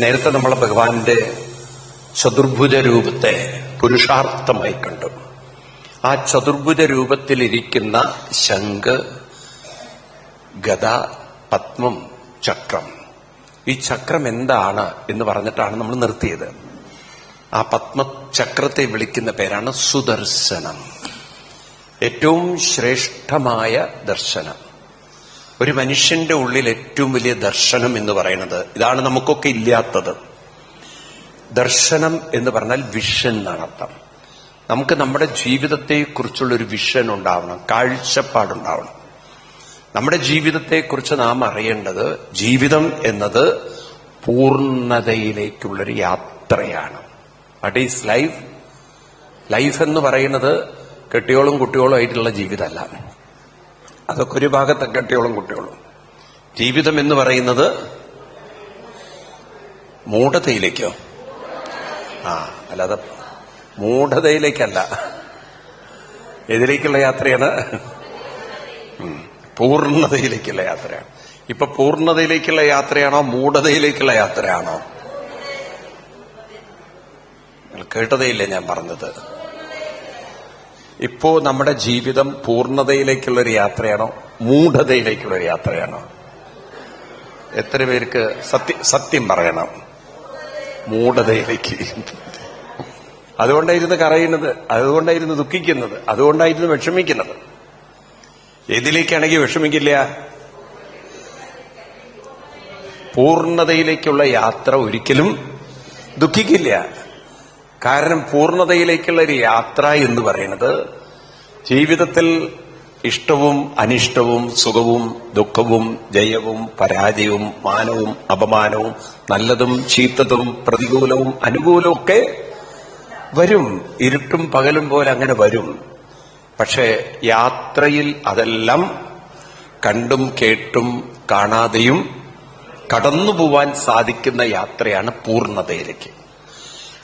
നേരത്തെ നമ്മൾ ഭഗവാന്റെ ചതുർഭുജ രൂപത്തെ പുരുഷാർത്ഥമായി കണ്ടു. ആ ചതുർഭുജ രൂപത്തിലിരിക്കുന്ന ശംഖ്, ഗദ, പത്മം, ചക്രം. ഈ ചക്രം എന്താണ് എന്ന് പറഞ്ഞിട്ടാണ് നമ്മൾ നിർത്തിയത്. ആ പത്മചക്രത്തെ വിളിക്കുന്ന പേരാണ് സുദർശനം. ഏറ്റവും ശ്രേഷ്ഠമായ ദർശനം. ഒരു മനുഷ്യന്റെ ഉള്ളിൽ ഏറ്റവും വലിയ ദർശനം എന്ന് പറയുന്നത് ഇതാണ്. നമുക്കൊക്കെ ഇല്ലാത്തത്. ദർശനം എന്ന് പറഞ്ഞാൽ വിഷൻ എന്നാണ് അർത്ഥം. നമുക്ക് നമ്മുടെ ജീവിതത്തെക്കുറിച്ചുള്ളൊരു വിഷൻ ഉണ്ടാവണം, കാഴ്ചപ്പാടുണ്ടാവണം. നമ്മുടെ ജീവിതത്തെക്കുറിച്ച് നാം അറിയേണ്ടത് ജീവിതം എന്നത് പൂർണ്ണതയിലേക്കുള്ളൊരു യാത്രയാണ്. What is life? ലൈഫ് എന്ന് പറയുന്നത് കെട്ടിയോളും കുട്ടിയോളും ആയിട്ടുള്ള ജീവിതമല്ല. അതൊക്കെ ഒരു ഭാഗത്തെ കെട്ടിയോളും കുട്ടിയോളും. ജീവിതം എന്ന് പറയുന്നത് മൂഢതയിലേക്കോ? അല്ലാതെ മൂഢതയിലേക്കല്ല. ഇതിലേക്കുള്ള യാത്രയാണ്, പൂർണ്ണതയിലേക്കുള്ള യാത്രയാണ്. ഇപ്പൊ പൂർണ്ണതയിലേക്കുള്ള യാത്രയാണോ മൂഢതയിലേക്കുള്ള യാത്രയാണോ? നിങ്ങൾ കേട്ടതേയില്ലേ ഞാൻ പറഞ്ഞത്? ഇപ്പോ നമ്മുടെ ജീവിതം പൂർണ്ണതയിലേക്കുള്ളൊരു യാത്രയാണോ മൂഢതയിലേക്കുള്ളൊരു യാത്രയാണോ? എത്ര പേർക്ക് സത്യം പറയണം? മൂഢതയിലേക്ക്. അതുകൊണ്ടായിരുന്നു കരയുന്നത്, അതുകൊണ്ടായിരുന്നു ദുഃഖിക്കുന്നത്, അതുകൊണ്ടായിരുന്നു വിഷമിക്കുന്നത്. ഏതിലേക്കാണെങ്കിൽ വിഷമിക്കില്ല? പൂർണ്ണതയിലേക്കുള്ള യാത്ര ഒരിക്കലും ദുഃഖിക്കില്ല. കാരണം പൂർണ്ണതയിലേക്കുള്ള ഒരു യാത്ര എന്ന് പറയുന്നത് ജീവിതത്തിൽ ഇഷ്ടവും അനിഷ്ടവും സുഖവും ദുഃഖവും ജയവും പരാജയവും മാനവും അപമാനവും നല്ലതും ചീത്തതും പ്രതികൂലവും അനുകൂലവും ഒക്കെ വരും. ഇരുട്ടും പകലും പോലെ അങ്ങനെ വരും. പക്ഷെ യാത്രയിൽ അതെല്ലാം കണ്ടും കേട്ടും കാണാതെയും കടന്നുപോവാൻ സാധിക്കുന്ന യാത്രയാണ് പൂർണ്ണതയിലേക്ക്.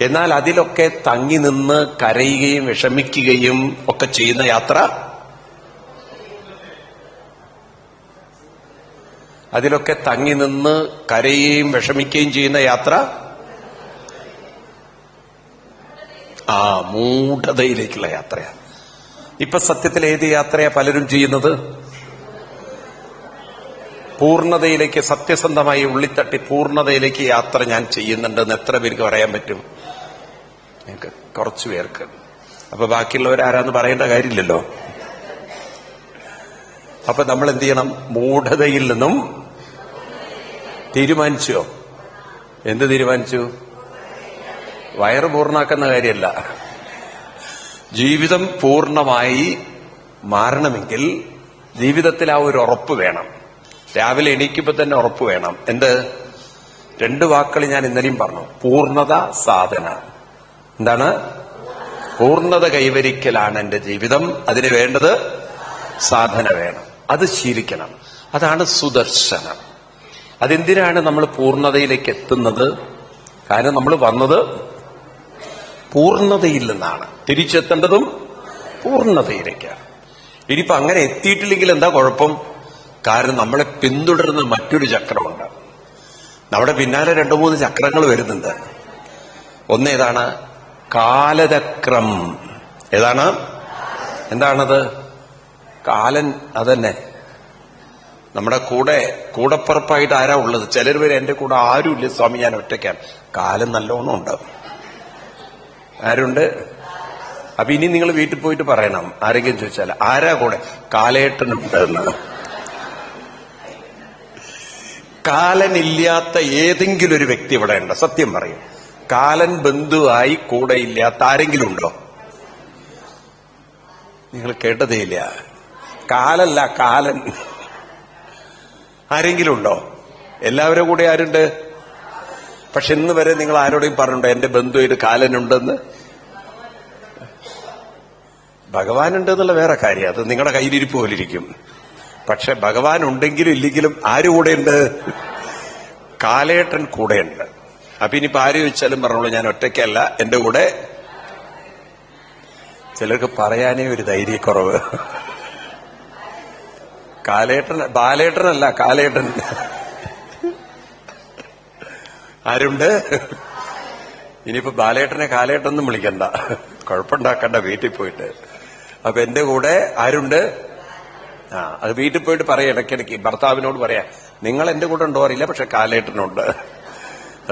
എന്നാൽ അതിലൊക്കെ തങ്ങി നിന്ന് കരയുകയും വിഷമിക്കുകയും ഒക്കെ ചെയ്യുന്ന യാത്ര, അതിലൊക്കെ തങ്ങി നിന്ന് കരയുകയും വിഷമിക്കുകയും ചെയ്യുന്ന യാത്ര മൂഢതയിലേക്കുള്ള യാത്രയാണ്. ഇപ്പൊ സത്യത്തിൽ ഏത് യാത്രയാ പലരും ചെയ്യുന്നത്? പൂർണ്ണതയിലേക്ക്, സത്യസന്ധമായി ഉള്ളിത്തട്ടി പൂർണ്ണതയിലേക്ക് യാത്ര ഞാൻ ചെയ്യുന്നുണ്ടെന്ന് എത്ര പേർക്ക് പറയാൻ പറ്റും? ഞങ്ങൾക്ക് കുറച്ചു പേർക്ക്. അപ്പൊ ബാക്കിയുള്ളവരാരാന്ന് പറയേണ്ട കാര്യമില്ലല്ലോ. അപ്പൊ നമ്മൾ എന്ത് ചെയ്യണം? മൂഢതയിൽ നിന്നും തീരുമാനിച്ചോ? എന്ത് തീരുമാനിച്ചു? വയറ് പൂർണ്ണാക്കുന്ന കാര്യമല്ല. ജീവിതം പൂർണ്ണമായി മാറണമെങ്കിൽ ജീവിതത്തിൽ ആ ഒരു ഉറപ്പ് വേണം. രാവിലെ എണീക്കുമ്പോ തന്നെ ഉറപ്പ് വേണം. എന്ത്? 2 വാക്കുകൾ ഞാൻ ഇന്നലെയും പറഞ്ഞു. പൂർണ്ണത, സാധന. എന്താണ്? പൂർണ്ണത കൈവരിക്കലാണ് എന്റെ ജീവിതം. അതിന് വേണ്ടത് സാധന വേണം. അത് ശീലിക്കണം. അതാണ് സുദർശനം. അതെന്തിനാണ് നമ്മൾ പൂർണ്ണതയിലേക്ക് എത്തുന്നത്? കാരണം നമ്മൾ വന്നത് പൂർണ്ണതയിൽ നിന്നാണ്. തിരിച്ചെത്തേണ്ടതും പൂർണ്ണതയിലേക്കാണ്. ഇനിയിപ്പോ അങ്ങനെ എത്തിയിട്ടില്ലെങ്കിൽ എന്താ കുഴപ്പം? കാരണം നമ്മളെ പിന്തുടരുന്ന മറ്റൊരു ചക്രമുണ്ട്. നമ്മുടെ പിന്നാലെ 2-3 ചക്രങ്ങൾ വരുന്നുണ്ട്. ഒന്നേതാണ്? കാലചക്രം. ഏതാണ്? എന്താണത്? കാലൻ. അതന്നെ. നമ്മുടെ കൂടപ്പുറപ്പായിട്ട് ആരാ ഉള്ളത്? ചിലർ വരെ എന്റെ കൂടെ ആരുമില്ല സ്വാമി, ഞാൻ ഒറ്റയ്ക്കാണ്. കാലൻ നല്ലോണം ഉണ്ട്. ആരുണ്ട്? അപ്പൊ ഇനി നിങ്ങൾ വീട്ടിൽ പോയിട്ട് പറയണം. ആരെങ്കിലും ചോദിച്ചാൽ ആരാ കൂടെ? കാലേട്ടനുണ്ട് എന്ന്. കാലനില്ലാത്ത ഏതെങ്കിലും ഒരു വ്യക്തി ഇവിടെ ഉണ്ട്? സത്യം പറയും. കാലൻ ബന്ധുവായി കൂടെ ഇല്ലാത്ത ആരെങ്കിലും ഉണ്ടോ? നിങ്ങൾ കേട്ടതേയില്ല. കാലല്ല, കാലൻ. ആരെങ്കിലും ഉണ്ടോ? എല്ലാവരും കൂടെ ആരുണ്ട്? പക്ഷെ ഇന്ന് വരെ നിങ്ങൾ ആരോടെയും പറഞ്ഞിട്ടുണ്ടോ എന്റെ ബന്ധുവായിട്ട് കാലനുണ്ടെന്ന്? ഭഗവാനുണ്ട് എന്നുള്ള വേറെ കാര്യം. അത് നിങ്ങളുടെ കയ്യിലിരിപ്പ് പോലിരിക്കും. പക്ഷെ ഭഗവാൻ ഉണ്ടെങ്കിലും ഇല്ലെങ്കിലും ആര് കൂടെയുണ്ട്? കാലേട്ടൻ കൂടെയുണ്ട്. അപ്പൊ ഇനിയിപ്പോ ആര് ചോദിച്ചാലും പറഞ്ഞോളൂ, ഞാൻ ഒറ്റയ്ക്കല്ല, എന്റെ കൂടെ. ചിലർക്ക് പറയാനേ ഒരു ധൈര്യക്കുറവ്. ബാലേട്ടനല്ല, കാലേട്ടൻ. ആരുണ്ട്? ഇനിയിപ്പോ ബാലേട്ടനെ കാലേട്ടൊന്നും വിളിക്കണ്ട, കുഴപ്പമുണ്ടാക്കണ്ട വീട്ടിൽ പോയിട്ട്. അപ്പൊ എന്റെ കൂടെ ആരുണ്ട്? അത് വീട്ടിൽ പോയിട്ട് പറയാം, ഇടയ്ക്കിടയ്ക്ക് ഭർത്താവിനോട് പറയാ, നിങ്ങൾ എന്റെ കൂടെ ഉണ്ടോ അറിയില്ല, പക്ഷെ കാലേട്ടനുണ്ട്.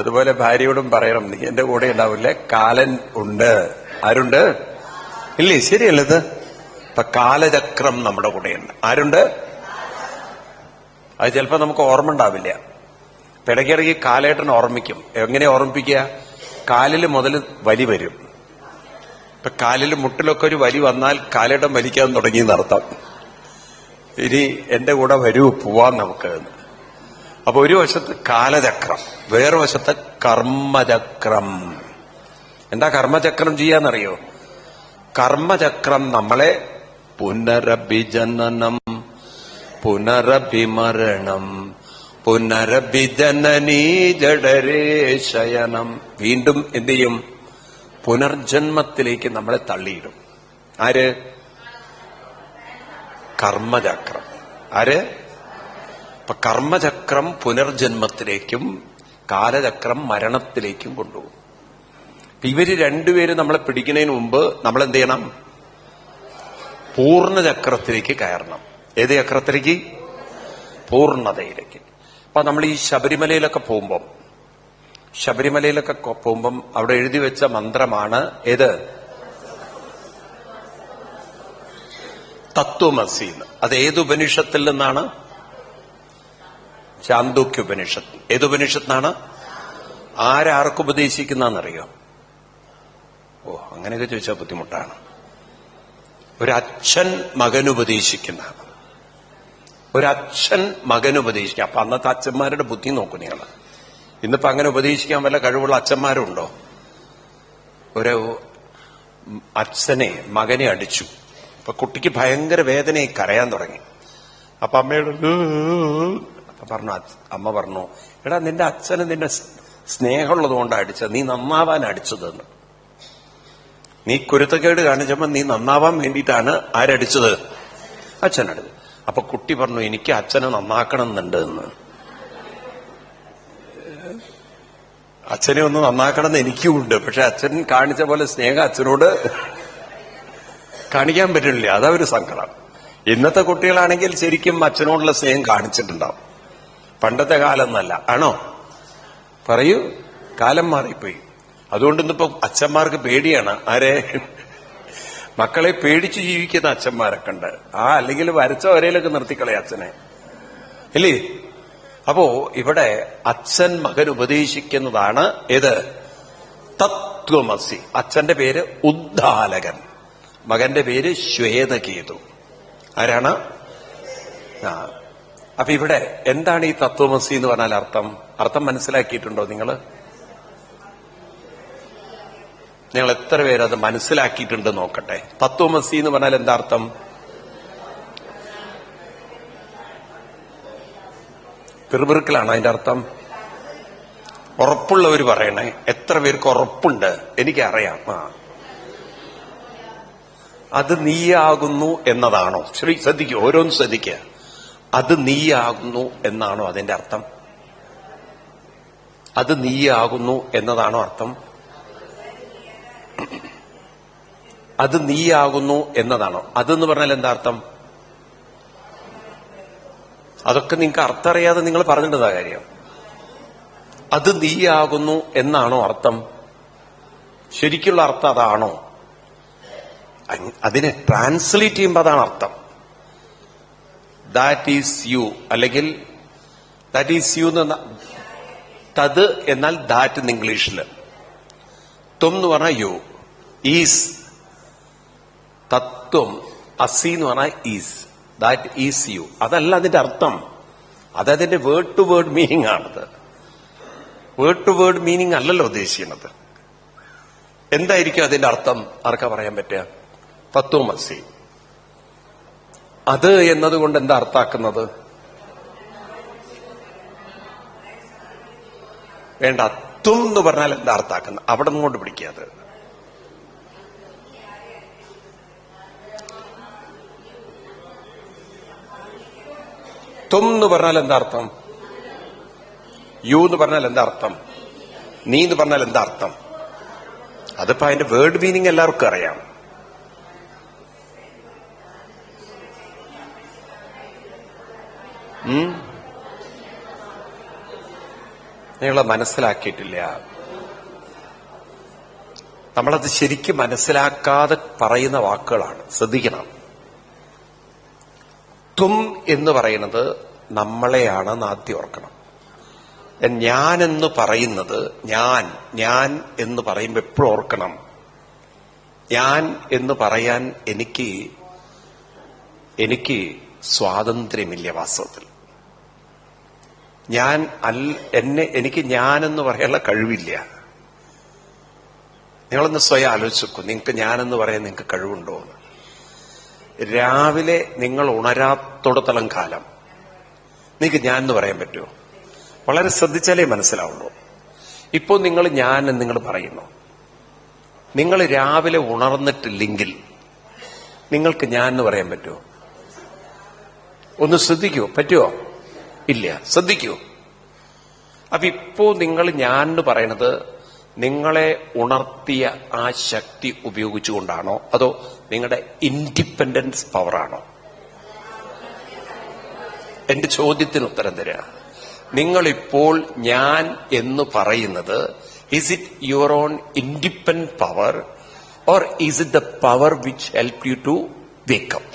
അതുപോലെ ഭാര്യയോടും പറയണം, നീ എന്റെ കൂടെ ഉണ്ടാവില്ലേ, കാലൻ ഉണ്ട്. ആരുണ്ട്? ഇല്ലേ? ശരിയല്ലത്? ഇപ്പൊ കാലചക്രം നമ്മുടെ കൂടെയുണ്ട്. ആരുണ്ട്? അത് ചിലപ്പോ നമുക്ക് ഓർമ്മ ഉണ്ടാവില്ല. ഇപ്പൊ ഇടയ്ക്കിടയ്ക്ക് കാലേട്ടൻ ഓർമ്മിക്കും. എങ്ങനെ ഓർമ്മിപ്പിക്കുക? കാലിൽ മുതൽ വലി വരും. ഇപ്പൊ കാലിൽ മുട്ടിലൊക്കെ ഒരു വലി വന്നാൽ കാലേട്ടൻ വലിക്കാൻ തുടങ്ങിയെന്നർത്ഥം. ഇനി എന്റെ കൂടെ വരൂ, പോവാൻ നമുക്ക്. അപ്പൊ ഒരു വശത്ത് കാലചക്രം, വേറെ വശത്ത് കർമ്മചക്രം. എന്താ കർമ്മചക്രം ചെയ്യാന്നറിയോ? കർമ്മചക്രം നമ്മളെ പുനരഭിജനനം, പുനരഭിമരണം, പുനരഭിജനനീ ജഡരേ ശയനം. വീണ്ടും എന്ത് ചെയ്യും? പുനർജന്മത്തിലേക്ക് നമ്മളെ തള്ളിയിടും. ആര്? കർമ്മചക്രം. ആര്? ഇപ്പൊ കർമ്മചക്രം പുനർജന്മത്തിലേക്കും കാലചക്രം മരണത്തിലേക്കും കൊണ്ടുപോകും. ഇവര് രണ്ടുപേരും നമ്മളെ പിടിക്കുന്നതിന് മുമ്പ് നമ്മൾ എന്ത് ചെയ്യണം? പൂർണ്ണചക്രത്തിലേക്ക് കയറണം. ഏത് ചക്രത്തിലേക്ക്? പൂർണ്ണതയിലേക്ക്. അപ്പൊ നമ്മൾ ഈ ശബരിമലയിലൊക്കെ പോകുമ്പം അവിടെ എഴുതി വെച്ച മന്ത്രമാണ് ഏത്? തത്വമസി. അത് ഏത് ഉപനിഷത്തിൽ നിന്നാണ്? ചാന്തോക്യോപനിഷത്ത്. ഏതുപനിഷത്താണ്? ആരാർക്ക് ഉപദേശിക്കുന്നറിയോ? ഓ, അങ്ങനെയൊക്കെ ചോദിച്ചാൽ ബുദ്ധിമുട്ടാണ്. ഒരച്ഛൻ മകനുപദേശിക്കുന്നതാണ്. ഒരച്ഛൻ മകനുപദേശിക്കുക. അപ്പൊ അന്നത്തെ അച്ഛന്മാരുടെ ബുദ്ധി നോക്കൂ നിങ്ങൾ. ഇന്നിപ്പോ അങ്ങനെ ഉപദേശിക്കാൻ വല്ല കഴിവുള്ള അച്ഛന്മാരുണ്ടോ? ഒരു അച്ഛനെ മകനെ അടിച്ചു. അപ്പൊ കുട്ടിക്ക് ഭയങ്കര വേദനയായി കരയാൻ തുടങ്ങി. അപ്പൊ അമ്മ പറഞ്ഞു, എടാ നിന്റെ അച്ഛന് നിന്റെ സ്നേഹമുള്ളത് കൊണ്ടാണ് അടിച്ചത്, നീ നന്നാവാൻ അടിച്ചതെന്ന്. നീ കുരുത്തക്കേട് കാണിച്ചപ്പോ നീ നന്നാവാൻ വേണ്ടിയിട്ടാണ് ആരടിച്ചത്? അച്ഛനടിച്ചത്. അപ്പൊ കുട്ടി പറഞ്ഞു, എനിക്ക് അച്ഛനെ നന്നാക്കണം എന്നുണ്ട് എന്ന്. അച്ഛനെ ഒന്ന് നന്നാക്കണം എന്ന് എനിക്കുമുണ്ട്. പക്ഷെ അച്ഛൻ കാണിച്ച പോലെ സ്നേഹം അച്ഛനോട് കാണിക്കാൻ പറ്റില്ല. അതാ ഒരു സങ്കടം. ഇന്നത്തെ കുട്ടികളാണെങ്കിൽ ശരിക്കും അച്ഛനോടുള്ള സ്നേഹം കാണിച്ചിട്ടുണ്ടാവും. പണ്ടത്തെ കാലം എന്നല്ല. ആണോ? പറയൂ. കാലം മാറിപ്പോയി. അതുകൊണ്ട് ഇന്നിപ്പോ അച്ഛന്മാർക്ക് പേടിയാണ്. ആരെ? മക്കളെ പേടിച്ചു ജീവിക്കുന്ന അച്ഛന്മാരൊക്കെ ഉണ്ട്. അല്ലെങ്കിൽ വരച്ച വരയിലൊക്കെ നിർത്തിക്കളയ അച്ഛനെ, ഇല്ലേ? അപ്പോ ഇവിടെ അച്ഛൻ മകൻ ഉപദേശിക്കുന്നതാണ് ഏത്? തത്വമസി. അച്ഛന്റെ പേര് ഉദ്ദാലകൻ, മകന്റെ പേര് ശ്വേതകേതു. ആരാണ്? അപ്പൊ ഇവിടെ എന്താണ് ഈ തത്വമസി എന്ന് പറഞ്ഞാൽ അർത്ഥം മനസ്സിലാക്കിയിട്ടുണ്ടോ നിങ്ങൾ എത്ര പേരത് മനസ്സിലാക്കിയിട്ടുണ്ട് നോക്കട്ടെ. തത്വമസി എന്ന് പറഞ്ഞാൽ എന്താ അർത്ഥം? പിറുപിറുക്കലാണ് അതിന്റെ അർത്ഥം. ഉറപ്പുള്ളവർ പറയണേ. എത്ര പേർക്ക് ഉറപ്പുണ്ട്? എനിക്കറിയാം. അത് നീയാകുന്നു എന്നതാണോ? ശ്രദ്ധിക്കുക, ഓരോന്ന് ശ്രദ്ധിക്കുക. അത് നീയാകുന്നു എന്നാണോ അതിന്റെ അർത്ഥം? അത് നീയാകുന്നു എന്നതാണോ അർത്ഥം? അത് നീയാകുന്നു എന്നതാണോ? അതെന്ന് പറഞ്ഞാൽ എന്താ അർത്ഥം? അതൊക്കെ നിങ്ങൾക്ക് അർത്ഥം അറിയാതെ നിങ്ങൾ പറഞ്ഞിട്ടതാ കാര്യം. അത് നീയാകുന്നു എന്നാണോ അർത്ഥം? ശരിക്കുള്ള അർത്ഥം അതാണോ? അതിനെ ട്രാൻസ്ലേറ്റ് ചെയ്യുമ്പോൾ അതാണ് അർത്ഥം. ദാറ്റ് ഈസ് യു, അല്ലെങ്കിൽ ദാറ്റ് ഈസ് യു എന്ന്. തത് എന്നാൽ ദാറ്റ് എന്ന് ഇംഗ്ലീഷില്. ത്വം എന്ന് പറഞ്ഞാൽ യു. ഈസ് തത്വം. അസി എന്ന് പറഞ്ഞാൽ ഈസ്. That is U. അതല്ല അതിന്റെ അർത്ഥം. അതതിന്റെ വേർഡ് ടു വേർഡ് മീനിങ് ആണത്. വേർഡ് ടു വേർഡ് മീനിങ് അല്ലല്ലോ ഉദ്ദേശിക്കുന്നത്. എന്തായിരിക്കും അതിന്റെ അർത്ഥം? ആർക്കാ പറയാൻ പറ്റുക? തത്വമസി. അത് എന്നതുകൊണ്ട് എന്താ അർത്ഥാക്കുന്നത്? വേണ്ട. ത്വം എന്ന് പറഞ്ഞാൽ എന്താ അർത്ഥാക്കുന്നത്? അവിടെ നിന്നുകൊണ്ട് പിടിക്കാതെ. ത്വം എന്ന് പറഞ്ഞാൽ എന്താ അർത്ഥം? യു എന്ന് പറഞ്ഞാൽ എന്താ അർത്ഥം? നീ എന്ന് പറഞ്ഞാൽ എന്താ അർത്ഥം? അതിപ്പോ അതിന്റെ വേർഡ് മീനിങ് എല്ലാവർക്കും അറിയാം. നിങ്ങളെ മനസ്സിലാക്കിയിട്ടില്ല. നമ്മളത് ശരിക്കും മനസ്സിലാക്കാതെ പറയുന്ന വാക്കുകളാണ്. ശ്രദ്ധിക്കണം. തും എന്ന് പറയുന്നത് നമ്മളെയാണെന്ന് ആദ്യം ഓർക്കണം. ഞാൻ എന്ന് പറയുന്നത് ഞാൻ എന്ന് പറയുമ്പോൾ എപ്പോഴും ഓർക്കണം, ഞാൻ എന്ന് പറയാൻ എനിക്ക് സ്വാതന്ത്ര്യമില്ല. വാസ്തവത്തിൽ എനിക്ക് ഞാനെന്ന് പറയാനുള്ള കഴിവില്ല. നിങ്ങളൊന്ന് സ്വയം ആലോചിച്ച് നോക്കൂ. നിങ്ങൾക്ക് ഞാനെന്ന് പറയാൻ നിങ്ങൾക്ക് കഴിവുണ്ടോ എന്ന്. രാവിലെ നിങ്ങൾ ഉണരാത്തോടത്തോളം കാലം നിങ്ങൾക്ക് ഞാൻ എന്ന് പറയാൻ പറ്റുമോ? വളരെ ശ്രദ്ധിച്ചാലേ മനസ്സിലാവുള്ളൂ. ഇപ്പോൾ ഞാൻ എന്ന് നിങ്ങൾ പറയുന്നു. നിങ്ങൾ രാവിലെ ഉണർന്നിട്ടില്ലെങ്കിൽ നിങ്ങൾക്ക് ഞാൻ എന്ന് പറയാൻ പറ്റുമോ? ഒന്ന് ശ്രദ്ധിക്കൂ. പറ്റുമോ? ഇല്ല. ശ്രദ്ധിക്കൂ. അപ്പൊ ഇപ്പോ നിങ്ങൾ ഞാൻ എന്ന് പറയണത് നിങ്ങളെ ഉണർത്തിയ ആ ശക്തി ഉപയോഗിച്ചുകൊണ്ടാണോ അതോ നിങ്ങളുടെ ഇൻഡിപെൻഡൻസ് പവറാണോ? എന്റെ ചോദ്യത്തിന് ഉത്തരം തരിക. നിങ്ങളിപ്പോൾ ഞാൻ എന്ന് പറയുന്നത് is it your own independent power or is it the power which helped you to wake up?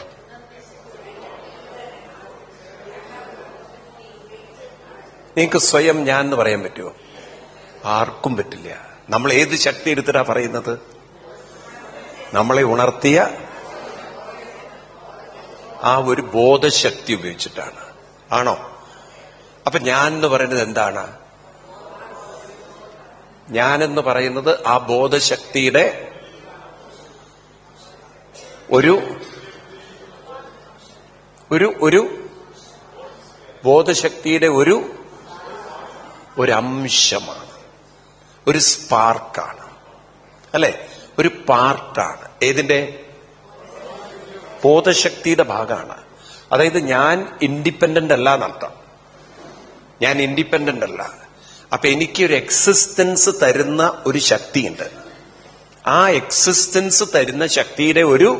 നിങ്ങൾക്ക് സ്വയം ഞാൻ എന്ന് പറയാൻ പറ്റുമോ? ആർക്കും പറ്റില്ല. നമ്മൾ ഏത് ശക്തി എടുത്തിട്ടാ പറയുന്നത്? നമ്മളെ ഉണർത്തിയ ആ ഒരു ബോധശക്തി ഉപയോഗിച്ചിട്ടാണ്. ആണോ? അപ്പൊ ഞാൻ എന്ന് പറയുന്നത് എന്താണ്? ഞാനെന്ന് പറയുന്നത് ആ ബോധശക്തിയുടെ ഒരു ബോധശക്തിയുടെ ഒരു അംശമാണ്, ഒരു സ്പാർക്കാണ്, അല്ലെ? ഒരു പാർട്ടാണ്. ഏതിന്റെ? ബോധശക്തിയുടെ ഭാഗമാണ്. അതായത് ഞാൻ ഇൻഡിപെൻഡന്റ് അല്ല എന്നർത്ഥം. ഞാൻ ഇൻഡിപെൻഡന്റ് അല്ല. അപ്പൊ എനിക്കൊരു എക്സിസ്റ്റൻസ് തരുന്ന ഒരു ശക്തിയുണ്ട്. ആ എക്സിസ്റ്റൻസ് തരുന്ന ശക്തിയുടെ ഒരു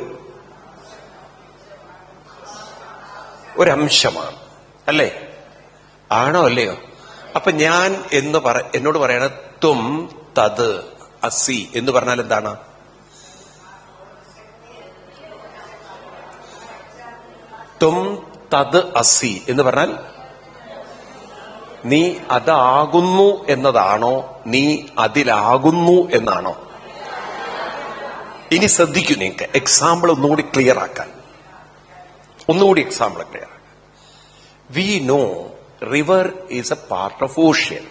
അംശമാണ്, അല്ലേ? ആണോ അല്ലയോ? അപ്പൊ ഞാൻ എന്നോട് പറയണ തും തത് അസി എന്ന് പറഞ്ഞാൽ എന്താണ്? തും തത് അസി എന്ന് പറഞ്ഞാൽ നീ അതാകുന്നു എന്നതാണോ, നീ അതിലാകുന്നു എന്നാണോ? ഇനി ശ്രദ്ധിക്കൂ. നിങ്ങൾക്ക് എക്സാമ്പിൾ ഒന്നുകൂടി ക്ലിയർ ആക്കാൻ, എക്സാമ്പിൾ ക്ലിയർ ആക്കാൻ. We know river is a part of ocean.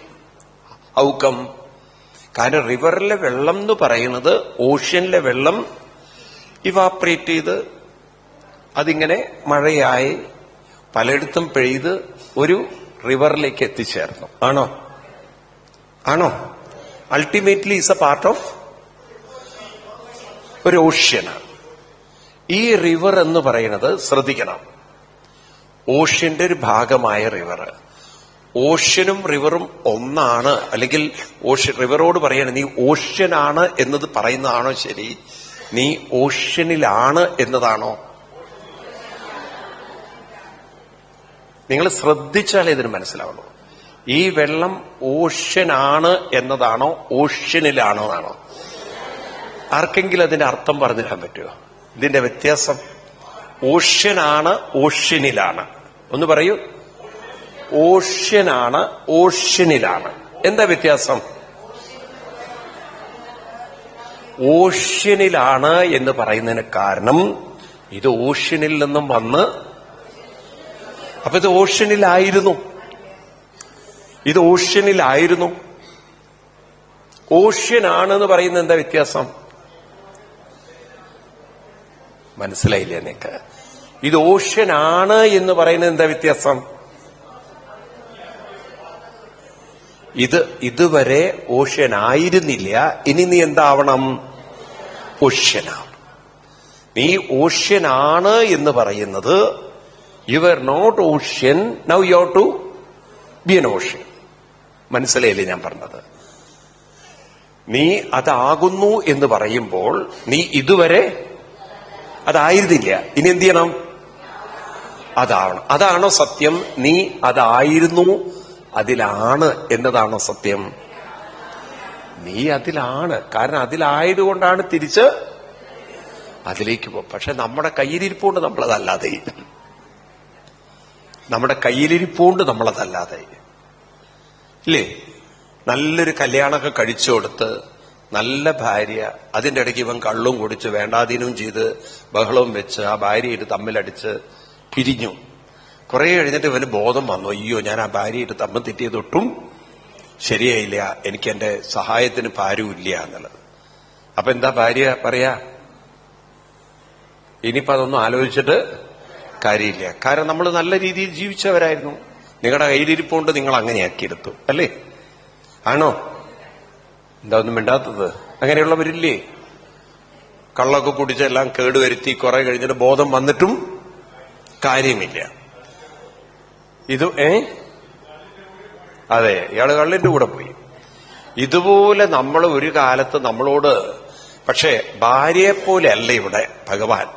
How come? കാരണം റിവറിലെ വെള്ളം എന്ന് പറയുന്നത് ഓഷ്യനിലെ വെള്ളം ഇവാപ്പറേറ്റ് ചെയ്ത് അതിങ്ങനെ മഴയായി പലയിടത്തും പെയ്ത് ഒരു റിവറിലേക്ക് എത്തിച്ചേർന്നു. ആണോ? Ultimately is a part of ഒരു ഓഷ്യനാണ്. ഈ റിവർ എന്ന് പറയുന്നത്, ശ്രദ്ധിക്കണം, ഓഷ്യന്റെ ഒരു ഭാഗമായ റിവർ. ഓഷ്യനും റിവറും ഒന്നാണ്. അല്ലെങ്കിൽ റിവറോട് പറയാണ് നീ ഓഷ്യനാണ് എന്നത് പറയുന്നതാണോ ശരി? നീ ഓഷ്യനിലാണ് എന്നതാണോ? നിങ്ങൾ ശ്രദ്ധിച്ചാലേ ഇതിന് മനസ്സിലാവുള്ളൂ. ഈ വെള്ളം ഓഷ്യനാണ് എന്നതാണോ ഓഷ്യനിലാണോ എന്നാണോ? ആർക്കെങ്കിലും അതിന്റെ അർത്ഥം പറഞ്ഞു തരാൻ പറ്റുമോ? ഇതിന്റെ വ്യത്യാസം? ഓഷ്യനാണ് ഓഷ്യനിലാണ്. ഒന്ന് പറയൂ. ഓഷ്യനാണ് ഓഷ്യനിലാണ്. എന്താ വ്യത്യാസം? ഓഷ്യനിലാണ് എന്ന് പറയുന്നതിന് കാരണം ഇത് ഓഷ്യനിൽ നിന്നും വന്ന്, അപ്പൊ ഇത് ഓഷ്യനിലായിരുന്നു. ഓഷ്യനാണെന്ന് പറയുന്നത് എന്താ വ്യത്യാസം? മനസ്സിലായില്ലേ നിനക്ക്? ഇത് ഓഷ്യനാണ് എന്ന് പറയുന്നത് എന്താ വ്യത്യാസം? ഇതുവരെ ഓഷ്യനായിരുന്നില്ല. ഇനി നീ എന്താവണം? ഓഷ്യനാണ്. നീ ഓഷ്യനാണ് എന്ന് പറയുന്നത് you are not ocean, now you have to be an ocean. മനസ്സിലായില്ലേ ഞാൻ പറഞ്ഞത്? നീ അതാകുന്നു എന്ന് പറയുമ്പോൾ നീ ഇതുവരെ അതായിരുന്നില്ല. ഇനി എന്ത് ചെയ്യണം? അതാവണം. അതാണോ സത്യം? നീ അതായിരുന്നു, അതിലാണ് എന്നതാണോ സത്യം? നീ അതിലാണ്. കാരണം അതിലായതുകൊണ്ടാണ് തിരിച്ച് അതിലേക്ക് പോകും. പക്ഷെ നമ്മുടെ കയ്യിലിരിപ്പുകൊണ്ട് നമ്മളതല്ലാതെ, നമ്മുടെ കയ്യിലിരിപ്പുകൊണ്ട് നമ്മളതല്ലാതെ ഇല്ലേ? നല്ലൊരു കല്യാണമൊക്കെ കഴിച്ചു കൊടുത്ത്, നല്ല ഭാര്യ, അതിന്റെ ഇടയ്ക്ക് ഇവൻ കള്ളും കുടിച്ച് വേണ്ടാധീനവും ചെയ്ത് ബഹളവും വെച്ച് ആ ഭാര്യയിട്ട് തമ്മിലടിച്ച് പിരിഞ്ഞു. കുറെ കഴിഞ്ഞിട്ട് ഇവന് ബോധം വന്നു, അയ്യോ ഞാൻ ആ ഭാര്യയിട്ട് തമ്മിൽ തെറ്റിയതൊട്ടും ശരിയായില്ല, എനിക്ക് എന്റെ സഹായത്തിന് ആരുമില്ല എന്നുള്ളത്. അപ്പൊ എന്താ ഭാര്യ പറയാ? ഇനിയിപ്പോ അതൊന്നും ആലോചിച്ചിട്ട് കാര്യമില്ല. കാരണം നമ്മൾ നല്ല രീതിയിൽ ജീവിച്ചവരായിരുന്നു. നിങ്ങളുടെ കയ്യിലിരിപ്പുകൊണ്ട് നിങ്ങൾ അങ്ങനെയാക്കിയെടുത്തു അല്ലേ? ആണോ? എന്താ ഒന്നും മിണ്ടാത്തത്? അങ്ങനെയുള്ളവരില്ലേ? കള്ളൊക്കെ കുടിച്ചെല്ലാം കേടുവരുത്തി കുറെ കഴിഞ്ഞിട്ട് ബോധം വന്നിട്ടും കാര്യമില്ല. ഇത് അതെ, ഇയാള് കള്ളിന്റെ കൂടെ പോയി. ഇതുപോലെ നമ്മൾ ഒരു കാലത്ത് നമ്മളോട്, പക്ഷേ ഭാര്യയെപ്പോലെ അല്ല ഇവിടെ ഭഗവാൻ.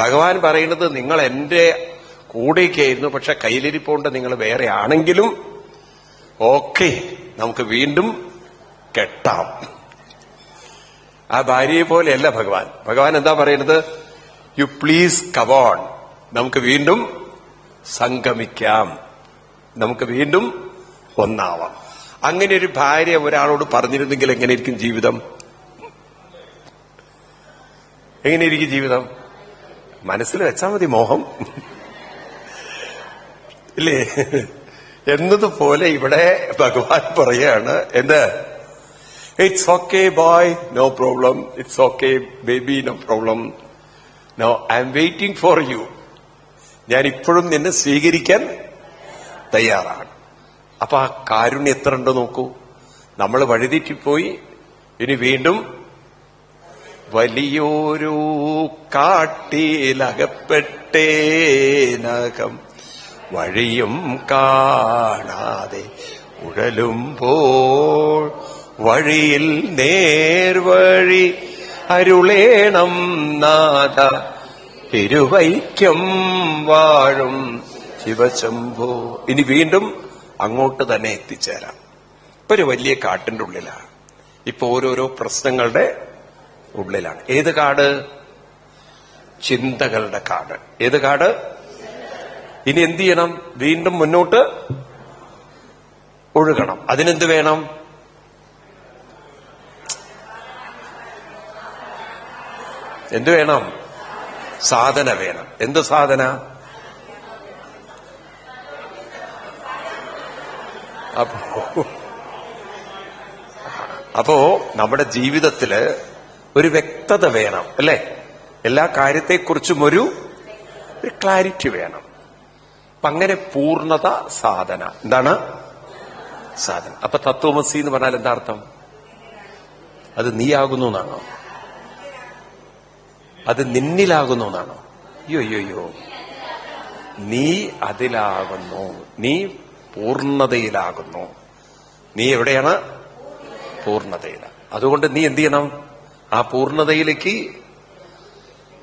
ഭഗവാൻ പറയുന്നത് നിങ്ങൾ എന്റെ കൂടെയൊക്കെയായിരുന്നു, പക്ഷെ കയ്യിലിരിപ്പോണ്ട് നിങ്ങൾ വേറെ ആണെങ്കിലും ഓക്കെ, നമുക്ക് വീണ്ടും കെട്ടാം. ആ ഭാര്യയെ പോലെയല്ല ഭഗവാൻ. ഭഗവാൻ എന്താ പറയുന്നത്? യു പ്ലീസ് കവോൺ, നമുക്ക് വീണ്ടും സംഗമിക്കാം, നമുക്ക് വീണ്ടും ഒന്നാവാം. അങ്ങനെ ഒരു ഭാര്യ ഒരാളോട് പറഞ്ഞിരുന്നെങ്കിൽ എങ്ങനെയിരിക്കും ജീവിതം? എങ്ങനെയിരിക്കും ജീവിതം? മനസ്സിൽ വെച്ചാൽ മതി മോഹം, ഇല്ലേ? എന്നതുപോലെ ഇവിടെ ഭഗവാൻ പറയാണ്, എന്ത്? It's okay boy, no problem. It's okay baby, no problem. No, I'm waiting for you. ഞാൻ ഇപ്പോഴും നിന്നെ സ്വീകരിക്കാൻ തയ്യാറാണ്. അപ്പൊ ആ കാരുണ്യം എത്ര ഉണ്ട് നോക്കൂ. നമ്മൾ വഴിതെറ്റിപ്പോയി, ഇനി വീണ്ടും വലിയൊരു കാട്ടിലകപ്പെട്ടേനകം വഴിയും കാണാതെ ഉഴലുമ്പോൾ വഴിയിൽ നേർവഴി അരുളേണം നാഥ, തിരുവൈക്കം വാഴും ശിവശംഭോ. ഇനി വീണ്ടും അങ്ങോട്ട് തന്നെ എത്തിച്ചേരാം. ഇപ്പൊ ഒരു വലിയ കാട്ടിന്റെ ഉള്ളിലാണ്, ഇപ്പൊ ഓരോരോ പ്രശ്നങ്ങളുടെ ഉള്ളിലാണ്. ഏത് കാട്? ചിന്തകളുടെ കാട്. ഏത് കാട്? ഇനി എന്ത് ചെയ്യണം? വീണ്ടും മുന്നോട്ട് ഒഴുകണം. അതിനെന്ത് വേണം? എന്ത് വേണം? സാധന വേണം. എന്ത് സാധന? അപ്പോ നമ്മുടെ ജീവിതത്തില് ഒരു വ്യക്തത വേണം, അല്ലെ? എല്ലാ കാര്യത്തെക്കുറിച്ചും ഒരു ക്ലാരിറ്റി വേണം. അപ്പൊ അങ്ങനെ പൂർണ്ണത സാധന. എന്താണ് സാധന? അപ്പൊ തത്വമസി എന്ന് പറഞ്ഞാൽ എന്താ അർത്ഥം? അത് നീയാകുന്നു എന്നാണോ? അത് നിന്നിലാകുന്നു എന്നാണോ? അയ്യോ, നീ അതിലാകുന്നു, നീ പൂർണ്ണതയിലാകുന്നു. നീ എവിടെയാണ്? പൂർണ്ണതയിലാണ്. അതുകൊണ്ട് നീ എന്ത് ചെയ്യണം? ആ പൂർണ്ണതയിലേക്ക്,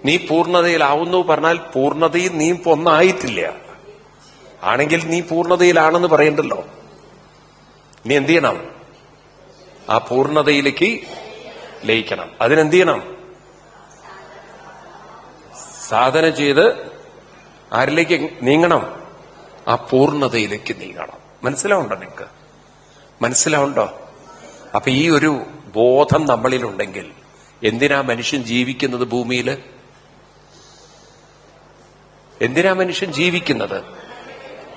നീ പൂർണ്ണതയിലാവുന്നു പറഞ്ഞാൽ പൂർണ്ണതയിൽ നീ ഇപ്പൊ ഒന്നായിട്ടില്ല. ആണെങ്കിൽ നീ പൂർണ്ണതയിലാണെന്ന് പറയണ്ടല്ലോ. നീ എന്ത് ചെയ്യണം? ആ പൂർണ്ണതയിലേക്ക് ലയിക്കണം. അതിനെന്ത് ചെയ്യണം? സാധന ചെയ്ത് ആരിലേക്ക് നീങ്ങണം? ആ പൂർണ്ണതയിലേക്ക് നീങ്ങണം. മനസ്സിലാവുണ്ടോ? നിങ്ങൾക്ക് മനസ്സിലാവുണ്ടോ? അപ്പൊ ഈ ഒരു ബോധം നമ്മളിലുണ്ടെങ്കിൽ എന്തിനാ മനുഷ്യൻ ജീവിക്കുന്നത് ഭൂമിയിൽ? എന്തിനാ മനുഷ്യൻ ജീവിക്കുന്നത്?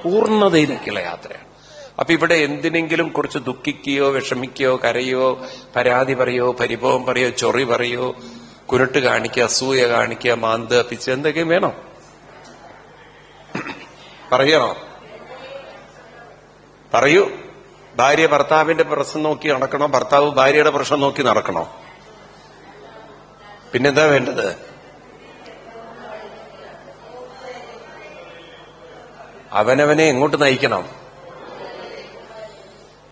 പൂർണ്ണതയിലേക്കുള്ള യാത്രയാണ്. അപ്പൊ ഇവിടെ എന്തിനെങ്കിലും കുറിച്ച് ദുഃഖിക്കുകയോ വിഷമിക്കുകയോ കരയോ പരാതി പറയോ പരിഭവം പറയോ ചൊറി പറയോ കുരുട്ട് കാണിക്കുക അസൂയ കാണിക്കുക മാന്ത് പിച്ച് എന്തൊക്കെയും വേണോ? പറയണോ? പറയൂ. ഭാര്യ ഭർത്താവിന്റെ പ്രശ്നം നോക്കി നടക്കണോ? ഭർത്താവ് ഭാര്യയുടെ പ്രശ്നം നോക്കി നടക്കണോ? പിന്നെന്താ വേണ്ടത്? അവനവനെ എങ്ങോട്ട് നയിക്കണം?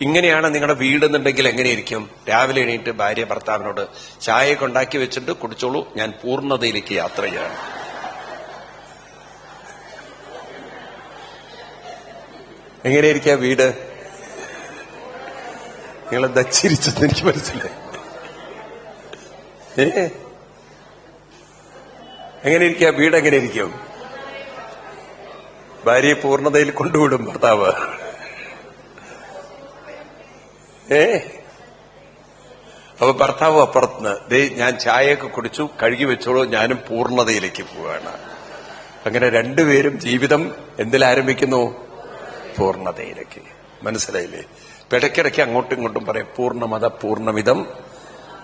ഇങ്ങനെയാണ് നിങ്ങളുടെ വീടെന്നുണ്ടെങ്കിൽ എങ്ങനെയിരിക്കും? രാവിലെ എണീറ്റ് ഭാര്യ ഭർത്താവിനോട് ചായയൊക്കെ ഉണ്ടാക്കി വെച്ചിട്ട് കുടിച്ചോളൂ, ഞാൻ പൂർണ്ണതയിലേക്ക് യാത്ര ചെയ്യാണ്. എങ്ങനെയിരിക്കുക വീട്? നിങ്ങളെന്താ ചിരിച്ചെന്ന് എനിക്ക് മനസ്സിലായി. എങ്ങനെ ഇരിക്കുക വീട്? എങ്ങനെ ഇരിക്കും? ഭാര്യയെ പൂർണ്ണതയിൽ കൊണ്ടുവിടും ഭർത്താവ്. അപ്പൊ ഭർത്താവ് അപ്പുറത്തുനിന്ന് ദേ ഞാൻ ചായയൊക്കെ കുടിച്ചു, കഴുകി വെച്ചോളൂ, ഞാനും പൂർണ്ണതയിലേക്ക് പോവുകയാണ്. അങ്ങനെ രണ്ടുപേരും ജീവിതം എന്തിലാരംഭിക്കുന്നു? പൂർണ്ണതയിലേക്ക്. മനസ്സിലായില്ലേ? ഇടയ്ക്കിടയ്ക്ക് അങ്ങോട്ടും ഇങ്ങോട്ടും പറയും പൂർണ്ണമത പൂർണ്ണമിതം.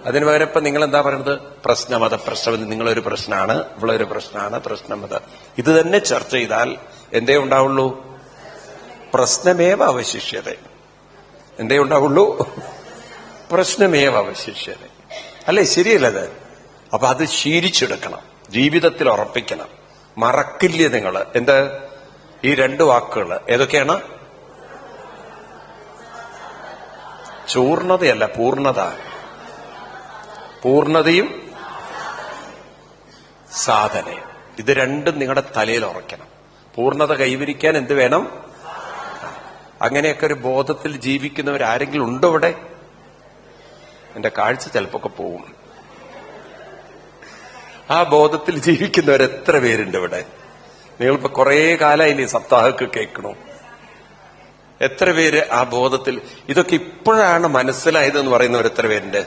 അതിന് പകരം ഇപ്പൊ നിങ്ങൾ എന്താ പറയുന്നത്? പ്രശ്നമത പ്രശ്നമിതം. നിങ്ങളൊരു പ്രശ്നമാണ്, ഇവളൊരു പ്രശ്നമാണ്, പ്രശ്നമത. ഇത് തന്നെ ചർച്ച ചെയ്താൽ എന്തേ ഉണ്ടാവുള്ളൂ? പ്രശ്നമേവ അവശിഷ്യത. എന്തേ ഉണ്ടാവുള്ളൂ? പ്രശ്നമേവ അവശിഷ്യത. അല്ലേ? ശരിയല്ലത്? അപ്പൊ അത് ശീലിച്ചെടുക്കണം, ജീവിതത്തിൽ ഉറപ്പിക്കണം. മറക്കില്ല നിങ്ങൾ. എന്ത്? ഈ രണ്ട് വാക്കുകൾ ഏതൊക്കെയാണ്? ചൂർണതയല്ല, പൂർണ്ണത. പൂർണ്ണതയും സാധനയും. ഇത് രണ്ടും നിങ്ങളുടെ തലയിൽ ഉറയ്ക്കണം. പൂർണ്ണത കൈവരിക്കാൻ എന്ത് വേണം? അങ്ങനെയൊക്കെ ഒരു ബോധത്തിൽ ജീവിക്കുന്നവരാരെങ്കിലും ഉണ്ടോ ഇവിടെ? എന്റെ കാഴ്ച ചിലപ്പോ പോവും. ആ ബോധത്തിൽ ജീവിക്കുന്നവർ എത്ര പേരുണ്ട് ഇവിടെ? നിങ്ങളിപ്പോ കുറെ കാലമായി സപ്താഹമൊക്കെ കേൾക്കണു. എത്ര പേര് ആ ബോധത്തിൽ? ഇതൊക്കെ ഇപ്പോഴാണ് മനസ്സിലായതെന്ന് പറയുന്നവർ എത്ര പേരുണ്ട്?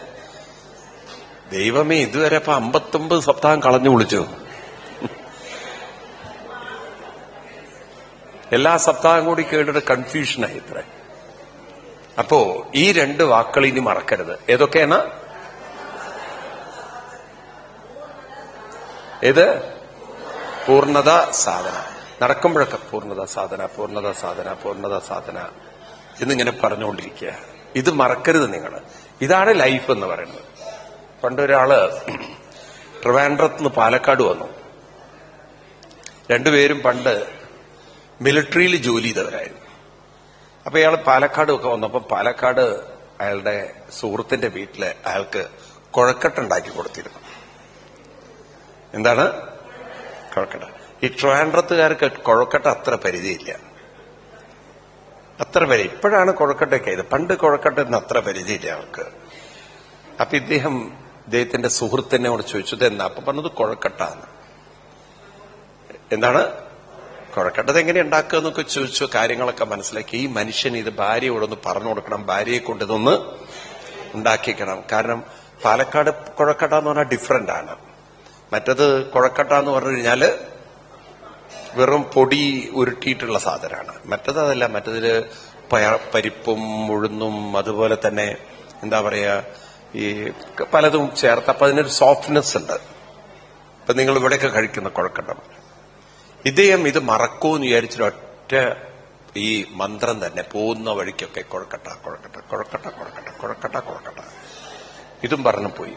ദൈവമേ, ഇതുവരെ ഇപ്പൊ 59 സപ്താഹം കളഞ്ഞു വിളിച്ചു. എല്ലാ സപ്താഹം കൂടി കേട്ടിട്ട് കൺഫ്യൂഷനായി ഇത്ര. അപ്പോ ഈ രണ്ട് വാക്കുകൾ ഇനി മറക്കരുത്. ഏതൊക്കെയാണ്? ഏത്? പൂർണ്ണത സാധന. നടക്കുമ്പോഴൊക്കെ പൂർണ്ണത സാധന, പൂർണ്ണത സാധന, പൂർണ്ണത സാധന എന്നിങ്ങനെ പറഞ്ഞുകൊണ്ടിരിക്കുക. ഇത് മറക്കരുത് നിങ്ങൾ. ഇതാണ് ലൈഫ് എന്ന് പറയുന്നത്. പണ്ടൊരാള് ട്രിവാൻഡ്രത്തുനിന്ന് പാലക്കാട് വന്നു. രണ്ടുപേരും പണ്ട് മിലിറ്ററിയിൽ ജോലി ചെയ്തവരായിരുന്നു. അപ്പൊ ഇയാൾ പാലക്കാട് ഒക്കെ വന്നപ്പോ പാലക്കാട് അയാളുടെ സുഹൃത്തിന്റെ വീട്ടില് അയാൾക്ക് കുഴക്കട്ട ഉണ്ടാക്കി കൊടുത്തിരുന്നു. എന്താണ് കുഴക്കട്ട? ഈ ട്രിവാൻഡ്രത്തുകാർക്ക് കുഴക്കട്ട അത്ര പരിചയമില്ല. അത്ര പരിചയം ഇപ്പോഴാണ് കുഴക്കട്ടയൊക്കെ ഇത്. പണ്ട് കുഴക്കട്ടന്ന് അത്ര പരിചയമില്ല അവർക്ക്. അപ്പൊ ഇദ്ദേഹത്തിന്റെ സുഹൃത്തിനോട് ചോദിച്ചു ഇതെന്നാ? അപ്പൊ പറഞ്ഞത് കുഴക്കട്ടാന്ന്. എന്താണ് കുഴക്കട്ടത് എങ്ങനെ ഉണ്ടാക്കുക എന്നൊക്കെ ചോദിച്ചു. കാര്യങ്ങളൊക്കെ മനസ്സിലാക്കി. ഈ മനുഷ്യൻ ഇത് ഭാര്യയോടൊന്ന് പറഞ്ഞു കൊടുക്കണം, ഭാര്യയെ കൊണ്ട് ഇതൊന്ന് ഉണ്ടാക്കിക്കണം. കാരണം പാലക്കാട് കുഴക്കട്ട എന്ന് പറഞ്ഞാൽ ഡിഫറന്റ് ആണ്. മറ്റത് കുഴക്കട്ട എന്ന് പറഞ്ഞു കഴിഞ്ഞാല് വെറും പൊടി ഉരുട്ടിയിട്ടുള്ള സാധനമാണ്. മറ്റതല്ല. മറ്റതില് പരിപ്പും ഉഴുന്നും അതുപോലെ തന്നെ എന്താ പറയാ ഈ പലതും ചേർത്ത്. അപ്പൊ അതിനൊരു സോഫ്റ്റ്നെസ് ഉണ്ട്. ഇപ്പൊ നിങ്ങൾ ഇവിടെയൊക്കെ കഴിക്കുന്ന കുഴക്കട്ട. ഇദ്ദേഹം ഇത് മറക്കൂന്ന് വിചാരിച്ചിട്ട് ഒറ്റ ഈ മന്ത്രം തന്നെ പോകുന്ന വഴിക്കൊക്കെ കുഴക്കട്ട കുഴക്കട്ട കുഴക്കട്ട കുഴക്കട്ട കുഴക്കട്ട കുഴക്കട്ട ഇതും പറഞ്ഞു പോയി.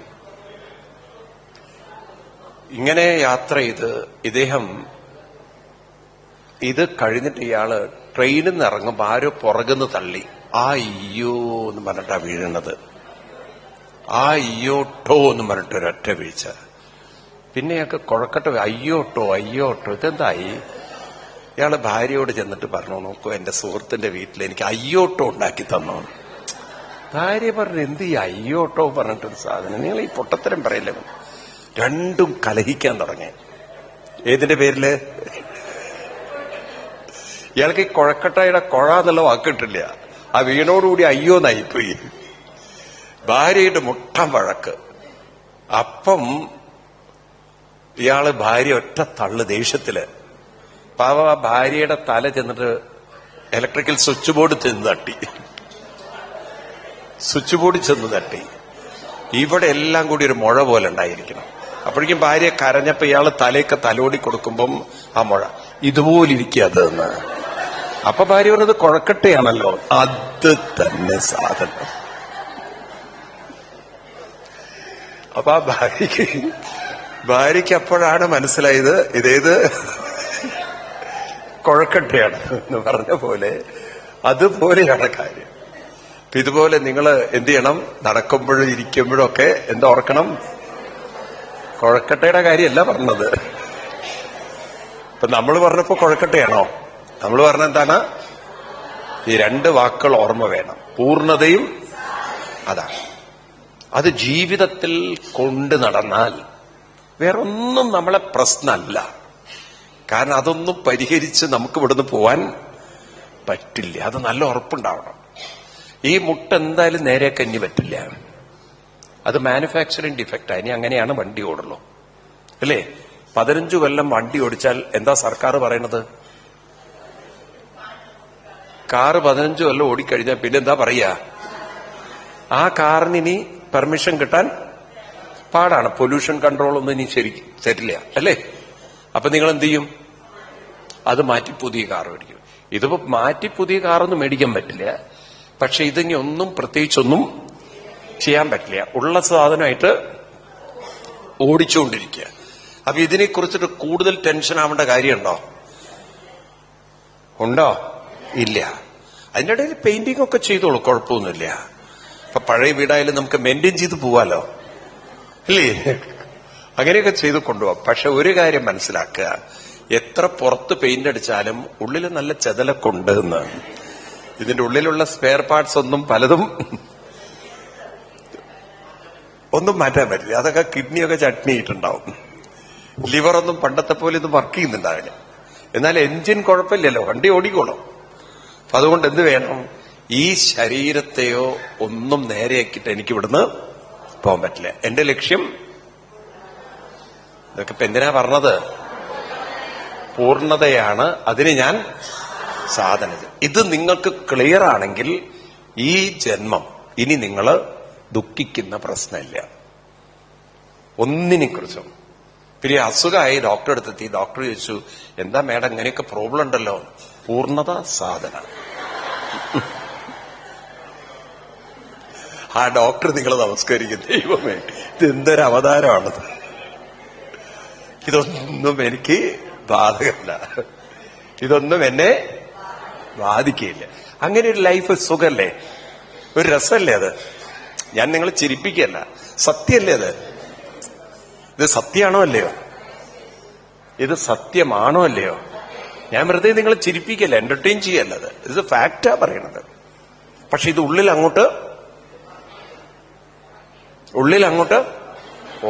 ഇങ്ങനെ യാത്ര ചെയ്ത് ഇദ്ദേഹം ഇത് കഴിഞ്ഞിട്ട് ഇയാള് ട്രെയിനിൽ നിന്ന് ഇറങ്ങുമ്പോ ആരോ പുറകുന്ന് തള്ളി. ആ അയ്യോ എന്ന് പറഞ്ഞിട്ടാ വീഴുന്നത്. ആ അയ്യോട്ടോ എന്ന് പറഞ്ഞിട്ട് ഒരൊറ്റ വീഴ്ച. പിന്നെ ഇയാൾക്ക് കുഴക്കട്ട അയ്യോട്ടോ അയ്യോട്ടോ. ഇതെന്തായി? ഇയാള് ഭാര്യയോട് ചെന്നിട്ട് പറഞ്ഞു, നോക്കൂ എന്റെ സുഹൃത്തിന്റെ വീട്ടിൽ എനിക്ക് അയ്യോട്ടോ ഉണ്ടാക്കി തന്നോ. ഭാര്യ പറഞ്ഞു, എന്ത് ഈ അയ്യോട്ടോ പറഞ്ഞിട്ടൊരു സാധനം? നിങ്ങൾ ഈ പൊട്ടത്തരം പറയില്ലേ. രണ്ടും കലഹിക്കാൻ തുടങ്ങി. ഏതിന്റെ പേരില്? ഇയാൾക്ക് ഈ കുഴക്കട്ടയുടെ കുഴ എന്നുള്ള വാക്കിട്ടില്ല. ആ വീണോടുകൂടി അയ്യോ എന്നായിപ്പോയി. ഭാര്യയുടെ മുട്ടം വഴക്ക്. അപ്പം ഇയാള് ഭാര്യ ഒറ്റ തള്ളു ദേഷ്യത്തില്. പാവ ആ ഭാര്യയുടെ തല ചെന്നിട്ട് ഇലക്ട്രിക്കൽ സ്വിച്ച് ബോർഡ് ചെന്ന് തട്ടി. സ്വിച്ച് ബോർഡ് ചെന്ന് തട്ടി. ഇവിടെ എല്ലാം കൂടി ഒരു മുഴ പോലെ ഉണ്ടായിരിക്കണം. അപ്പോഴേക്കും ഭാര്യ കരഞ്ഞപ്പോ ഇയാള് തലയൊക്കെ തലോടി കൊടുക്കുമ്പം ആ മുഴ ഇതുപോലിരിക്കുക അതെന്ന്. അപ്പൊ ഭാര്യ പറഞ്ഞത് കുഴക്കട്ടയാണല്ലോ. അത് തന്നെ സാധനം. അപ്പൊ ആ ഭാര്യയ്ക്ക് അപ്പോഴാണ് മനസ്സിലായത് ഇതേത് കുഴക്കട്ടയാണ് എന്ന് പറഞ്ഞ പോലെ. അതുപോലെയാണ് കാര്യം. ഇതുപോലെ നിങ്ങൾ എന്ത് ചെയ്യണം? നടക്കുമ്പോഴും ഇരിക്കുമ്പോഴും ഒക്കെ എന്താ ഓർക്കണം? കൊഴക്കട്ടയുടെ കാര്യമല്ല പറഞ്ഞത്. ഇപ്പൊ നമ്മൾ പറഞ്ഞപ്പോ കൊഴക്കട്ടയാണോ? നമ്മൾ പറഞ്ഞ എന്താണ്? ഈ രണ്ട് വാക്കുകൾ ഓർമ്മ വേണം. പൂർണ്ണതയും അതാണ്. അത് ജീവിതത്തിൽ കൊണ്ടു നടന്നാൽ വേറൊന്നും നമ്മളെ പ്രശ്നമല്ല. കാരണം അതൊന്നും പരിഹരിച്ച് നമുക്ക് ഇവിടുന്ന് പോവാൻ പറ്റില്ല. അത് നല്ല ഉറപ്പുണ്ടാവണം. ഈ മുട്ട എന്തായാലും നേരെ കഞ്ഞി പറ്റില്ല. അത് മാനുഫാക്ചറിങ് ഡിഫക്റ്റാ. ഇനി അങ്ങനെയാണ് വണ്ടി ഓടുള്ളൂ, അല്ലേ? 15 കൊല്ലം വണ്ടി ഓടിച്ചാൽ എന്താ സർക്കാർ പറയണത്? കാറ് 15 കൊല്ലം ഓടിക്കഴിഞ്ഞാൽ പിന്നെ എന്താ പറയാ? ആ കാറിന് ഇനി പെർമിഷൻ കിട്ടാൻ പാടാണ്. പൊല്യൂഷൻ കൺട്രോൾ ഒന്നും ഇനി ശരിക്കും തരില്ല, അല്ലേ? അപ്പൊ നിങ്ങൾ എന്ത് ചെയ്യും? അത് മാറ്റി പുതിയ കാർ മേടിക്കും. ഇതിപ്പോ മാറ്റി പുതിയ കാറൊന്നും മേടിക്കാൻ പറ്റില്ല. പക്ഷെ ഇതിനി ഒന്നും പ്രത്യേകിച്ചൊന്നും ചെയ്യാൻ പറ്റില്ല. ഉള്ള സാധനമായിട്ട് ഓടിച്ചുകൊണ്ടിരിക്കുക. അപ്പൊ ഇതിനെക്കുറിച്ചിട്ട് കൂടുതൽ ടെൻഷൻ ആവേണ്ട കാര്യമുണ്ടോ? ഉണ്ടോ? ഇല്ല. അതിൻ്റെ ഇടയിൽ പെയിന്റിംഗ് ഒക്കെ ചെയ്തോളൂ, കുഴപ്പമൊന്നുമില്ല. ഇപ്പൊ പഴയ വീടായാലും നമുക്ക് മെയിൻറ്റെയിൻ ചെയ്ത് പോവാലോ, ഇല്ലേ? അങ്ങനെയൊക്കെ ചെയ്ത് കൊണ്ടുപോകാം. പക്ഷെ ഒരു കാര്യം മനസ്സിലാക്കുക, എത്ര പുറത്ത് പെയിന്റ് അടിച്ചാലും ഉള്ളിൽ നല്ല ചെതലൊക്കെ ഉണ്ട് എന്ന്. ഇതിന്റെ ഉള്ളിലുള്ള സ്പെയർ പാർട്സ് ഒന്നും പലതും ഒന്നും മാറ്റാൻ പറ്റില്ല. അതൊക്കെ കിഡ്നിയൊക്കെ ചട്നിയിട്ടുണ്ടാവും. ലിവറൊന്നും പണ്ടത്തെ പോലെ ഇതൊന്നും വർക്ക് ചെയ്യുന്നുണ്ടാവില്ല. എന്നാൽ എൻജിൻ കുഴപ്പമില്ലല്ലോ, വണ്ടി ഓടിക്കോളും. അപ്പൊ അതുകൊണ്ട് എന്ത് വേണം? ഈ ശരീരത്തെയോ ഒന്നും നേരെയാക്കിയിട്ട് എനിക്ക് ഇവിടുന്ന് പോകാൻ പറ്റില്ല. എന്റെ ലക്ഷ്യം ഇതൊക്കെ ഇപ്പൊ എന്തിനാ പറഞ്ഞത്? പൂർണ്ണതയാണ്. അതിന് ഞാൻ സാധന. ഇത് നിങ്ങൾക്ക് ക്ലിയർ ആണെങ്കിൽ ഈ ജന്മം ഇനി നിങ്ങൾ ദുഃഖിക്കുന്ന പ്രശ്നമില്ല ഒന്നിനെ കുറിച്ചും. പിന്നെ അസുഖമായി ഡോക്ടറെ അടുത്തെത്തി. ഡോക്ടർ ചോദിച്ചു, എന്താ മേഡം ഇങ്ങനെയൊക്കെ പ്രോബ്ലം ഉണ്ടല്ലോ? പൂർണ്ണത സാധന. ആ ഡോക്ടർ നിങ്ങൾ നമസ്കരിക്കും. ദൈവമേ, ഇത് എന്തൊരു അവതാരമാണത്! ഇതൊന്നും എനിക്ക് ബാധകമല്ല, ഇതൊന്നും എന്നെ ബാധിക്കില്ല. അങ്ങനെ ഒരു ലൈഫ് സുഖല്ലേ? ഒരു രസമല്ലേ അത്? ഞാൻ നിങ്ങളെ ചിരിപ്പിക്കല്ല, സത്യമല്ലേ അത്? ഇത് സത്യമാണോ അല്ലയോ? ഇത് സത്യമാണോ അല്ലയോ? ഞാൻ വെറുതെ നിങ്ങളെ ചിരിപ്പിക്കല്ല, എന്റർടൈൻ ചെയ്യല്ലത്. ഇത് ഫാക്റ്റാ പറയണത്. പക്ഷെ ഇത് ഉള്ളിൽ അങ്ങോട്ട്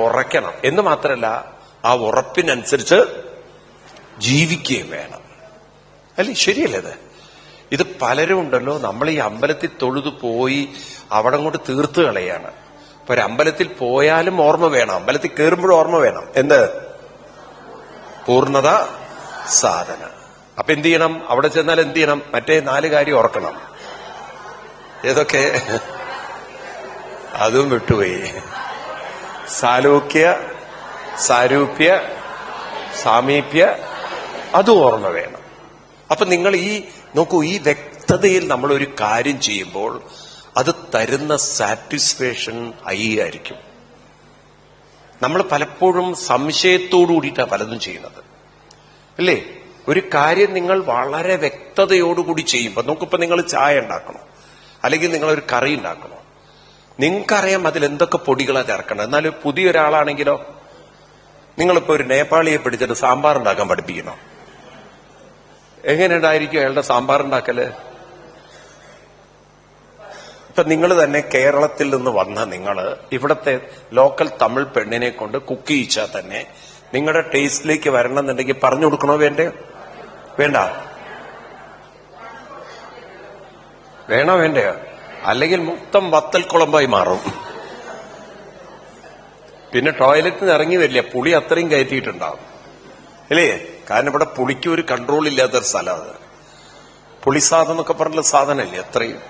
ഉറയ്ക്കണം. എന്ന് മാത്രമല്ല, ആ ഉറപ്പിനനുസരിച്ച് ജീവിക്കുകയും വേണം, അല്ലേ? ശരിയല്ലേ ഇത്? ഇത് പലരും ഉണ്ടല്ലോ, നമ്മൾ ഈ അമ്പലത്തിൽ തൊഴുതു പോയി അവിടെ കൊണ്ട് തീർത്ത് കളയാണ്. ഇപ്പൊ ഒരു അമ്പലത്തിൽ പോയാലും ഓർമ്മ വേണം, അമ്പലത്തിൽ കയറുമ്പോഴും ഓർമ്മ വേണം. എന്ത്? പൂർണ്ണത സാധന. അപ്പൊ എന്ത് ചെയ്യണം? അവിടെ ചെന്നാൽ എന്ത് ചെയ്യണം? മറ്റേ 4 കാര്യം ഓർക്കണം. ഏതൊക്കെ? അതും വിട്ടുപോയി. സാലോക്യ, സാരൂപ്യ, സാമീപ്യ, അതും ഓർമ്മ വേണം. അപ്പൊ നിങ്ങൾ നോക്കൂ, ഈ വ്യക്തതയിൽ നമ്മൾ ഒരു കാര്യം ചെയ്യുമ്പോൾ അത് തരുന്ന സാറ്റിസ്ഫാക്ഷൻ ആയിരിക്കും. നമ്മൾ പലപ്പോഴും സംശയത്തോടു കൂടിയിട്ടാണ് പലതും ചെയ്യുന്നത്, അല്ലേ? ഒരു കാര്യം നിങ്ങൾ വളരെ വ്യക്തതയോടുകൂടി ചെയ്യുമ്പോൾ, നോക്കിപ്പോ നിങ്ങൾ ചായ ഉണ്ടാക്കണോ, അല്ലെങ്കിൽ നിങ്ങളൊരു കറി ഉണ്ടാക്കണോ, നിങ്ങൾക്കറിയാം അതിൽ എന്തൊക്കെ പൊടികളാണ് ചേർക്കണം. എന്നാൽ പുതിയൊരാളാണെങ്കിലോ, നിങ്ങളിപ്പോ ഒരു നേപ്പാളിയെ പിടിച്ചിട്ട് സാമ്പാർ ഉണ്ടാക്കാൻ പഠിപ്പിക്കണോ? എങ്ങനെയുണ്ടായിരിക്കും അയാളുടെ സാമ്പാർ ഉണ്ടാക്കല്? ഇപ്പൊ നിങ്ങൾ തന്നെ കേരളത്തിൽ നിന്ന് വന്ന നിങ്ങള് ഇവിടത്തെ ലോക്കൽ തമിഴ് പെണ്ണിനെ കൊണ്ട് കുക്ക് ചെയ്യിച്ചാൽ തന്നെ നിങ്ങളുടെ ടേസ്റ്റിലേക്ക് വരണം എന്നുണ്ടെങ്കിൽ പറഞ്ഞു കൊടുക്കണോ? വേണ്ട? വേണോ വേണ്ടയോ? അല്ലെങ്കിൽ മൊത്തം വത്തൽ കുളമ്പായി മാറും. പിന്നെ ടോയ്ലറ്റിൽ നിന്ന് ഇറങ്ങി വരില്ല, പുളി അത്രയും കയറ്റിയിട്ടുണ്ടാവും, അല്ലേ? കാരണം ഇവിടെ പുളിക്ക് ഒരു കൺട്രോൾ ഇല്ലാത്തൊരു സ്ഥലമാണ്. പുളിസാധനം എന്നൊക്കെ പറഞ്ഞ സാധനമല്ലേ അത്രയും.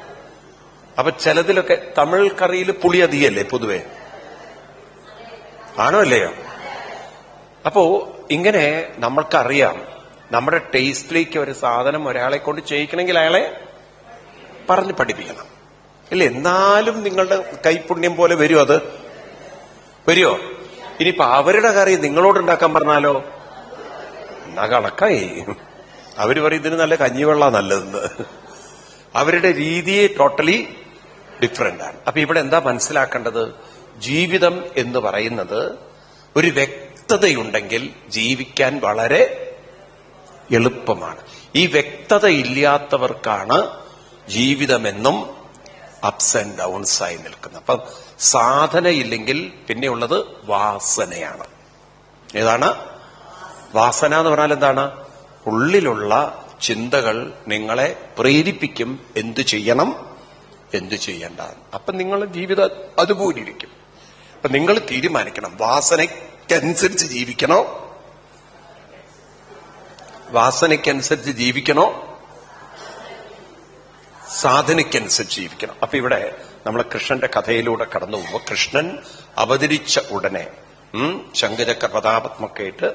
അപ്പൊ ചിലതിലൊക്കെ തമിഴ് കറിയിൽ പുളി അധികമല്ലേ പൊതുവെ? ആണോ അല്ലയോ? അപ്പോ ഇങ്ങനെ നമ്മൾക്കറിയാം, നമ്മുടെ ടേസ്റ്റിലേക്ക് ഒരു സാധനം ഒരാളെ കൊണ്ട് ചെയ്യിക്കണമെങ്കിൽ അയാളെ പറഞ്ഞ് പഠിപ്പിക്കണം, ഇല്ല? എന്നാലും നിങ്ങളുടെ കൈപുണ്യം പോലെ വരുമോ? അത് വരുമോ? ഇനിയിപ്പോ അവരുടെ കറി നിങ്ങളോടുണ്ടാക്കാൻ പറഞ്ഞാലോ? എന്നാ കണക്കായി. അവര് പറയും ഇതിന് നല്ല കഞ്ഞിവെള്ള നല്ലതെന്ന്. അവരുടെ രീതിയെ ടോട്ടലി ഡിഫറെന്റ് ആണ്. അപ്പൊ ഇവിടെ എന്താ മനസ്സിലാക്കേണ്ടത്? ജീവിതം എന്ന് പറയുന്നത് ഒരു വ്യക്തതയുണ്ടെങ്കിൽ ജീവിക്കാൻ വളരെ എളുപ്പമാണ്. ഈ വ്യക്തത ഇല്ലാത്തവർക്കാണ് ജീവിതമെന്നും അപ്സ് ആൻഡ് ഡൗൺസ് ആയി നിൽക്കുന്നത്. അപ്പം സാധനയില്ലെങ്കിൽ പിന്നെയുള്ളത് വാസനയാണ്. ഏതാണ് വാസന എന്ന് പറഞ്ഞാൽ? എന്താണ്? ഉള്ളിലുള്ള ചിന്തകൾ നിങ്ങളെ പ്രേരിപ്പിക്കും എന്തു ചെയ്യണം, എന്തു ചെയ്യണ്ട. അപ്പൊ നിങ്ങളുടെ ജീവിതം അതുപോലെ ഇരിക്കും. അപ്പൊ നിങ്ങൾ തീരുമാനിക്കണം, വാസനയ്ക്കനുസരിച്ച് ജീവിക്കണോ, വാസനയ്ക്കനുസരിച്ച് ജീവിക്കണോ, സാധനയ്ക്കനുസരിച്ച് ജീവിക്കണം. അപ്പൊ ഇവിടെ നമ്മൾ കൃഷ്ണന്റെ കഥയിലൂടെ കടന്നു പോകുമ്പോൾ കൃഷ്ണൻ അവതരിച്ച ഉടനെ ശംഖചക്ര പ്രതാപത്മൊക്കെ ആയിട്ട്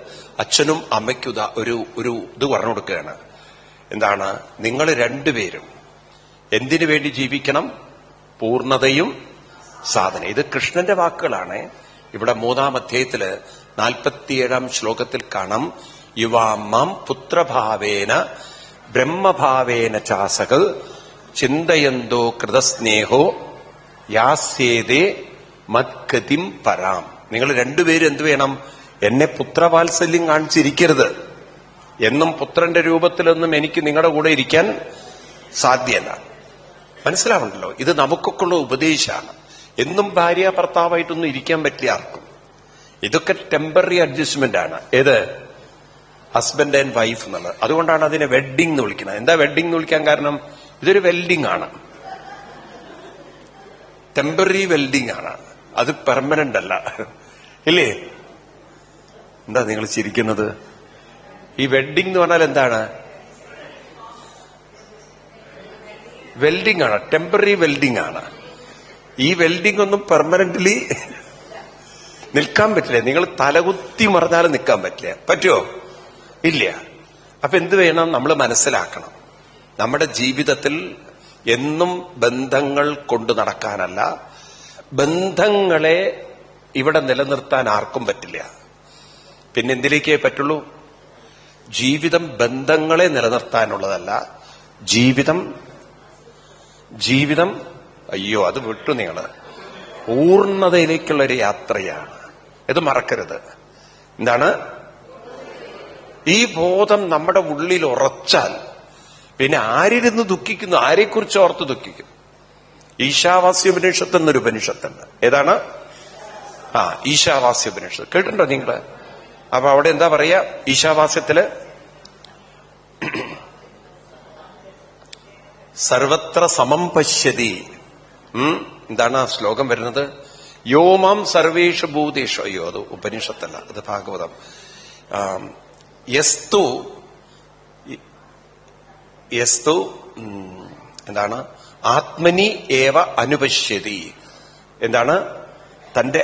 അച്ഛനും അമ്മയ്ക്കും ഒരു ഇത് പറഞ്ഞു കൊടുക്കുകയാണ്. എന്താണ്? നിങ്ങൾ രണ്ടുപേരും എന്തിനു വേണ്ടി ജീവിക്കണം? പൂർണ്ണതയും സാധന. ഇത് കൃഷ്ണന്റെ വാക്കുകളാണ്. ഇവിടെ 3-ാം അധ്യായത്തില് 47-ാം ശ്ലോകത്തിൽ കാണാം, യുവാമം പുത്രഭാവേന ബ്രഹ്മഭാവേന ചാസക് ചിന്തയന്തോ കൃതസ്നേഹോ യാസ്യേതേ മദ്ഗതിം പരാം. നിങ്ങൾ രണ്ടുപേരും എന്ത് വേണം? എന്നെ പുത്രവാത്സല്യം കാണിച്ചിരിക്കരുത്. എന്നും പുത്രന്റെ രൂപത്തിലൊന്നും എനിക്ക് നിങ്ങളുടെ കൂടെ ഇരിക്കാൻ സാധ്യമല്ല. മനസ്സിലാവുണ്ടല്ലോ? ഇത് നമുക്കൊക്കെ ഉള്ള ഉപദേശമാണ്. എന്നും ഭാര്യ ഭർത്താവായിട്ടൊന്നും ഇരിക്കാൻ പറ്റില്ല ആർക്കും. ഇതൊക്കെ ടെമ്പററി അഡ്ജസ്റ്റ്മെന്റ് ആണ്. ഏത്? ഹസ്ബൻഡ് ആൻഡ് വൈഫ് എന്നുള്ളത്. അതുകൊണ്ടാണ് അതിനെ വെഡ്ഡിംഗ് എന്ന് വിളിക്കുന്നത്. എന്താ വെഡ്ഡിംഗ് എന്ന് വിളിക്കാൻ കാരണം? ഇതൊരു വെൽഡിംഗ് ആണ്, ടെമ്പററി വെൽഡിംഗ് ആണ്, അത് പെർമനന്റ് അല്ല. ഇല്ലേ? എന്താ നിങ്ങൾ ചിരിക്കുന്നത്? ഈ വെഡ്ഡിംഗ് എന്ന് പറഞ്ഞാൽ എന്താണ്? വെൽഡിംഗ് ആണ്, ടെമ്പററി വെൽഡിംഗ് ആണ്. ഈ വെൽഡിംഗ് ഒന്നും പെർമനന്റ്ലി നിൽക്കാൻ പറ്റില്ല. നിങ്ങൾ തലകുത്തി മറിഞ്ഞാലും നിൽക്കാൻ പറ്റില്ല. പറ്റുമോ? ഇല്ല. അപ്പൊ എന്ത് വേണം? നമ്മൾ മനസ്സിലാക്കണം, നമ്മുടെ ജീവിതത്തിൽ എന്നും ബന്ധങ്ങൾ കൊണ്ടു നടക്കാനല്ല, ബന്ധങ്ങളെ ഇവിടെ നിലനിർത്താൻ ആർക്കും പറ്റില്ല. പിന്നെ എന്തിലേക്കേ പറ്റുള്ളൂ? ജീവിതം ബന്ധങ്ങളെ നിലനിർത്താനുള്ളതല്ല. ജീവിതം അയ്യോ അത് വിട്ടു നിങ്ങൾ, പൂർണ്ണതയിലേക്കുള്ളൊരു യാത്രയാണ്. ഇത് മറക്കരുത്. എന്താണ്? ഈ ബോധം നമ്മുടെ ഉള്ളിൽ ഉറച്ചാൽ പിന്നെ ആരിരുന്ന് ദുഃഖിക്കുന്നു? ആരെക്കുറിച്ച് ഓർത്ത് ദുഃഖിക്കും? ഈശാവാസ്യോപനിഷത്ത് എന്നൊരു ഉപനിഷത്തുണ്ട്. ഏതാണ്? ഈശാവാസ്യോപനിഷത്ത് കേട്ടിട്ടുണ്ടോ നിങ്ങള്? അപ്പൊ അവിടെ എന്താ പറയാ? ഈശാവാസ്യത്തില് സർവത്ര സമം പശ്യതി. എന്താണ് ആ ശ്ലോകം വരുന്നത്? യോമാം സർവേഷു ഭൂതേഷു. അയ്യോ അത് ഉപനിഷത്തല്ല, അത് ഭാഗവതം. യസ്തു എന്താണ്? ആത്മനി ഏവ അനുപശ്യതി. എന്താണ്? തന്റെ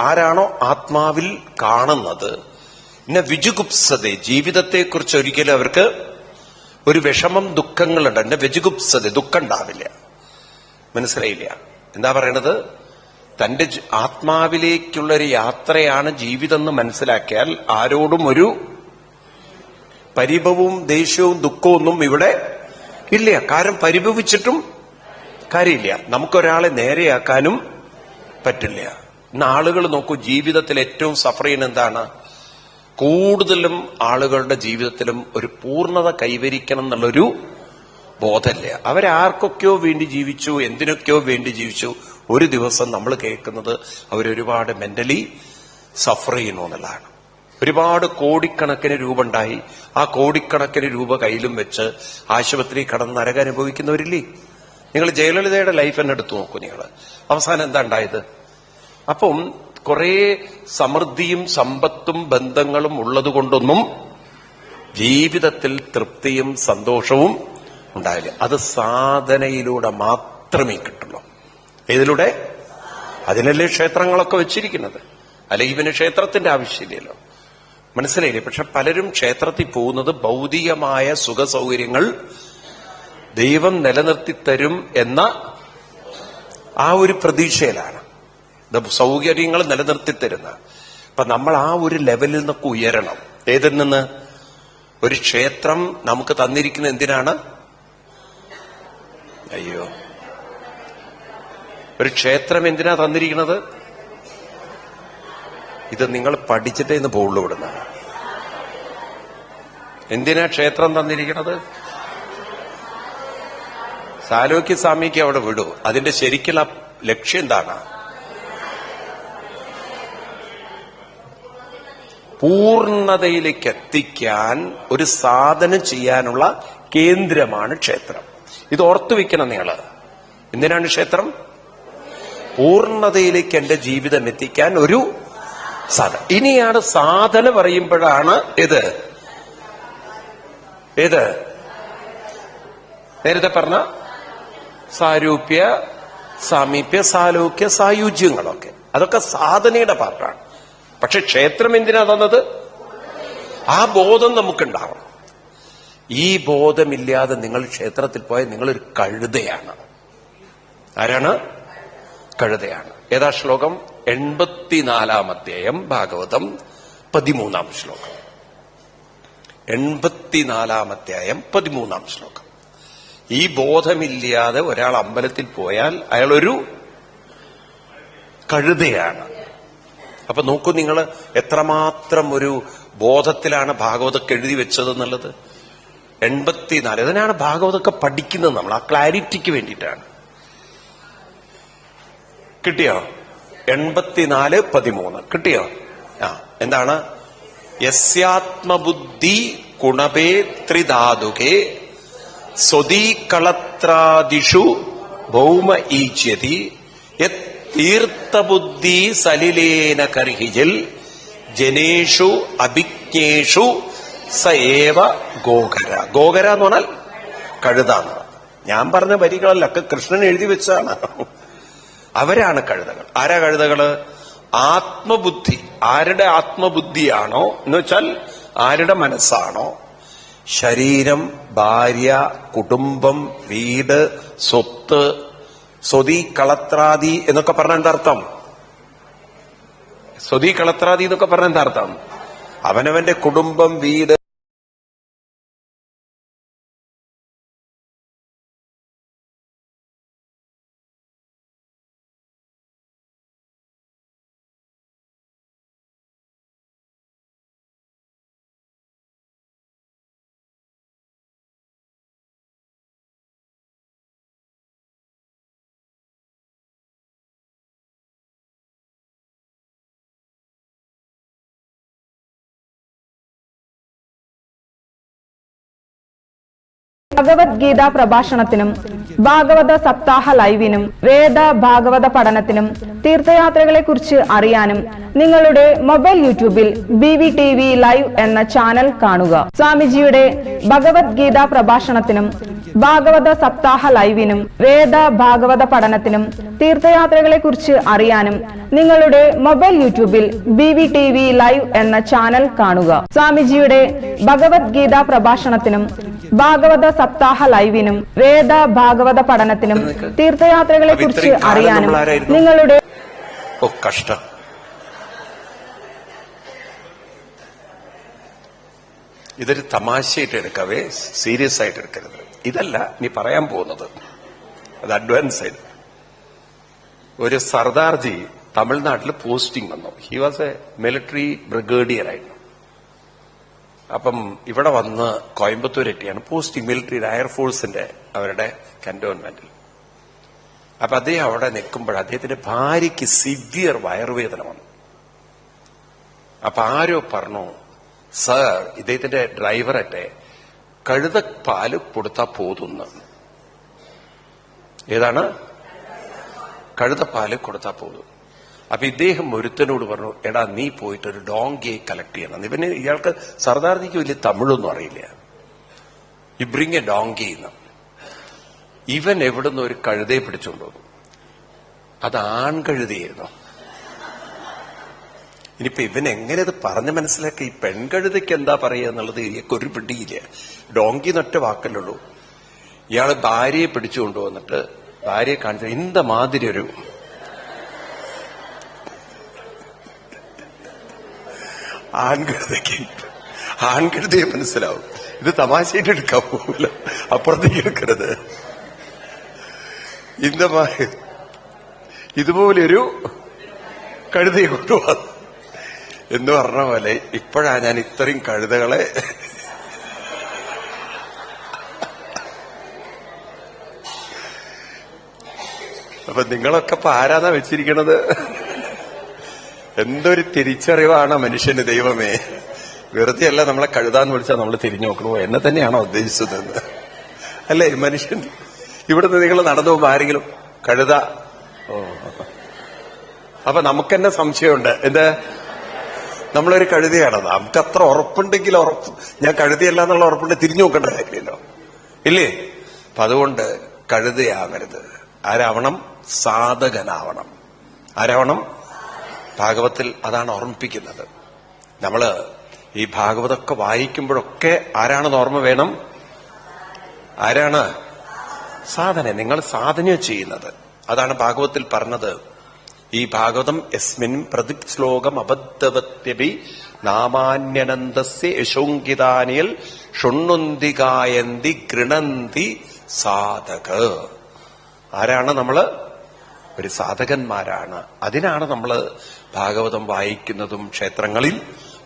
ആരാണോ ആത്മാവിൽ കാണുന്നത്, പിന്നെ വിജുഗുപ്സതെ, ജീവിതത്തെക്കുറിച്ച് ഒരിക്കലും അവർക്ക് ഒരു വിഷമം ദുഃഖങ്ങളുണ്ട്. എന്നെ വിജുഗുപ്സതെ, ദുഃഖം ഉണ്ടാവില്ല. മനസ്സിലായില്ല? എന്താ പറയണത്? തന്റെ ആത്മാവിലേക്കുള്ളൊരു യാത്രയാണ് ജീവിതം എന്ന് മനസ്സിലാക്കിയാൽ ആരോടും ഒരു പരിഭവവും ദേഷ്യവും ദുഃഖവും ഒന്നും ഇവിടെ ഇല്ല. കാരണം പരിഭവിച്ചിട്ടും കാര്യമില്ല. നമുക്കൊരാളെ നേരെയാക്കാനും പറ്റില്ല. ഇന്ന് ആളുകൾ നോക്കൂ, ജീവിതത്തിൽ ഏറ്റവും സഫർ ചെയ്യുന്ന എന്താണ്? കൂടുതലും ആളുകളുടെ ജീവിതത്തിലും ഒരു പൂർണ്ണത കൈവരിക്കണം എന്നുള്ളൊരു ബോധമില്ല. അവരാർക്കൊക്കെയോ വേണ്ടി ജീവിച്ചു, എന്തിനൊക്കെയോ വേണ്ടി ജീവിച്ചു. ഒരു ദിവസം നമ്മൾ കേൾക്കുന്നത് അവരൊരുപാട് മെന്റലി സഫർ ചെയ്യുന്നു എന്നുള്ളതാണ്. ഒരുപാട് കോടിക്കണക്കിന് രൂപ ഉണ്ടായി, ആ കോടിക്കണക്കിന് രൂപ കയ്യിലും വെച്ച് ആശുപത്രി കടന്ന് നരകം അനുഭവിക്കുന്നവരില്ലേ? നിങ്ങൾ ജയലളിതയുടെ ലൈഫ് തന്നെ എടുത്തു നോക്കൂ. നിങ്ങൾ അവസാനം എന്താ ഉണ്ടായത്? അപ്പം കുറെ സമൃദ്ധിയും സമ്പത്തും ബന്ധങ്ങളും ഉള്ളതുകൊണ്ടൊന്നും ജീവിതത്തിൽ തൃപ്തിയും സന്തോഷവും ഉണ്ടായില്ല. അത് സാധനയിലൂടെ മാത്രമേ കിട്ടുള്ളൂ. ഇതിലൂടെ അതിനല്ലേ ക്ഷേത്രങ്ങളൊക്കെ വെച്ചിരിക്കുന്നത്. അല്ലെങ്കിൽ ഇവന് ക്ഷേത്രത്തിന്റെ ആവശ്യമില്ലല്ലോ. മനസ്സിലായില്ലേ? പക്ഷെ പലരും ക്ഷേത്രത്തിൽ പോകുന്നത് ഭൗതികമായ സുഖസൗകര്യങ്ങൾ ദൈവം നിലനിർത്തി തരും എന്ന ആ ഒരു പ്രതീക്ഷയിലാണ്. സൗകര്യങ്ങൾ നിലനിർത്തി തരുന്ന. അപ്പൊ നമ്മൾ ആ ഒരു ലെവലിൽ നിന്നൊക്കെ ഉയരണം. ഏതിൽ നിന്ന്? ഒരു ക്ഷേത്രം നമുക്ക് തന്നിരിക്കുന്ന എന്തിനാണ്? അയ്യോ ഒരു ക്ഷേത്രം എന്തിനാ തന്നിരിക്കുന്നത്? ഇത് നിങ്ങൾ പഠിച്ചിട്ടേ ഇന്ന് പോകുള്ളൂ ഇവിടുന്ന്. എന്തിനാ ക്ഷേത്രം തന്നിരിക്കുന്നത്? സാലോക്യ സ്വാമിക്ക് അവിടെ വിടൂ. അതിന്റെ ശരിക്കുള്ള ലക്ഷ്യം എന്താണ്? പൂർണ്ണതയിലേക്ക് എത്തിക്കാൻ ഒരു സാധനം ചെയ്യാനുള്ള കേന്ദ്രമാണ് ക്ഷേത്രം. ഇത് ഓർത്തു വെക്കണം നിങ്ങൾ. എന്തിനാണ് ക്ഷേത്രം? പൂർണ്ണതയിലേക്ക് എന്റെ ജീവിതം എത്തിക്കാൻ ഒരു സാധനം. ഇനിയാണ് സാധന പറയുമ്പോഴാണ് ഏത് നേരത്തെ പറഞ്ഞ സാരൂപ്യ, സാമീപ്യ, സാലോക്യ, സായുജ്യങ്ങളൊക്കെ അതൊക്കെ സാധനയുടെ പാർട്ടാണ്. പക്ഷെ ക്ഷേത്രം എന്തിനാ തന്നത്? ആ ബോധം നമുക്കുണ്ടാവണം. ഈ ബോധമില്ലാതെ നിങ്ങൾ ക്ഷേത്രത്തിൽ പോയാൽ നിങ്ങളൊരു കഴുതയാണ്. ആരാണ്? കഴുതയാണ്. ഏതാ ശ്ലോകം? 84-ാം അധ്യായം ഭാഗവതം 13-ാം ശ്ലോകം. 84-ാം അധ്യായം 13-ാം ശ്ലോകം. ഈ ബോധമില്ലാതെ ഒരാൾ അമ്പലത്തിൽ പോയാൽ അയാളൊരു കഴുതയാണ്. അപ്പൊ നോക്കൂ നിങ്ങൾ എത്രമാത്രം ഒരു ബോധത്തിലാണ് ഭാഗവതമൊക്കെ എഴുതി വെച്ചതെന്നുള്ളത്. 84. അതിനാണ് ഭാഗവതമൊക്കെ പഠിക്കുന്നത് നമ്മൾ, ആ ക്ലാരിറ്റിക്ക് വേണ്ടിയിട്ടാണ്. കിട്ടിയോ? 84-13 കിട്ടിയോ? എന്താണ്? യസ്യാത്മബുദ്ധി കുണപേ ത്രിധാതുകേ സ്വദീകളത്രാദിഷു ഭൗമ ഈച്യതി യത് തീർത്ഥബുദ്ധി സലിലേന കർഹിജിൽ ജനേഷു അഭിജ്ഞേഷു സയേവ ഗോകര. ഗോകര എന്ന് പറഞ്ഞാൽ കഴുതാണ്. ഞാൻ പറഞ്ഞ വരികളല്ല, ഒക്കെ കൃഷ്ണൻ എഴുതി വെച്ചാണ്. അവരാണ് കഴുതകൾ. ആരാ കഴുതകള്? ആത്മബുദ്ധി. ആരുടെ ആത്മബുദ്ധിയാണോ എന്ന് വെച്ചാൽ ആരുടെ മനസ്സാണോ, ശരീരം, ഭാര്യ, കുടുംബം, വീട്, സ്വത്ത്, സ്വതി കളത്രാദി എന്നൊക്കെ പറഞ്ഞ എന്താ അർത്ഥം? സ്വതി കളത്രാദി എന്നൊക്കെ പറഞ്ഞ എന്താ അർത്ഥം? അവനവന്റെ കുടുംബം, വീട്, ഭഗവത്ഗീത പ്രഭാഷണത്തിനും ഭാഗവത സപ്താഹ ലൈവിനും വേദ ഭാഗവത പഠനത്തിനും തീർത്ഥയാത്രകളെക്കുറിച്ച് അറിയാനും നിങ്ങളുടെ മൊബൈൽ യൂട്യൂബിൽ BVTV ലൈവ് എന്ന ചാനൽ കാണുക. സ്വാമിജിയുടെ ഭഗവത്ഗീത പ്രഭാഷണത്തിനും ഭാഗവത സപ്താഹ ലൈവിനും വേദ ഭാഗവത പഠനത്തിനും തീർത്ഥയാത്രകളെക്കുറിച്ച് അറിയാനും നിങ്ങളുടെ മൊബൈൽ യൂട്യൂബിൽ BVTV ലൈവ് എന്ന ചാനൽ കാണുക. സ്വാമിജിയുടെ ഭഗവത്ഗീത പ്രഭാഷണത്തിനും ഭാഗവത സപ്താഹ ലൈവിനും വേദ ഭാഗവത പഠനത്തിനും തീർത്ഥയാത്രകളെക്കുറിച്ച് അറിയാനും നിങ്ങളുടെ കഷ്ടം. ഇതൊരു തമാശയായിട്ട് എടുക്കവേ, സീരിയസ് ആയിട്ട് എടുക്കരുത്. ഇതല്ല നീ പറയാൻ പോകുന്നത്, അത് അഡ്വാൻസ് ആയിട്ട്. ഒരു സർദാർജി തമിഴ്നാട്ടിൽ പോസ്റ്റിംഗ് വന്നു. He was A military brigadier ആയിരുന്നു. അപ്പം ഇവിടെ വന്ന് കോയമ്പത്തൂർ എത്തിയാണ് പോസ്റ്റിംഗ്, മിലിറ്ററി എയർഫോഴ്സിന്റെ അവരുടെ കന്റോൺമെന്റിൽ. അപ്പൊ അദ്ദേഹം അവിടെ നിൽക്കുമ്പോൾ അദ്ദേഹത്തിന്റെ ഭാര്യയ്ക്ക് സിവിയർ വയറുവേദന വന്നു. അപ്പൊ ആരോ പറഞ്ഞു, സർ, ഇദ്ദേഹത്തിന്റെ ഡ്രൈവററ്റെ കഴുതപ്പാല് കൊടുത്താ പോതുന്ന്. ഏതാണ്? കഴുതപ്പാല് കൊടുത്താ പോതും. അപ്പൊ ഇദ്ദേഹം ഒരുത്തനോട് പറഞ്ഞു, എടാ നീ പോയിട്ട് ഒരു ഡോങ്കിയെ കളക്ട് ചെയ്യണം. ഇവന് ഇയാൾക്ക് സർദാർജിക്ക് വലിയ തമിഴൊന്നും അറിയില്ല. യു ബ്രിങ് എ ഡോങ്കി എന്ന്. ഇവൻ എവിടുന്ന് ഒരു കഴുതയെ പിടിച്ചുകൊണ്ടുവന്നു. അത് ആൺകഴുതയായിരുന്നു. ഇനിയിപ്പോ ഇവൻ എങ്ങനെ അത് പറഞ്ഞ് മനസ്സിലാക്കി? ഈ പെൺകഴുതയ്ക്ക് എന്താ പറയുക എന്നുള്ളത് ഇയാൾക്ക് ഒരു പിടിയില്ല. ഡോങ്കി എന്നൊറ്റ വാക്കല്ലുള്ളൂ. ഇയാള് ഭാര്യയെ പിടിച്ചുകൊണ്ടുവന്നിട്ട് ഭാര്യയെ കാണിച്ച ഇന്ത മാതിരി ഒരു ആൺകഴുതയെ മനസ്സിലാവും. ഇത് തമാശയായിട്ട് എടുക്കാൻ പോകില്ല, അപ്പുറത്തേക്ക് എടുക്കരുത്. ഇതുപോലൊരു കഴുതയെ കൊണ്ടുപോകും എന്ന് പറഞ്ഞ പോലെ ഇപ്പോഴാ ഞാൻ ഇത്രയും കഴുതകളെ അപ്പൊ നിങ്ങളൊക്കെ ഇപ്പൊ ആരാന്നാ വെച്ചിരിക്കണത്? എന്തൊരു തിരിച്ചറിവാണ് മനുഷ്യന്, ദൈവമേ. വെറുതെ അല്ല നമ്മളെ കഴുതാന്ന് വിളിച്ചാൽ നമ്മൾ തിരിഞ്ഞു നോക്കണോ, എന്നെ തന്നെയാണോ ഉദ്ദേശിച്ചതെന്ന് അല്ലേ? മനുഷ്യൻ ഇവിടുന്ന് നിങ്ങൾ നടന്നു പോകുമ്പോ ആരെങ്കിലും കഴുത, അപ്പൊ നമുക്കെന്നെ സംശയമുണ്ട്. എന്താ, നമ്മളൊരു കഴുതയാണ്. നമുക്ക് അത്ര ഉറപ്പുണ്ടെങ്കിൽ ഞാൻ കഴുതയല്ല എന്നുള്ള ഉറപ്പുണ്ട്, തിരിഞ്ഞു നോക്കേണ്ട കാര്യമല്ലോ, ഇല്ലേ? അപ്പൊ അതുകൊണ്ട് കഴുതയാകരുത്. ആരാവണം? സാധകനാവണം. ആരാവണം? ഭാഗവത്തിൽ അതാണ് ഓർമ്മിപ്പിക്കുന്നത്. നമ്മള് ഈ ഭാഗവതമൊക്കെ വായിക്കുമ്പോഴൊക്കെ ആരാണെന്ന് ഓർമ്മ വേണം. ആരാണ്? സാധന. നിങ്ങൾ സാധന ചെയ്യുന്നത്. അതാണ് ഭാഗവത്തിൽ പറഞ്ഞത്. ഈ ഭാഗവതം യസ്മിൻ പ്രതിപ് ശ്ലോകം അബദ്ധവത്യപി നാമാന്യനന്ദസ്യ യശോങ്കിതാനിയൽ ഷുണ്ണുന്തി ഗായന്തി ഗൃണന്തി സാധക. ആരാണ് നമ്മള്? ഒരു സാധകന്മാരാണ്. അതിനാണ് നമ്മൾ ഭാഗവതം വായിക്കുന്നതും ക്ഷേത്രങ്ങളിൽ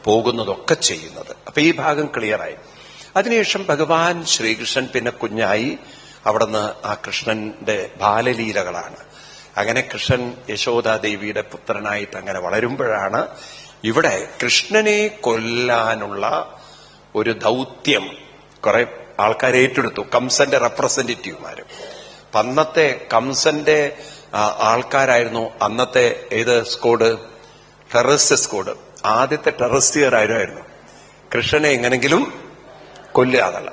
പോകുന്നതൊക്കെ ചെയ്യുന്നത്. അപ്പൊ ഈ ഭാഗം ക്ലിയറായി. അതിനുശേഷം ഭഗവാൻ ശ്രീകൃഷ്ണൻ പിന്നെ കുഞ്ഞായി. അവിടുന്ന് ആ കൃഷ്ണന്റെ ബാലലീലകളാണ്. അങ്ങനെ കൃഷ്ണൻ യശോദാദേവിയുടെ പുത്രനായിട്ട് അങ്ങനെ വളരുമ്പോഴാണ് ഇവിടെ കൃഷ്ണനെ കൊല്ലാനുള്ള ഒരു ദൗത്യം കുറെ ആൾക്കാർ ഏറ്റെടുത്തു. കംസന്റെ റെപ്രസെന്റേറ്റീവുമാരും. അന്നത്തെ കംസന്റെ ആൾക്കാരായിരുന്നു അന്നത്തെ ഏത് സ്ക്വാഡ്? Terrorist squad. ആദ്യത്തെ ടെററിസ്റ്റുകാരായിരുന്നു കൃഷ്ണനെ എങ്ങനെങ്കിലും കൊല്ലുക.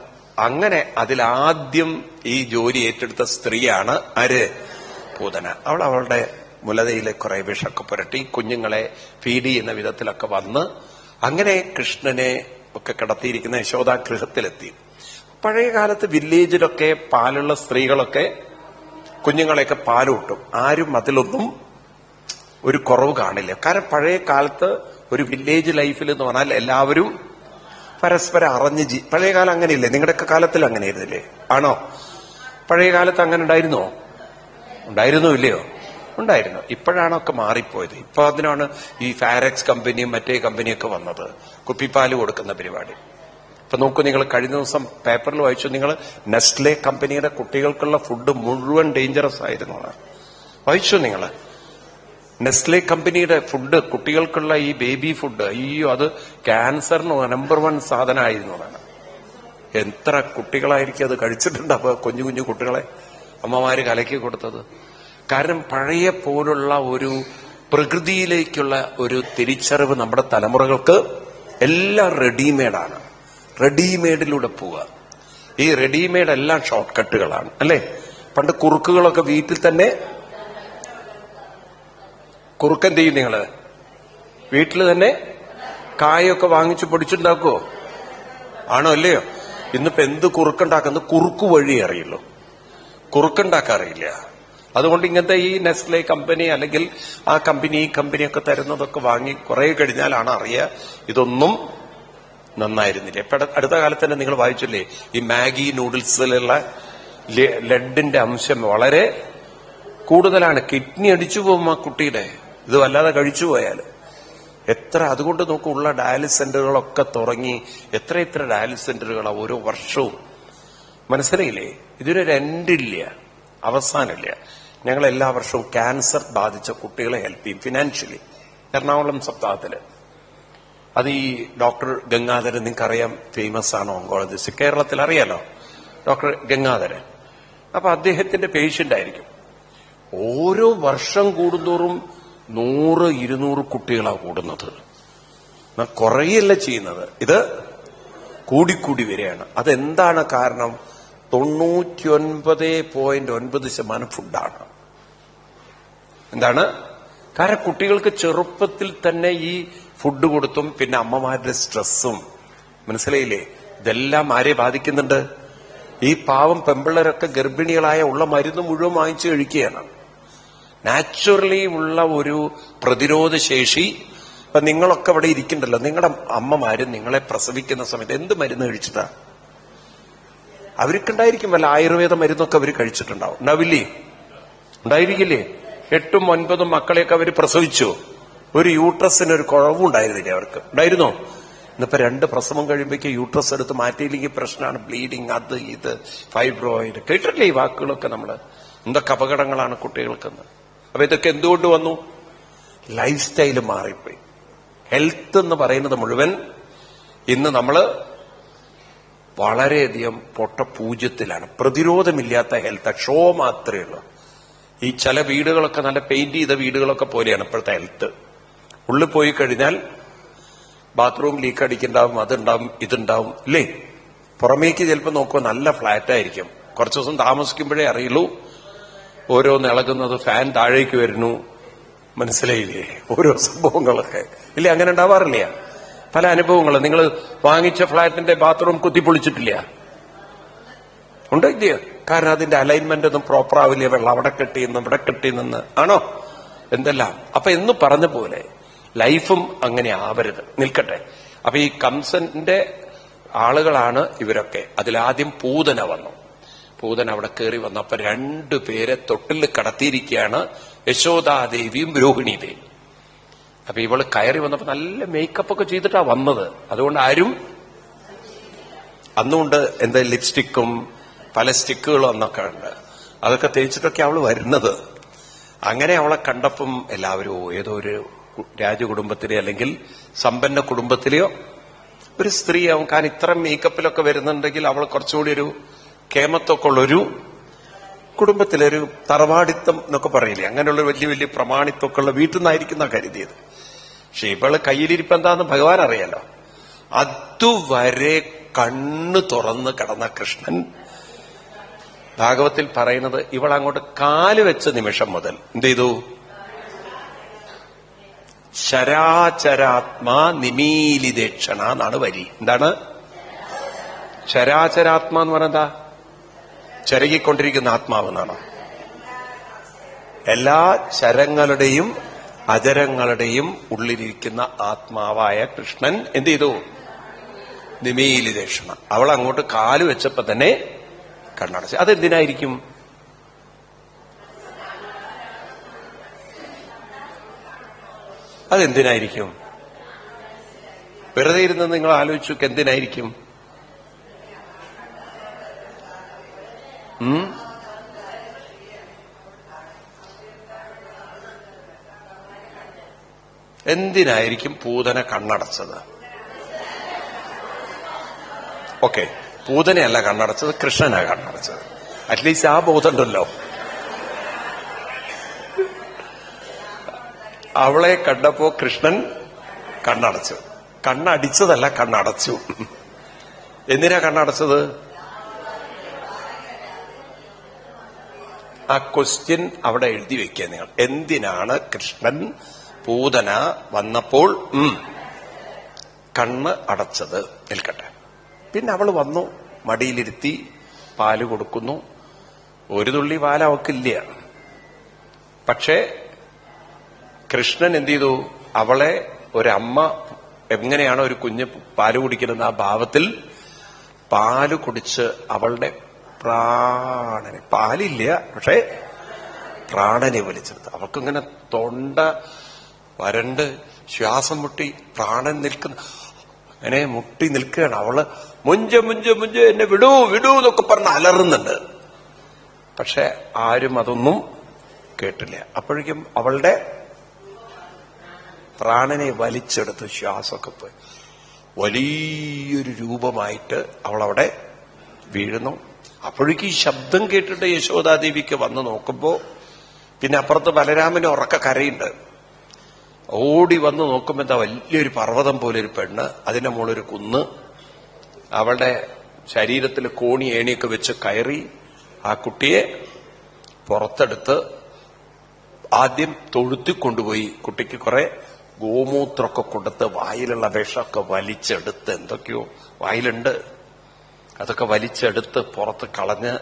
അങ്ങനെ അതിലാദ്യം ഈ ജോലി ഏറ്റെടുത്ത സ്ത്രീയാണ് ആര്? പൂതന. അവളുടെ മുലതയിലെ കുറെ വിഷമൊക്കെ പുരട്ടി കുഞ്ഞുങ്ങളെ ഫീഡ് ചെയ്യുന്ന വിധത്തിലൊക്കെ വന്ന് അങ്ങനെ കൃഷ്ണനെ ഒക്കെ കിടത്തിയിരിക്കുന്ന യശോദാഗൃഹത്തിലെത്തി. പഴയ കാലത്ത് വില്ലേജിലൊക്കെ പാലുള്ള സ്ത്രീകളൊക്കെ കുഞ്ഞുങ്ങളെയൊക്കെ പാലൂട്ടും. ആരും അതിലൊന്നും ഒരു കുറവ് കാണില്ല. കാരണം പഴയ കാലത്ത് ഒരു വില്ലേജ് ലൈഫിൽ എന്ന് പറഞ്ഞാൽ എല്ലാവരും പരസ്പരം അറിഞ്ഞ് പഴയ കാലം അങ്ങനെയില്ലേ? നിങ്ങളുടെയൊക്കെ കാലത്തിൽ അങ്ങനെയായിരുന്നില്ലേ? ആണോ? പഴയ കാലത്ത് അങ്ങനെ ഉണ്ടായിരുന്നോ? ഉണ്ടായിരുന്നോ ഇല്ലയോ? ഉണ്ടായിരുന്നു. ഇപ്പോഴാണൊക്കെ മാറിപ്പോയത്. ഇപ്പൊ അതിനാണ് ഈ ഫാരക്സ് കമ്പനിയും മറ്റേ കമ്പനിയൊക്കെ വന്നത്, കുപ്പിപ്പാല് കൊടുക്കുന്ന പരിപാടി. ഇപ്പൊ നോക്കൂ, നിങ്ങൾ കഴിഞ്ഞ ദിവസം പേപ്പറിൽ വായിച്ചു, നിങ്ങൾ നെസ്ലെ കമ്പനിയുടെ കുട്ടികൾക്കുള്ള ഫുഡ് മുഴുവൻ ഡേഞ്ചറസ് ആയിരുന്നു. വായിച്ചു നിങ്ങൾ? നെസ്ലെ കമ്പനിയുടെ ഫുഡ്, കുട്ടികൾക്കുള്ള ഈ ബേബി ഫുഡ്, അയ്യോ, അത് ക്യാൻസറിന് നമ്പർ 1 സാധനമായിരുന്നു. എത്ര കുട്ടികളായിരിക്കും അത് കഴിച്ചിട്ടുണ്ടാവുക? കുഞ്ഞു കുഞ്ഞു കുട്ടികളെ അമ്മമാര് കലക്കി കൊടുത്തത്. കാരണം പഴയ പോലുള്ള ഒരു പ്രകൃതിയിലേക്കുള്ള ഒരു തിരിച്ചറിവ് നമ്മുടെ തലമുറകൾക്ക് എല്ലാം റെഡിമെയ്ഡാണ്. റെഡിമെയ്ഡിലൂടെ പോവുക. ഈ റെഡിമെയ്ഡ് എല്ലാം ഷോർട്ട് കട്ടുകളാണ്, അല്ലേ? പണ്ട് കുറുക്കുകളൊക്കെ വീട്ടിൽ തന്നെ കുറുക്കൻ ചെയ്യും. നിങ്ങള് വീട്ടിൽ തന്നെ കായൊക്കെ വാങ്ങിച്ചു പൊടിച്ചുണ്ടാക്കുവോ? ആണോ അല്ലയോ? ഇന്നിപ്പോ എന്ത് കുറുക്കുണ്ടാക്കുന്നത്? കുറുക്കു വഴി അറിയുള്ളൂ, കുറുക്കുണ്ടാക്കാറിയില്ല. അതുകൊണ്ട് ഇങ്ങനത്തെ ഈ നെസ്ലെ കമ്പനി അല്ലെങ്കിൽ ആ കമ്പനി ഈ കമ്പനിയൊക്കെ തരുന്നതൊക്കെ വാങ്ങി കുറെ കഴിഞ്ഞാലാണ് അറിയുക ഇതൊന്നും നന്നായിരുന്നില്ല. ഇപ്പൊ അടുത്ത കാലത്ത് തന്നെ നിങ്ങൾ വായിച്ചില്ലേ, ഈ മാഗി നൂഡിൽസിലുള്ള ലെഡിന്റെ അംശം വളരെ കൂടുതലാണ്. കിഡ്നി അടിച്ചു പോകും ആ കുട്ടിയുടെ, ഇത് വല്ലാതെ കഴിച്ചു പോയാൽ. അതുകൊണ്ട് നോക്കൂ, ഉള്ള ഡയാലിസിസ് സെന്ററുകളൊക്കെ തുടങ്ങി എത്ര ഡയാലിസിസ് സെന്ററുകളാണ് ഓരോ വർഷവും. മനസ്സിലായില്ലേ? ഇതിനൊരു എൻഡില്ല, അവസാനമില്ല. ഞങ്ങൾ എല്ലാ വർഷവും ക്യാൻസർ ബാധിച്ച കുട്ടികളെ ഹെൽപ്പ് ചെയ്യും ഫിനാൻഷ്യലി. എറണാകുളം സപ്താഹത്തില് അത് ഈ ഡോക്ടർ ഗംഗാധരൻ, നിങ്ങൾക്കറിയാം, ഫേമസ് ആണ് ഓങ്കോളജിസ്റ്റ്, കേരളത്തിൽ അറിയാലോ, ഡോക്ടർ ഗംഗാധരൻ. അപ്പൊ അദ്ദേഹത്തിന്റെ പേഷ്യന്റ് ആയിരിക്കും. ഓരോ വർഷം കൂടുന്തോറും 100-200 കുട്ടികളാണ് കൂടുന്നത്. കുറയല്ല ചെയ്യുന്നത്, ഇത് കൂടിക്കൂടി വരികയാണ്. അതെന്താണ് കാരണം? 99.9% ഫുഡാണ്. എന്താണ് കാരണം? കുട്ടികൾക്ക് ചെറുപ്പത്തിൽ തന്നെ ഈ ഫുഡ് കൊടുത്തും പിന്നെ അമ്മമാരുടെ സ്ട്രെസ്സും, മനസ്സിലായില്ലേ? ഇതെല്ലാം ആരെ ബാധിക്കുന്നുണ്ട്? ഈ പാവം പെമ്പിള്ളേരൊക്കെ ഗർഭിണികളായ ഉള്ള മരുന്ന് മുഴുവൻ വാങ്ങിച്ചു കഴിക്കുകയാണ്. നാച്ചുറലി ഉള്ള ഒരു പ്രതിരോധ ശേഷി. ഇപ്പൊ നിങ്ങളൊക്കെ ഇവിടെ ഇരിക്കണ്ടല്ലോ, നിങ്ങളുടെ അമ്മമാര് നിങ്ങളെ പ്രസവിക്കുന്ന സമയത്ത് എന്ത് മരുന്ന് കഴിച്ചിട്ടാ? അവർക്കുണ്ടായിരിക്കും വല്ല ആയുർവേദ മരുന്നൊക്കെ അവർ കഴിച്ചിട്ടുണ്ടാവും. ഉണ്ടാവില്ലേ? ഉണ്ടായിരിക്കില്ലേ? 8ഉം 9ഉം മക്കളെയൊക്കെ അവർ പ്രസവിച്ചു. ഒരു യൂട്രസിന് ഒരു കുഴവുണ്ടായിരുന്നില്ല അവർക്ക്. ഉണ്ടായിരുന്നോ? ഇന്നിപ്പോ 2 പ്രസവം കഴിയുമ്പോഴേക്ക് യൂട്രസ് എടുത്ത് മാറ്റിയില്ലെങ്കിൽ പ്രശ്നമാണ്. ബ്ലീഡിങ്, അത് ഇത്, ഫൈബ്രോയിഡ്. കേട്ടിട്ടില്ലേ ഈ വാക്കുകളൊക്കെ നമ്മള്? എന്തൊക്കെ അപകടങ്ങളാണ് കുട്ടികൾക്കെന്ന്. അപ്പൊ ഇതൊക്കെ എന്തുകൊണ്ട് വന്നു? ലൈഫ് സ്റ്റൈല് മാറിപ്പോയി. ഹെൽത്ത് എന്ന് പറയുന്നത് മുഴുവൻ ഇന്ന് നമ്മള് വളരെയധികം പൂജ്യത്തിലാണ്. പ്രതിരോധമില്ലാത്ത ഹെൽത്ത്. ഷോ മാത്രമേ ഉള്ളൂ. ഈ ചില വീടുകളൊക്കെ നല്ല പെയിന്റ് ചെയ്ത വീടുകളൊക്കെ പോലെയാണ് ഇപ്പോഴത്തെ ഹെൽത്ത്. ഉള്ളിൽ പോയി കഴിഞ്ഞാൽ ബാത്റൂം ലീക്ക് അടിക്കുണ്ടാവും, അതുണ്ടാവും, ഇതുണ്ടാവും, ഇല്ലേ? പുറമേക്ക് ചിലപ്പോൾ നോക്കുമ്പോൾ നല്ല ഫ്ലാറ്റ് ആയിരിക്കും. കുറച്ചു ദിവസം താമസിക്കുമ്പോഴേ അറിയുള്ളൂ ഓരോന്ന് ഇളകുന്നത്, ഫാൻ താഴേക്ക് വരുന്നു. മനസ്സിലായില്ലേ? ഓരോ സംഭവങ്ങളൊക്കെ ഇല്ലേ? അങ്ങനെ ഉണ്ടാവാറില്ല? പല അനുഭവങ്ങൾ. നിങ്ങൾ വാങ്ങിച്ച ഫ്ലാറ്റിന്റെ ബാത്റൂം കുത്തിപ്പൊളിച്ചിട്ടില്ല? ഉണ്ടോ? ഇല്ല. കാരണം അതിന്റെ അലൈൻമെന്റ് ഒന്നും പ്രോപ്പർ ആവില്ല. വെള്ളം അവിടെ കെട്ടിയെന്ന് ഇവിടെ കെട്ടിയെന്ന് ആണോ എന്തെല്ലാം. അപ്പൊ എന്ന് പറഞ്ഞ പോലെ ലൈഫും അങ്ങനെ ആവരുത്. നിൽക്കട്ടെ. അപ്പൊ ഈ കംസന്റെ ആളുകളാണ് ഇവരൊക്കെ. അതിലാദ്യം പൂതന വന്നു. പൂതന അവിടെ കയറി വന്നപ്പോ 2 പേരെ തൊട്ടിൽ കടത്തിയിരിക്കുകയാണ്, യശോദാദേവിയും രോഹിണി ദേവി. അപ്പൊ ഇവള് കയറി വന്നപ്പോ നല്ല മേക്കപ്പ് ഒക്കെ ചെയ്തിട്ടാ വന്നത്. അതുകൊണ്ട് ആരും അന്നുകൊണ്ട് എന്താ ലിപ്സ്റ്റിക്കും പല സ്റ്റിക്കുകളും അന്നൊക്കെ ഉണ്ട്. അതൊക്കെ തേച്ചിട്ടൊക്കെ അവള് വരുന്നത്. അങ്ങനെ അവളെ കണ്ടപ്പം എല്ലാവരും ഏതോ ഒരു രാജകുടുംബത്തിലെ അല്ലെങ്കിൽ സമ്പന്ന കുടുംബത്തിലെയോ ഒരു സ്ത്രീയാവും. കാരണം ഇത്ര മേക്കപ്പിലൊക്കെ വരുന്നുണ്ടെങ്കിൽ അവൾ കുറച്ചുകൂടി ഒരു കേമത്തൊക്കെ ഉള്ളൊരു കുടുംബത്തിലൊരു തറവാടിത്തം എന്നൊക്കെ പറയില്ലേ, അങ്ങനെയുള്ള വലിയ വലിയ പ്രമാണിത്വമൊക്കെ ഉള്ള വീട്ടിൽ നിന്നായിരിക്കുന്ന കരുതിയത്. പക്ഷെ ഇവള് കയ്യിലിരിപ്പ് എന്താന്ന് ഭഗവാൻ അറിയാലോ. അതുവരെ കണ്ണു തുറന്ന് കിടന്ന കൃഷ്ണൻ ഭാഗവത്തിൽ പറയുന്നത് ഇവൾ അങ്ങോട്ട് കാല് വെച്ച നിമിഷം മുതൽ എന്ത് ചെയ്തു? ചരാചരാത്മാ നിമീലിതേക്ഷണ എന്നാണ് വരി. എന്താണ് ചരാചരാത്മാ എന്ന് പറഞ്ഞാ? ചരകിക്കൊണ്ടിരിക്കുന്ന ആത്മാവെന്നാണ്. എല്ലാ ചരങ്ങളുടെയും അചരങ്ങളുടെയും ഉള്ളിലിരിക്കുന്ന ആത്മാവായ കൃഷ്ണൻ എന്ത് ചെയ്തു? നിമീലിതേക്ഷണ. അവൾ അങ്ങോട്ട് കാല് വെച്ചപ്പോ തന്നെ കണ്ണടച്ചു. അതെന്തിനായിരിക്കും? അതെന്തിനായിരിക്കും? വെറുതെ ഇരുന്ന് നിങ്ങൾ ആലോചിച്ചു എന്തിനായിരിക്കും? എന്തിനായിരിക്കും പൂതന കണ്ണടച്ചത്? ഓക്കെ, പൂതനയല്ല കണ്ണടച്ചത്, കൃഷ്ണനാ കണ്ണടച്ചത്. അറ്റ്ലീസ്റ്റ് ആ ബോധമുണ്ടല്ലോ. അവളെ കണ്ടപ്പോ കൃഷ്ണൻ കണ്ണടച്ചു. കണ്ണടിച്ചതല്ല, കണ്ണടച്ചു. എന്തിനാ കണ്ണടച്ചത്? ആ ക്വസ്റ്റ്യൻ അവിടെ എഴുതി വെക്കുക നിങ്ങൾ. എന്തിനാണ് കൃഷ്ണൻ പൂതന വന്നപ്പോൾ കണ്ണ് അടച്ചത്? നിൽക്കട്ടെ. പിന്നെ അവള് വന്നു, മടിയിലിരുത്തി പാല് കൊടുക്കുന്നു. ഒരു തുള്ളി പാൽ അവക്കില്ല. പക്ഷേ കൃഷ്ണൻ എന്ത് ചെയ്തു? അവളെ ഒരമ്മ എങ്ങനെയാണോ ഒരു കുഞ്ഞ് പാല് കുടിക്കുന്നത് ആ ഭാവത്തിൽ പാല് കുടിച്ച് അവളുടെ പ്രാണനെ, പാലില്ല പക്ഷെ പ്രാണനെ വലിച്ചെടുത്ത്. അവൾക്കിങ്ങനെ തൊണ്ട വരണ്ട് ശ്വാസം മുട്ടി പ്രാണൻ നിൽക്കുന്ന അങ്ങനെ മുട്ടി നിൽക്കുകയാണ്. അവള് മുഞ്ച മുഞ്ച മുഞ്ച എന്നെ വിടൂ വിടൂ എന്നൊക്കെ പറഞ്ഞ് അലറുന്നുണ്ട്. പക്ഷെ ആരും അതൊന്നും കേട്ടില്ല. അപ്പോഴേക്കും അവളുടെ പ്രാണനെ വലിച്ചെടുത്ത് ശ്വാസമൊക്കെ പോയി വലിയൊരു രൂപമായിട്ട് അവളവിടെ വീഴുന്നു. അപ്പോഴേക്കും ഈ ശബ്ദം കേട്ടിട്ട് യശോദാദേവിക്ക് വന്ന് നോക്കുമ്പോ പിന്നെ അപ്പുറത്ത് ബലരാമന് ഉറക്ക കരയുണ്ട്. ഓടി വന്ന് നോക്കുമ്പോ എന്താ വലിയൊരു പർവ്വതം പോലെ ഒരു പെണ്ണ്, അതിന്റെ മുകളിലൊരു കുന്ന്. അവളുടെ ശരീരത്തിൽ കോണി ഏണിയൊക്കെ വെച്ച് കയറി ആ കുട്ടിയെ പുറത്തെടുത്ത് ആദ്യം തൊഴുത്തിക്കൊണ്ടുപോയി കുട്ടിക്ക് കുറെ ഗോമൂത്രമൊക്കെ കൊടുത്ത് വായിലുള്ള വിഷമൊക്കെ വലിച്ചെടുത്ത്, എന്തൊക്കെയോ വായിലുണ്ട്, അതൊക്കെ വലിച്ചെടുത്ത് പുറത്ത് കളഞ്ഞ്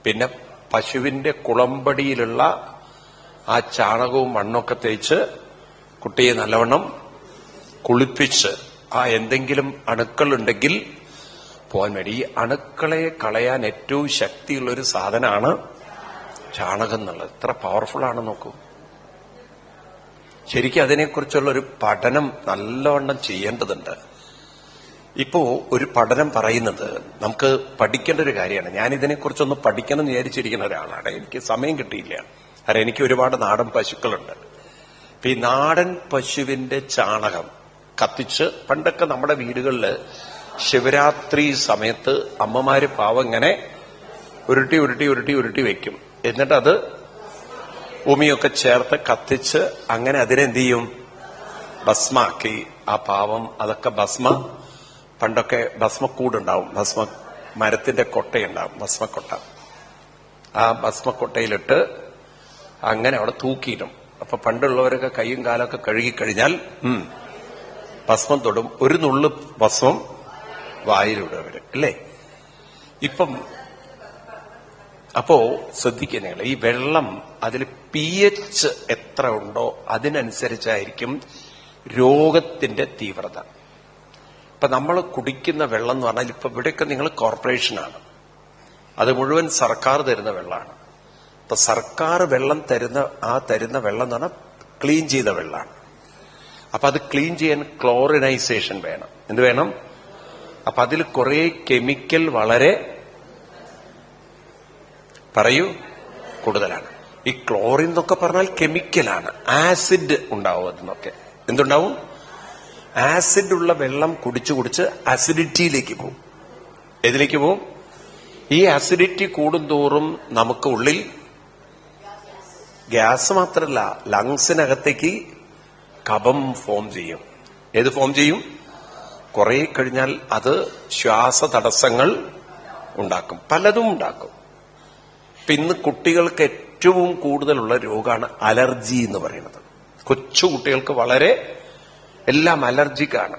പിന്നെ പശുവിന്റെ കുളമ്പടിയിലുള്ള ആ ചാണകവും മണ്ണൊക്കെ തേച്ച് കുട്ടിയെ നല്ലവണ്ണം കുളിപ്പിച്ച് ആ എന്തെങ്കിലും അണുക്കളുണ്ടെങ്കിൽ പോകാൻ വേണ്ടി. ഈ അണുക്കളെ കളയാൻ ഏറ്റവും ശക്തിയുള്ളൊരു സാധനമാണ് ചാണകം എന്നുള്ളത്. എത്ര പവർഫുൾ ആണ് നോക്കൂ. ശരിക്കും അതിനെക്കുറിച്ചുള്ള ഒരു പഠനം നല്ലവണ്ണം ചെയ്യേണ്ടതുണ്ട്. ഇപ്പോ ഒരു പഠനം പറയുന്നത് നമുക്ക് പഠിക്കേണ്ട ഒരു കാര്യമാണ്. ഞാൻ ഇതിനെക്കുറിച്ചൊന്ന് പഠിക്കണം എന്ന് വിചാരിച്ചിരിക്കുന്ന ഒരാളാണ്. എനിക്ക് സമയം കിട്ടിയില്ല. കാരണം എനിക്ക് ഒരുപാട് നാടൻ പശുക്കളുണ്ട്. അപ്പൊ ഈ നാടൻ പശുവിന്റെ ചാണകം കത്തിച്ച് പണ്ടൊക്കെ നമ്മുടെ വീടുകളിൽ ശിവരാത്രി സമയത്ത് അമ്മമാര് പാവം ഇങ്ങനെ ഉരുട്ടി ഉരുട്ടി ഉരുട്ടി ഉരുട്ടി വെക്കും. എന്നിട്ട് അത് ഭൂമിയൊക്കെ ചേർത്ത് കത്തിച്ച് അങ്ങനെ അതിനെന്ത് ചെയ്യും, ഭസ്മാക്കി. ആ പാവം അതൊക്കെ പണ്ടൊക്കെ ഭസ്മക്കൂടുണ്ടാവും, മരത്തിന്റെ കൊട്ടയുണ്ടാവും, ഭസ്മക്കൊട്ട. ആ ഭസ്മക്കൊട്ടയിലിട്ട് അങ്ങനെ അവിടെ തൂക്കിയിടും. അപ്പൊ പണ്ടുള്ളവരൊക്കെ കൈയും കാലൊക്കെ കഴുകിക്കഴിഞ്ഞാൽ ഭസ്മം തൊടും. ഒരു നുള്ളു ഭസ്മം വായിലിടും അവര്, അല്ലേ? ഇപ്പം അപ്പോ ശ്രദ്ധിക്കുക നിങ്ങൾ, ഈ വെള്ളം അതിൽ pH എത്ര ഉണ്ടോ അതിനനുസരിച്ചായിരിക്കും രോഗത്തിന്റെ തീവ്രത. ഇപ്പൊ നമ്മൾ കുടിക്കുന്ന വെള്ളം എന്ന് പറഞ്ഞാൽ ഇപ്പൊ ഇവിടെയൊക്കെ നിങ്ങൾ കോർപ്പറേഷനാണ്, അത് മുഴുവൻ സർക്കാർ തരുന്ന വെള്ളമാണ്. ഇപ്പൊ സർക്കാർ വെള്ളം തരുന്ന വെള്ളം എന്ന് പറഞ്ഞാൽ ക്ലീൻ ചെയ്ത വെള്ളമാണ്. അപ്പൊ അത് ക്ലീൻ ചെയ്യാൻ ക്ലോറിനൈസേഷൻ വേണം. എന്ത് വേണം? അപ്പൊ അതിൽ കുറെ കെമിക്കൽ വളരെ കൂടുതലാണ്. ഈ ക്ലോറിൻ എന്നൊക്കെ പറഞ്ഞാൽ കെമിക്കലാണ്. ആസിഡ് ഉണ്ടാവും അതിനൊക്കെ. എന്തുണ്ടാവും? ആസിഡ് ഉള്ള വെള്ളം കുടിച്ചു കുടിച്ച് അസിഡിറ്റിയിലേക്ക് പോകും. ഏതിലേക്ക് പോകും? ഈ അസിഡിറ്റി കൂടുന്തോറും നമുക്ക് ഉള്ളിൽ ഗ്യാസ് മാത്രമല്ല, ലങ്സിനകത്തേക്ക് കഫം ഫോം ചെയ്യും. ഏത് ഫോം ചെയ്യും? കുറെ കഴിഞ്ഞാൽ അത് ശ്വാസ തടസ്സങ്ങൾ ഉണ്ടാക്കും, പലതും ഉണ്ടാക്കും. ഇന്ന് കുട്ടികൾക്ക് ഏറ്റവും കൂടുതലുള്ള രോഗമാണ് അലർജി എന്ന് പറയുന്നത്. കൊച്ചു കുട്ടികൾക്ക് വളരെ എല്ലാം അലർജിക്കാണ്.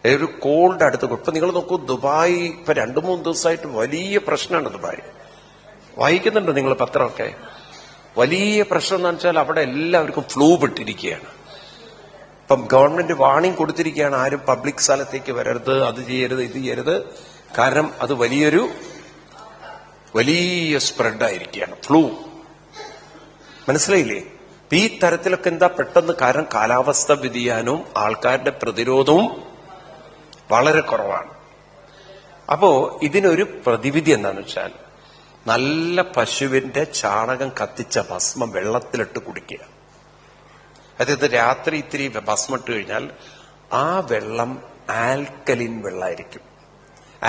ഒരു കോൾഡ് അടുത്ത്. ഇപ്പൊ നിങ്ങൾ നോക്കൂ, ദുബായ് ഇപ്പൊ 2-3 ദിവസമായിട്ട് വലിയ പ്രശ്നമാണ്. ദുബായ് വായിക്കുന്നുണ്ട് നിങ്ങൾ പത്രമൊക്കെ. വലിയ പ്രശ്നം എന്ന് വെച്ചാൽ അവിടെ എല്ലാവർക്കും ഫ്ലൂ പെട്ടിരിക്കുകയാണ്. ഇപ്പം ഗവൺമെന്റ് വാണിംഗ് കൊടുത്തിരിക്കുകയാണ്, ആരും പബ്ലിക് സ്ഥലത്തേക്ക് വരരുത്, അത് ചെയ്യരുത്, ഇത് ചെയ്യരുത്. കാരണം അത് വലിയ സ്പ്രെഡായിരിക്കുകയാണ് ഫ്ലൂ. മനസ്സിലായില്ലേ? ഈ തരത്തിലൊക്കെ എന്താ പെട്ടെന്ന്, കാരണം കാലാവസ്ഥ വ്യതിയാനവും ആൾക്കാരുടെ പ്രതിരോധവും വളരെ കുറവാണ്. അപ്പോ ഇതിനൊരു പ്രതിവിധി എന്താന്ന് വെച്ചാൽ, നല്ല പശുവിന്റെ ചാണകം കത്തിച്ച ഭസ്മം വെള്ളത്തിലിട്ട് കുടിക്കുക. അതായത് രാത്രി ഇത്തിരി ഭസ്മം ഇട്ട് കഴിഞ്ഞാൽ ആ വെള്ളം ആൽക്കലിൻ വെള്ളമായിരിക്കും.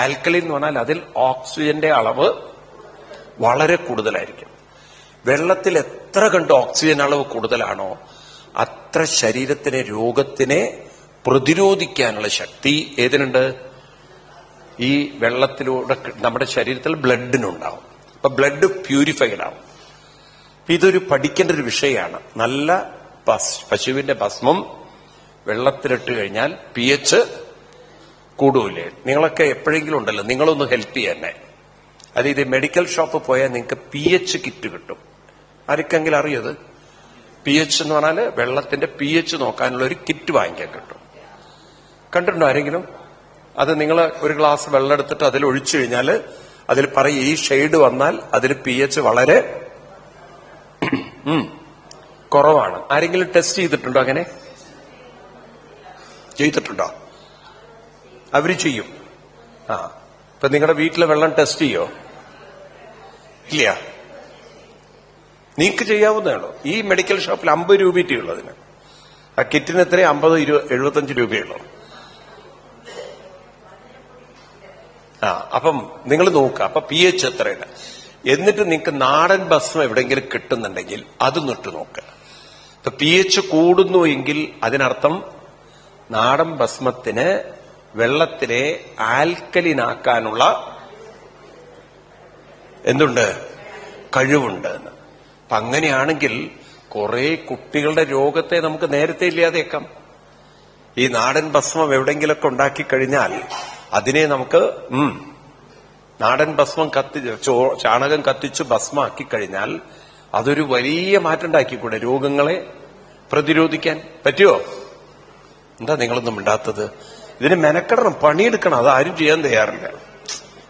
ആൽക്കലിൻ എന്ന് പറഞ്ഞാൽ അതിൽ ഓക്സിജന്റെ അളവ് വളരെ കൂടുതലായിരിക്കും. വെള്ളത്തിൽ എത്ര കണ്ട് ഓക്സിജൻ അളവ് കൂടുതലാണോ അത്ര ശരീരത്തിനെ, രോഗത്തിനെ പ്രതിരോധിക്കാനുള്ള ശക്തി ഏതിനുണ്ട്? ഈ വെള്ളത്തിലൂടെ നമ്മുടെ ശരീരത്തിൽ ബ്ലഡിനുണ്ടാവും. അപ്പൊ ബ്ലഡ് പ്യൂരിഫൈഡ് ആവും. ഇതൊരു പഠിക്കേണ്ട ഒരു വിഷയമാണ്. നല്ല പശുവിന്റെ ഭസ്മം വെള്ളത്തിലിട്ട് കഴിഞ്ഞാൽ pH കൂടൂലേ? നിങ്ങളൊക്കെ എപ്പോഴെങ്കിലും ഉണ്ടല്ലോ, നിങ്ങളൊന്ന് ഹെൽപ്പ് ചെയ്യന്നെ. അത് ഇത് മെഡിക്കൽ ഷോപ്പ് പോയാൽ നിങ്ങൾക്ക് pH കിറ്റ് കിട്ടും. ആർക്കെങ്കിലും അറിയത്? pH എന്ന് പറഞ്ഞാല് വെള്ളത്തിന്റെ pH നോക്കാനുള്ള ഒരു കിറ്റ് വാങ്ങിക്കാൻ കിട്ടും. കണ്ടിട്ടുണ്ടോ ആരെങ്കിലും? അത് നിങ്ങൾ ഒരു ഗ്ലാസ് വെള്ളം എടുത്തിട്ട് അതിൽ ഒഴിച്ചു കഴിഞ്ഞാൽ അതിൽ പറയും ഈ ഷെയ്ഡ് വന്നാൽ അതിൽ pH വളരെ കുറവാണ്. ആരെങ്കിലും ടെസ്റ്റ് ചെയ്തിട്ടുണ്ടോ? അങ്ങനെ ചെയ്തിട്ടുണ്ടോ? അവര് ചെയ്യും. ഇപ്പൊ നിങ്ങളുടെ വീട്ടിലെ വെള്ളം ടെസ്റ്റ് ചെയ്യോ? ഇല്ല. നിങ്ങൾക്ക് ചെയ്യാവുന്നതേ ഉള്ളൂ. ഈ മെഡിക്കൽ ഷോപ്പിൽ 50 രൂപയേ ഉള്ളൂ അതിന്. ആ കിറ്റിന് എത്ര? 50, 75 രൂപയുള്ളൂ. അപ്പം നിങ്ങൾ നോക്കുക, അപ്പൊ pH എത്രയാണ്. എന്നിട്ട് നിങ്ങൾക്ക് നാടൻ ഭസ്മം എവിടെയെങ്കിലും കിട്ടുന്നുണ്ടെങ്കിൽ അത് നിട്ട് നോക്കുക. ഇപ്പൊ pH കൂടുന്നു എങ്കിൽ അതിനർത്ഥം നാടൻ ഭസ്മത്തിന് വെള്ളത്തിനെ ആൽക്കലിനാക്കാനുള്ള എന്തുണ്ട്? കഴിവുണ്ട്. അപ്പൊ അങ്ങനെയാണെങ്കിൽ കുറെ കുട്ടികളുടെ രോഗത്തെ നമുക്ക് നേരത്തെ ഇല്ലാതെയേക്കാം. ഈ നാടൻ ഭസ്മം എവിടെയെങ്കിലൊക്കെ ഉണ്ടാക്കി കഴിഞ്ഞാൽ അതിനെ നമുക്ക് നാടൻ ഭസ്മം ചാണകം കത്തിച്ച് ഭസ്മാക്കി കഴിഞ്ഞാൽ അതൊരു വലിയ മാറ്റം ഉണ്ടാക്കിക്കൂടെ? രോഗങ്ങളെ പ്രതിരോധിക്കാൻ പറ്റുമോ? എന്താ നിങ്ങളൊന്നും മിണ്ടാത്തത്? ഇതിന് മെനക്കെടണം, പണിയെടുക്കണം. അത് ആരും ചെയ്യാൻ തയ്യാറില്ല.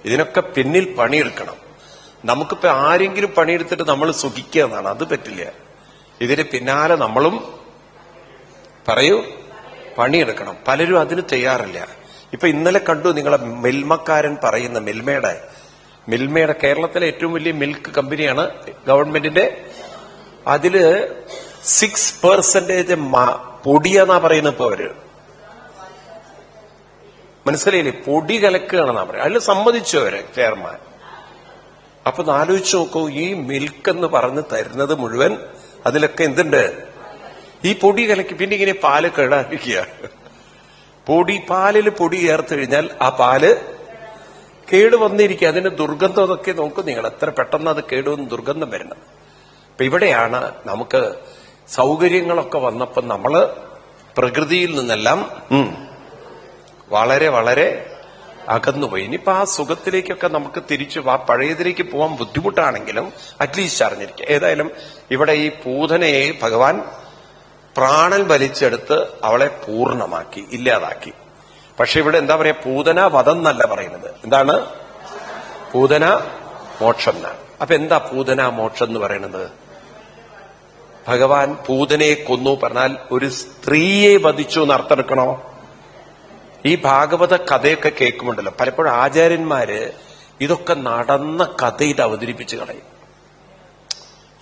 ഇതിനൊക്കെ പിന്നിൽ പണിയെടുക്കണം. നമുക്കിപ്പോ ആരെങ്കിലും പണിയെടുത്തിട്ട് നമ്മൾ സുഖിക്കുക എന്നാണ്, അത് പറ്റില്ല. ഇതിന് പിന്നാലെ നമ്മളും പറയൂ, പണിയെടുക്കണം. പലരും അതിന് തയ്യാറില്ല. ഇപ്പൊ ഇന്നലെ കണ്ടു നിങ്ങളെ മിൽമക്കാരൻ പറയുന്ന മിൽമയുടെ കേരളത്തിലെ ഏറ്റവും വലിയ മിൽക്ക് കമ്പനിയാണ് ഗവൺമെന്റിന്റെ. അതില് 6% പൊടിയെന്നാ പറയുന്നത്. ഇപ്പൊ അവര് മനസ്സിലായില്ലേ, പൊടി കലക്കുകയാണെന്നാ പറയുക. അതിൽ സമ്മതിച്ചു അവര് ചെയർമാൻ. അപ്പൊ ആലോചിച്ച് നോക്കൂ, ഈ മിൽക്ക് എന്ന് പറഞ്ഞ് തരുന്നത് മുഴുവൻ അതിലൊക്കെ എന്തുണ്ട്? ഈ പൊടി കലക്കി. പിന്നെ ഇങ്ങനെ പാല് കേടായിരിക്കുക. പാലിൽ പൊടി ചേർത്ത് കഴിഞ്ഞാൽ ആ പാല് കേട് വന്നിരിക്കുക. അതിന് ദുർഗന്ധം അതൊക്കെ നോക്കും നിങ്ങൾ, എത്ര പെട്ടെന്ന് അത് കേടുവന്ന് ദുർഗന്ധം വരണം. അപ്പൊ ഇവിടെയാണ് നമുക്ക് സൗകര്യങ്ങളൊക്കെ വന്നപ്പോൾ നമ്മള് പ്രകൃതിയിൽ നിന്നെല്ലാം വളരെ വളരെ അകന്നുപോയി. ഇനിയിപ്പോ ആ സുഖത്തിലേക്കൊക്കെ നമുക്ക് തിരിച്ചു പഴയതിലേക്ക് പോകാൻ ബുദ്ധിമുട്ടാണെങ്കിലും അറ്റ്ലീസ്റ്റ് അറിഞ്ഞിരിക്കുക. ഏതായാലും ഇവിടെ ഈ പൂതനയെ ഭഗവാൻ പ്രാണൻ വലിച്ചെടുത്ത് അവളെ പൂർണ്ണമാക്കി, ഇല്ലാതാക്കി. പക്ഷെ ഇവിടെ എന്താ പറയാ, പൂതന വധം എന്നല്ല പറയുന്നത്. എന്താണ്? പൂതന മോക്ഷം എന്നാണ്. അപ്പൊ എന്താ പൂതന മോക്ഷം എന്ന് പറയുന്നത്? ഭഗവാൻ പൂതനയെ കൊന്നു പറഞ്ഞാൽ ഒരു സ്ത്രീയെ വധിച്ചു എന്ന് അർത്ഥമെടുക്കണോ? ഈ ഭാഗവത കഥയൊക്കെ കേൾക്കുമുണ്ടല്ലോ, പലപ്പോഴും ആചാര്യന്മാര് ഇതൊക്കെ നടന്ന കഥയിൽ അവതരിപ്പിച്ച് കളയും.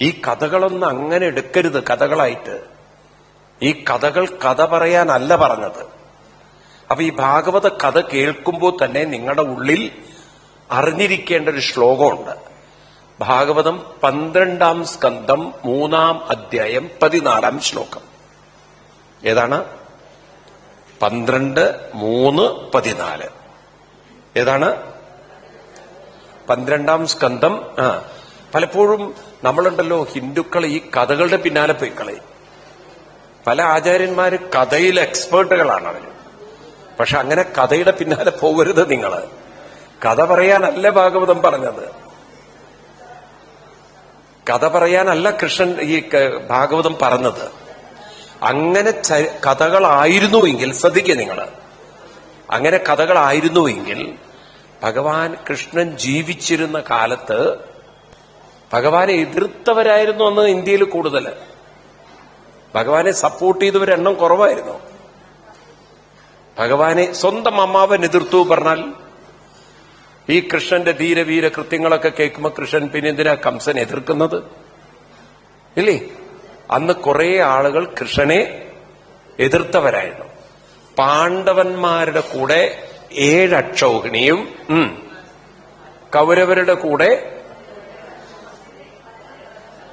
ഈ കഥകളൊന്നും അങ്ങനെ എടുക്കരുത് കഥകളായിട്ട്. ഈ കഥകൾ കഥ പറയാനല്ല പറഞ്ഞത്. അപ്പൊ ഈ ഭാഗവത കഥ കേൾക്കുമ്പോൾ തന്നെ നിങ്ങളുടെ ഉള്ളിൽ അറിഞ്ഞിരിക്കേണ്ട ഒരു ശ്ലോകമുണ്ട്. ഭാഗവതം 12-ാം സ്കന്ധം 3-ാം അധ്യായം 14-ാം ശ്ലോകം. ഏതാണ്? 12, 3, 14. ഏതാണ്? 12-ാം സ്കന്ധം. പലപ്പോഴും നമ്മളുണ്ടല്ലോ ഹിന്ദുക്കൾ ഈ കഥകളുടെ പിന്നാലെ പോയി കളയും. പല ആചാര്യന്മാര് കഥയിൽ എക്സ്പേർട്ടുകളാണ് അവര്. പക്ഷെ അങ്ങനെ കഥയുടെ പിന്നാലെ പോകരുത് നിങ്ങള്. കഥ പറയാനല്ല ഭാഗവതം പറഞ്ഞത്. കഥ പറയാനല്ല കൃഷ്ണൻ ഈ ഭാഗവതം പറഞ്ഞത്. അങ്ങനെ കഥകളായിരുന്നുവെങ്കിൽ, ശ്രദ്ധിക്കുക നിങ്ങള്, അങ്ങനെ കഥകളായിരുന്നുവെങ്കിൽ ഭഗവാൻ കൃഷ്ണൻ ജീവിച്ചിരുന്ന കാലത്ത് ഭഗവാനെ എതിർത്തവരായിരുന്നു അന്ന് ഇന്ത്യയിൽ കൂടുതൽ. ഭഗവാനെ സപ്പോർട്ട് ചെയ്തവരുടെ എണ്ണം കുറവായിരുന്നു. ഭഗവാനെ സ്വന്തം അമ്മാവൻ എതിർത്തു പറഞ്ഞാൽ ഈ കൃഷ്ണന്റെ ധീരവീര കൃത്യങ്ങളൊക്കെ കേൾക്കുമ്പോൾ കൃഷ്ണൻ പിന്നെ എന്തിനാ കംസൻ എതിർക്കുന്നത്? ഇല്ലേ? അന്ന് കുറെ ആളുകൾ കൃഷ്ണനെ എതിർത്തവരായിരുന്നു. പാണ്ഡവന്മാരുടെ കൂടെ 7 അക്ഷൗഹിണിയും കൗരവരുടെ കൂടെ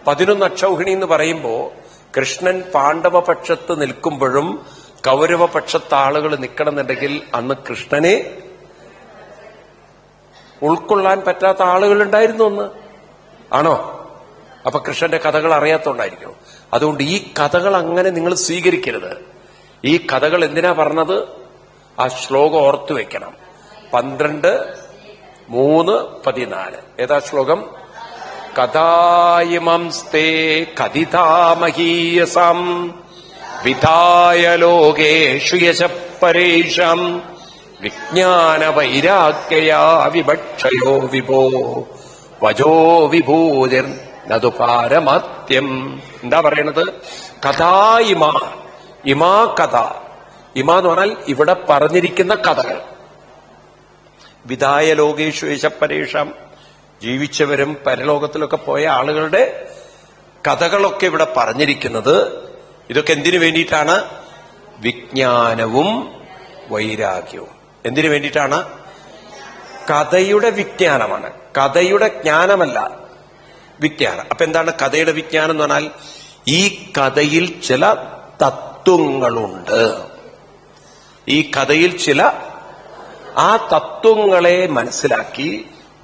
11 അക്ഷൗഹിണി എന്ന് പറയുമ്പോ കൃഷ്ണൻ പാണ്ഡവപക്ഷത്ത് നിൽക്കുമ്പോഴും കൗരവപക്ഷത്ത് ആളുകൾ നിൽക്കണമെന്നുണ്ടെങ്കിൽ അന്ന് കൃഷ്ണനെ ഉൾക്കൊള്ളാൻ പറ്റാത്ത ആളുകളുണ്ടായിരുന്നു അന്ന്. ആണോ? അപ്പൊ കൃഷ്ണന്റെ കഥകൾ അറിയാത്തോണ്ടായിരിക്കും. അതുകൊണ്ട് ഈ കഥകൾ അങ്ങനെ നിങ്ങൾ സ്വീകരിക്കരുത്. ഈ കഥകൾ എന്തിനാ പറഞ്ഞത്? ആ ശ്ലോകം ഓർത്തു വെക്കണം. 12, 3, 14. ഏതാ ശ്ലോകം? കഥായിമംസ്തേ കഥിതാമഹീയസം വിധായ ലോകേഷു യശഃപരേഷാം വിജ്ഞാനവൈരാഗ്യയാ വിഭക്ഷയോ വിഭോ വജോ വിഭൂതിർ നതു പാരമാത്യം. എന്താ പറയണത്? കഥായിമാ, ഇമാ കഥ. ഇമാ എന്ന് പറഞ്ഞാൽ ഇവിടെ പറഞ്ഞിരിക്കുന്ന കഥകൾ. വിധായ ലോകേഷു യശഃപരേഷാം, ജീവിച്ചവരും പരലോകത്തിലൊക്കെ പോയ ആളുകളുടെ കഥകളൊക്കെ ഇവിടെ പറഞ്ഞിരിക്കുന്നത്. ഇതൊക്കെ എന്തിനു വേണ്ടിയിട്ടാണ്? വിജ്ഞാനവും വൈരാഗ്യവും. എന്തിനു വേണ്ടിയിട്ടാണ്? കഥയുടെ വിജ്ഞാനമാണ്, കഥയുടെ ജ്ഞാനമല്ല വിജ്ഞാനം. അപ്പൊ എന്താണ് കഥയുടെ വിജ്ഞാനം എന്ന് പറഞ്ഞാൽ? ഈ കഥയിൽ ചില തത്വങ്ങളുണ്ട്. ഈ കഥയിൽ ആ തത്വങ്ങളെ മനസ്സിലാക്കി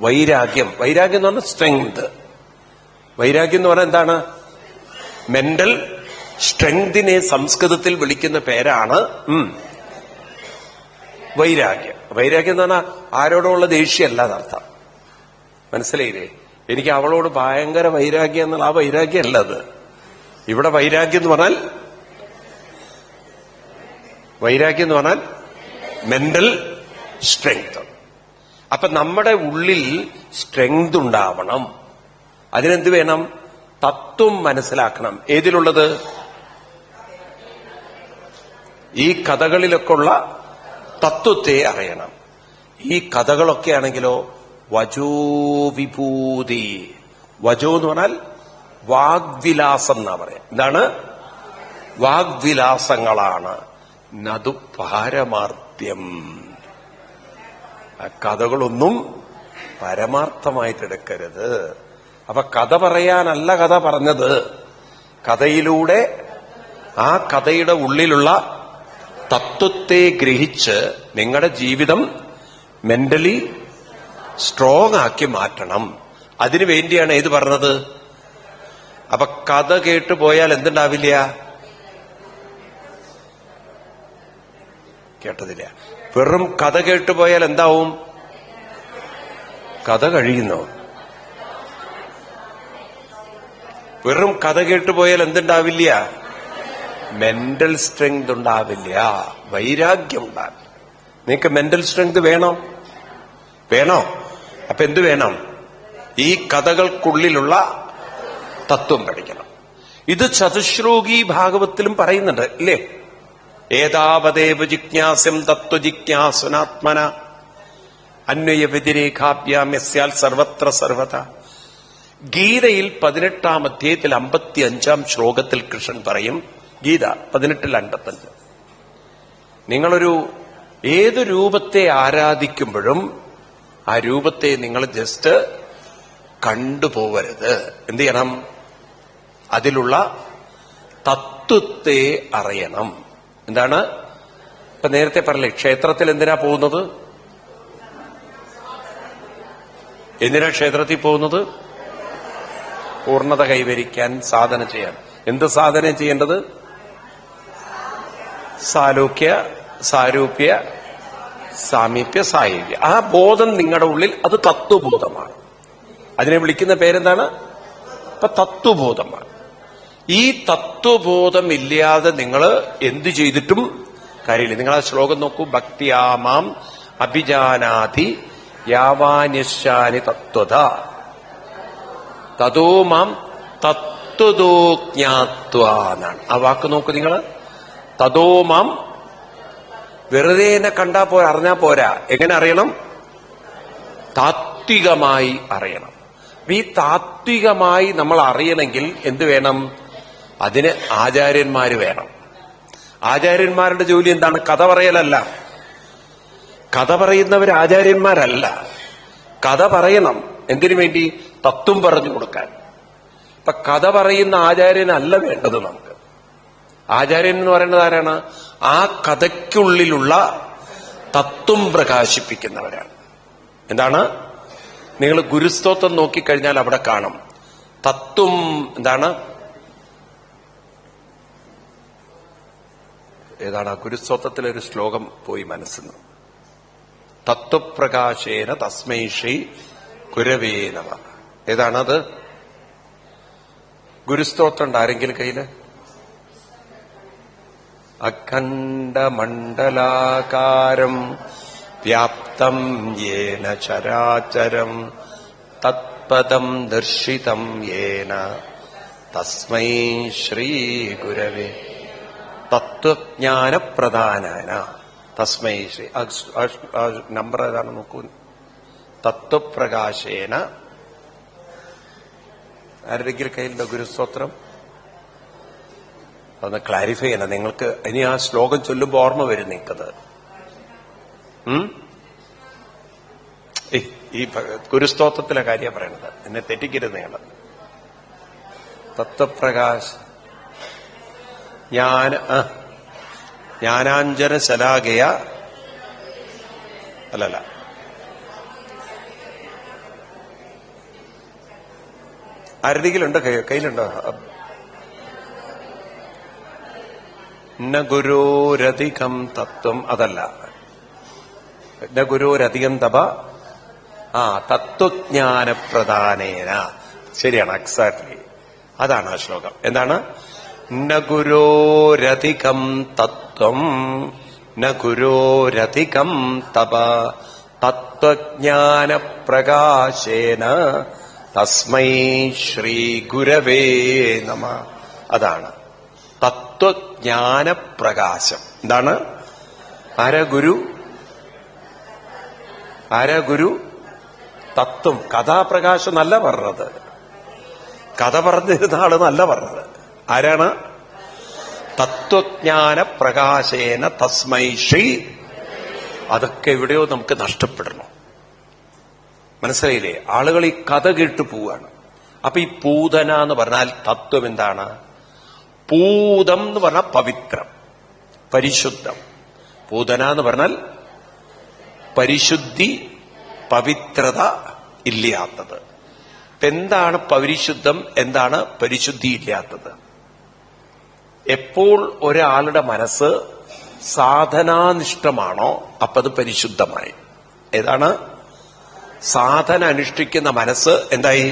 വൈരാഗ്യം എന്ന് പറഞ്ഞാൽ സ്ട്രെങ്ത്. വൈരാഗ്യം എന്ന് പറഞ്ഞാൽ എന്താണ്? മെന്റൽ സ്ട്രെങ്തിനെ സംസ്കൃതത്തിൽ വിളിക്കുന്ന പേരാണ് വൈരാഗ്യം. വൈരാഗ്യം എന്ന് പറഞ്ഞാൽ ആരോടുള്ള ദേഷ്യമല്ല എന്നർത്ഥം. മനസ്സിലായില്ലേ? എനിക്ക് അവളോട് ഭയങ്കര വൈരാഗ്യം എന്നുള്ള ആ വൈരാഗ്യം അല്ല അത്. ഇവിടെ വൈരാഗ്യം എന്ന് പറഞ്ഞാൽ മെന്റൽ സ്ട്രെങ്ത്. അപ്പൊ നമ്മുടെ ഉള്ളിൽ സ്ട്രെങ്ത് ഉണ്ടാവണം. അതിനെന്ത് വേണം? തത്വം മനസ്സിലാക്കണം. ഏതിലുള്ളത്? ഈ കഥകളിലൊക്കെ ഉള്ള തത്വത്തെ അറിയണം. ഈ കഥകളൊക്കെ ആണെങ്കിലോ വജോ വിഭൂതി. വജോ എന്ന് പറഞ്ഞാൽ വാഗ്വിലാസം എന്നാ പറയാം. എന്താണ്? വാഗ്വിലാസങ്ങളാണ്. നതു പാരമാർത്ഥ്യം. കഥകളൊന്നും പരമാർത്ഥമായിട്ടെടുക്കരുത്. അപ്പൊ കഥ പറയാനല്ല കഥ പറഞ്ഞത്. കഥയിലൂടെ ആ കഥയുടെ ഉള്ളിലുള്ള തത്വത്തെ ഗ്രഹിച്ച് നിങ്ങളുടെ ജീവിതം മെന്റലി സ്ട്രോങ് ആക്കി മാറ്റണം. അതിനു വേണ്ടിയാണ് ഏത് പറഞ്ഞത്? അപ്പൊ കഥ കേട്ടു പോയാൽ എന്തുണ്ടാവില്ല? കേട്ടതില്ല. വെറും കഥ കേട്ടുപോയാൽ എന്താവും? കഥ കഴിയുന്നു. വെറും കഥ കേട്ടുപോയാൽ എന്തുണ്ടാവില്ല? മെന്റൽ സ്ട്രെങ്ത് ഉണ്ടാവില്ല, വൈരാഗ്യം ഉണ്ടാവില്ല. നിങ്ങൾക്ക് മെന്റൽ സ്ട്രെങ്ത് വേണോ? അപ്പൊ എന്ത് വേണം? ഈ കഥകൾക്കുള്ളിലുള്ള തത്വം പഠിക്കണം. ഇത് ചതുശ്ലോകി ഭാഗവത്തിലും പറയുന്നുണ്ട് ഇല്ലേ? ഏതാവദേവ ജിജ്ഞാസ്യം തത്വജിജ്ഞാസുനാത്മന അന്വയ വ്യതിരേഖാഭ്യാം യസ്യാൽ സർവത്ര സർവത. ഗീതയിൽ 18-ാം അധ്യായത്തിൽ 55-ാം ശ്ലോകത്തിൽ കൃഷ്ണൻ പറയും, ഗീത 18:55, നിങ്ങളൊരു ഏത് രൂപത്തെ ആരാധിക്കുമ്പോഴും ആ രൂപത്തെ നിങ്ങൾ ജസ്റ്റ് കണ്ടുപോകരുത്. എന്ത് ചെയ്യണം? അതിലുള്ള തത്വത്തെ അറിയണം. എന്താണ്? ഇപ്പൊ നേരത്തെ പറഞ്ഞില്ലേ, ക്ഷേത്രത്തിൽ എന്തിനാ പോകുന്നത്? എന്തിനാ ക്ഷേത്രത്തിൽ പോകുന്നത്? പൂർണ്ണത കൈവരിക്കാൻ, സാധന ചെയ്യാൻ. എന്ത് സാധന ചെയ്യേണ്ടത്? സാലോക്യ, സാരൂപ്യ, സാമീപ്യ, സായുജ്യ. ആ ബോധം നിങ്ങളുടെ ഉള്ളിൽ, അത് തത്വബോധമാണ്. അതിനെ വിളിക്കുന്ന പേരെന്താണ്? ഇപ്പൊ തത്വബോധമാണ്. ഈ തത്വബോധം ഇല്ലാതെ നിങ്ങൾ എന്തു ചെയ്തിട്ടും കാര്യമില്ല. നിങ്ങൾ ആ ശ്ലോകം നോക്കൂ. ഭക്തിയാമാം അഭിജാനാതി യാവാന്യശാനി തത്വത തതോ മാം തത്വതോ ജ്ഞാത്വ എന്നാണ് ആ വാക്ക്. നോക്കൂ നിങ്ങൾ. തതോ മാം വെറുതെ എന്നെ കണ്ടാ പോരാ, അറിഞ്ഞാ പോരാ. എങ്ങനെ അറിയണം? താത്വികമായി അറിയണം. ഈ താത്വികമായി നമ്മൾ അറിയണമെങ്കിൽ എന്ത് വേണം? അതിന് ആചാര്യന്മാര് വേണം. ആചാര്യന്മാരുടെ ജോലി എന്താണ്? കഥ പറയലല്ല. കഥ പറയുന്നവർ ആചാര്യന്മാരല്ല. കഥ പറയണം. എന്തിനു വേണ്ടി? തത്വം പറഞ്ഞു കൊടുക്കാൻ. ഇപ്പൊ കഥ പറയുന്ന ആചാര്യനല്ല വേണ്ടത് നമുക്ക്. ആചാര്യൻ എന്ന് പറയുന്നത് ആരാണ്? ആ കഥയ്ക്കുള്ളിലുള്ള തത്വം പ്രകാശിപ്പിക്കുന്നവരാണ്. എന്താണ്? നിങ്ങൾ ഗുരുസ്തോത്രം നോക്കിക്കഴിഞ്ഞാൽ അവിടെ കാണും തത്വം. എന്താണ്? ഏതാണ് ആ ഗുരുസ്തോത്രത്തിലെ ഒരു ശ്ലോകം പോയി മനസ്സിന്ന്. തത്വപ്രകാശേന തസ്മൈ ശ്രീ ഗുരവേ നമഃ. ഏതാണത്? ഗുരുസ്തോത്രം ഉണ്ട് ആരെങ്കിലും കയ്യില്? അഖണ്ഡമണ്ഡലാകാരം വ്യാപ്തം യേന ചരാചരം തത്പദം ദർശിതം യേന തസ്മൈ ശ്രീ ഗുരവേ. തത്വജ്ഞാനപ്രധാനാന തസ്മൈ ശ്രീ. നമ്പർ ഏതാണ് നോക്കൂ. തത്വപ്രകാശേന. ആരുടെങ്കിലും കയ്യിലുണ്ടോ ഗുരുസ്തോത്രം? അതൊന്ന് ക്ലാരിഫൈ ചെയ്യണം. നിങ്ങൾക്ക് ഇനി ആ ശ്ലോകം ചൊല്ലുമ്പോ ഓർമ്മ വരും നിങ്ങൾക്കത്. ഈ ഗുരുസ്തോത്രത്തിലെ കാര്യം പറയണത്. എന്നെ തെറ്റിക്കരുത് നിങ്ങൾ. തത്വപ്രകാശ് ജ്ഞാനാഞ്ജന ശലാകയ അല്ലല്ല, ആരുടെങ്കിലുണ്ടോ? കയ്യിലുണ്ടോ? ന ഗുരോരധികം തത്വം. അതല്ല. ന ഗുരോരധികം തപ. തത്വജ്ഞാനപ്രധാനേന. ശരിയാണ്, എക്സാക്ട്ലി. അതാണ് ആ ശ്ലോകം. എന്താണ്? ന ഗുരോരധികം തത്വം ന ഗുരോരധികം തപ തത്വജ്ഞാനപ്രകാശേന തസ്മൈ ശ്രീ ഗുരവേ നമഃ. അതാണ് തത്വജ്ഞാനപ്രകാശം. എന്താണ്? ആരാ ഗുരു? തത്വം. കഥാപ്രകാശം നല്ല പറഞ്ഞത്, കഥ പറഞ്ഞിരുന്ന ആള് നല്ല പറഞ്ഞത്. ആരാണ്? തത്വജ്ഞാന പ്രകാശേന തസ്മൈ ശ്രീ. അതൊക്കെ എവിടെയോ നമുക്ക് നഷ്ടപ്പെടണം. മനസ്സിലായില്ലേ? ആളുകൾ ഈ കഥ കേട്ട് പോവാണ്. അപ്പൊ ഈ പൂതന എന്ന് പറഞ്ഞാൽ തത്വം എന്താണ്? പൂതം എന്ന് പറഞ്ഞാൽ പവിത്രം, പരിശുദ്ധം. പൂതന എന്ന് പറഞ്ഞാൽ പരിശുദ്ധി, പവിത്രത ഇല്ലാത്തത്. എന്താണ് പരിശുദ്ധം, എന്താണ് പരിശുദ്ധി ഇല്ലാത്തത്? എപ്പോൾ ഒരാളുടെ മനസ്സ് സാധനാനിഷ്ഠമാണോ അപ്പത് പരിശുദ്ധമായി. ഏതാണ്? സാധന അനുഷ്ഠിക്കുന്ന മനസ്സ് എന്തായി?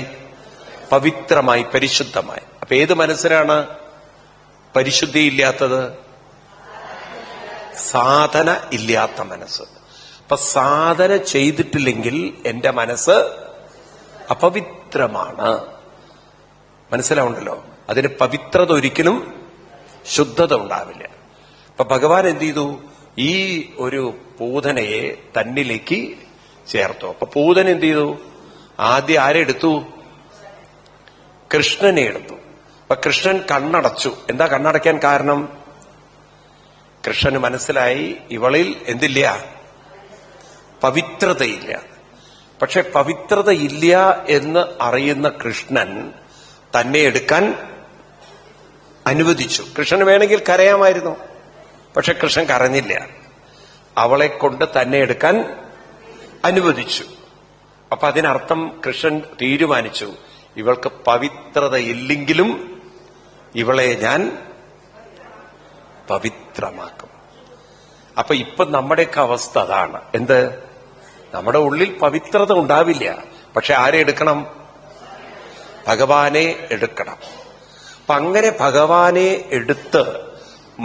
പവിത്രമായി, പരിശുദ്ധമായി. അപ്പൊ ഏത് മനസ്സിനാണ് പരിശുദ്ധി ഇല്ലാത്തത്? സാധന ഇല്ലാത്ത മനസ്സ്. അപ്പൊ സാധന ചെയ്തിട്ടില്ലെങ്കിൽ എന്റെ മനസ്സ് അപവിത്രമാണ്. മനസ്സിലാവുണ്ടല്ലോ? അതിന് പവിത്രത ഒരിക്കലും ശുദ്ധത ഉണ്ടാവില്ല. അപ്പൊ ഭഗവാൻ എന്ത് ചെയ്തു? ഈ ഒരു പൂതനയെ തന്നിലേക്ക് ചേർത്തു. അപ്പൊ പൂതന എന്ത് ചെയ്തു? ആദ്യം ആരെടുത്തു? കൃഷ്ണനെ എടുത്തു. അപ്പൊ കൃഷ്ണൻ കണ്ണടച്ചു. എന്താ കണ്ണടയ്ക്കാൻ കാരണം? കൃഷ്ണന് മനസ്സിലായി ഇവളിൽ എന്തില്ല? പവിത്രതയില്ല. പക്ഷെ പവിത്രതയില്ല എന്ന് അറിയുന്ന കൃഷ്ണൻ തന്നെ എടുക്കാൻ അനുവദിച്ചു. കൃഷ്ണന് വേണമെങ്കിൽ കരയാമായിരുന്നു, പക്ഷെ കൃഷ്ണൻ കരഞ്ഞില്ല. അവളെ കൊണ്ട് തന്നെ എടുക്കാൻ അനുവദിച്ചു. അപ്പൊ അതിനർത്ഥം കൃഷ്ണൻ തീരുമാനിച്ചു, ഇവൾക്ക് പവിത്രതയില്ലെങ്കിലും ഇവളെ ഞാൻ പവിത്രമാക്കും. അപ്പൊ ഇപ്പൊ നമ്മുടെയൊക്കെ അവസ്ഥ അതാണ്. എന്ത്? നമ്മുടെ ഉള്ളിൽ പവിത്രത ഉണ്ടാവില്ല, പക്ഷെ ആരെ എടുക്കണം? ഭഗവാനെ എടുക്കണം. അപ്പൊ അങ്ങനെ ഭഗവാനെ എടുത്ത്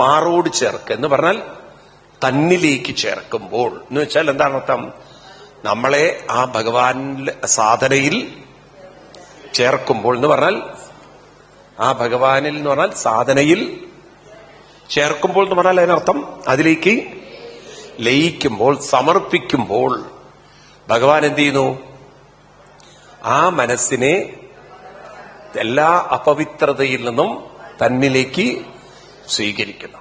മാറോട് ചേർക്ക് എന്ന് പറഞ്ഞാൽ തന്നിലേക്ക് ചേർക്കുമ്പോൾ എന്ന് വെച്ചാൽ എന്താണ് അർത്ഥം? നമ്മളെ ആ ഭഗവാൻ സാധനയിൽ ചേർക്കുമ്പോൾ എന്ന് പറഞ്ഞാൽ ആ ഭഗവാനിൽ എന്ന് പറഞ്ഞാൽ സാധനയിൽ ചേർക്കുമ്പോൾ എന്ന് പറഞ്ഞാൽ അതിനർത്ഥം അതിലേക്ക് ലയിക്കുമ്പോൾ, സമർപ്പിക്കുമ്പോൾ ഭഗവാൻ എന്ത് ചെയ്യുന്നു? ആ മനസ്സിനെ എല്ലാ അപവിത്രതയിൽ നിന്നും തന്നിലേക്ക് സ്വീകരിക്കുന്നു.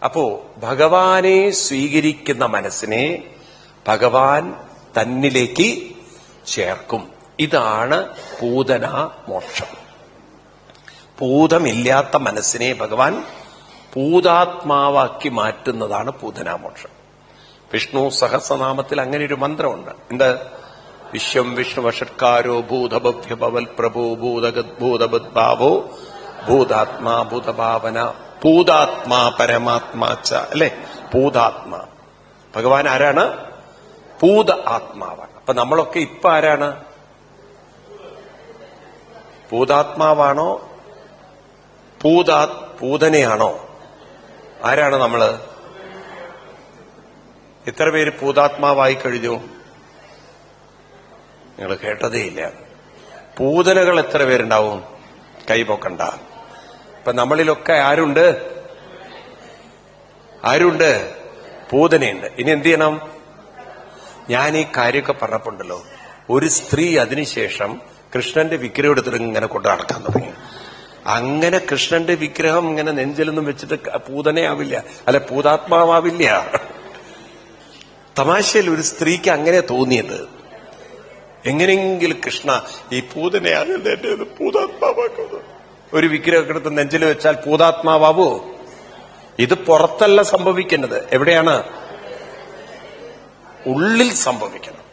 അപ്പോ ഭഗവാനെ സ്വീകരിക്കുന്ന മനസ്സിനെ ഭഗവാൻ തന്നിലേക്ക് ചേർക്കും. ഇതാണ് പൂതന മോക്ഷം. പൂതമില്ലാത്ത മനസ്സിനെ ഭഗവാൻ പൂതാത്മാവാക്കി മാറ്റുന്നതാണ് പൂതനാമോക്ഷം. വിഷ്ണു സഹസ്രനാമത്തിൽ അങ്ങനെ ഒരു മന്ത്രമുണ്ട്. എന്ത്? വിശ്വം വിഷ്ണുവഷട്കാരോ ഭൂതഭവ്യ ഭവൽ പ്രഭോ ഭൂതഗദ്ഭൂതബദ്ഭാവോ ഭൂതാത്മാ ഭൂതഭാവന ഭൂതാത്മാ പരമാത്മാച്ച. അല്ലെ? ഭൂതാത്മാ. ഭഗവാൻ ആരാണ്? ഭൂത ആത്മാവാണ്. അപ്പൊ നമ്മളൊക്കെ ഇപ്പൊ ആരാണ്? ഭൂതാത്മാവാണോ പൂതനയാണോ? ആരാണ് നമ്മള്? എത്ര പേര് പൂതാത്മാവായി കഴിഞ്ഞു? നിങ്ങൾ കേട്ടതേയില്ല. പൂതനകൾ എത്ര പേരുണ്ടാവും? കൈപൊക്കണ്ട. ഇപ്പൊ നമ്മളിലൊക്കെ ആരുണ്ട്? പൂതനയുണ്ട്. ഇനി എന്ത് ചെയ്യണം? ഞാൻ ഈ കാര്യമൊക്കെ പറഞ്ഞപ്പോണ്ടല്ലോ, ഒരു സ്ത്രീ അതിനുശേഷം കൃഷ്ണന്റെ വിഗ്രഹം എടുത്തിട്ട് ഇങ്ങനെ കൊണ്ട് നടക്കാൻ തുടങ്ങി. അങ്ങനെ കൃഷ്ണന്റെ വിഗ്രഹം ഇങ്ങനെ നെഞ്ചിലൊന്നും വെച്ചിട്ട് പൂതനയാവില്ല, അല്ലെ പൂതാത്മാവില്ല. തമാശയിൽ ഒരു സ്ത്രീക്ക് അങ്ങനെ തോന്നിയത്. എങ്ങനെയെങ്കിലും കൃഷ്ണ ഈ പൂതനയാണല്ലോ എന്റെ പൂതാത്മാവാക്കുന്നത്. ഒരു വിഗ്രഹം എടുത്ത് നെഞ്ചിൽ വെച്ചാൽ പൂതാത്മാവോ? ഇത് പുറത്തല്ല സംഭവിക്കേണ്ടത്. എവിടെയാണ്? ഉള്ളിൽ സംഭവിക്കണം.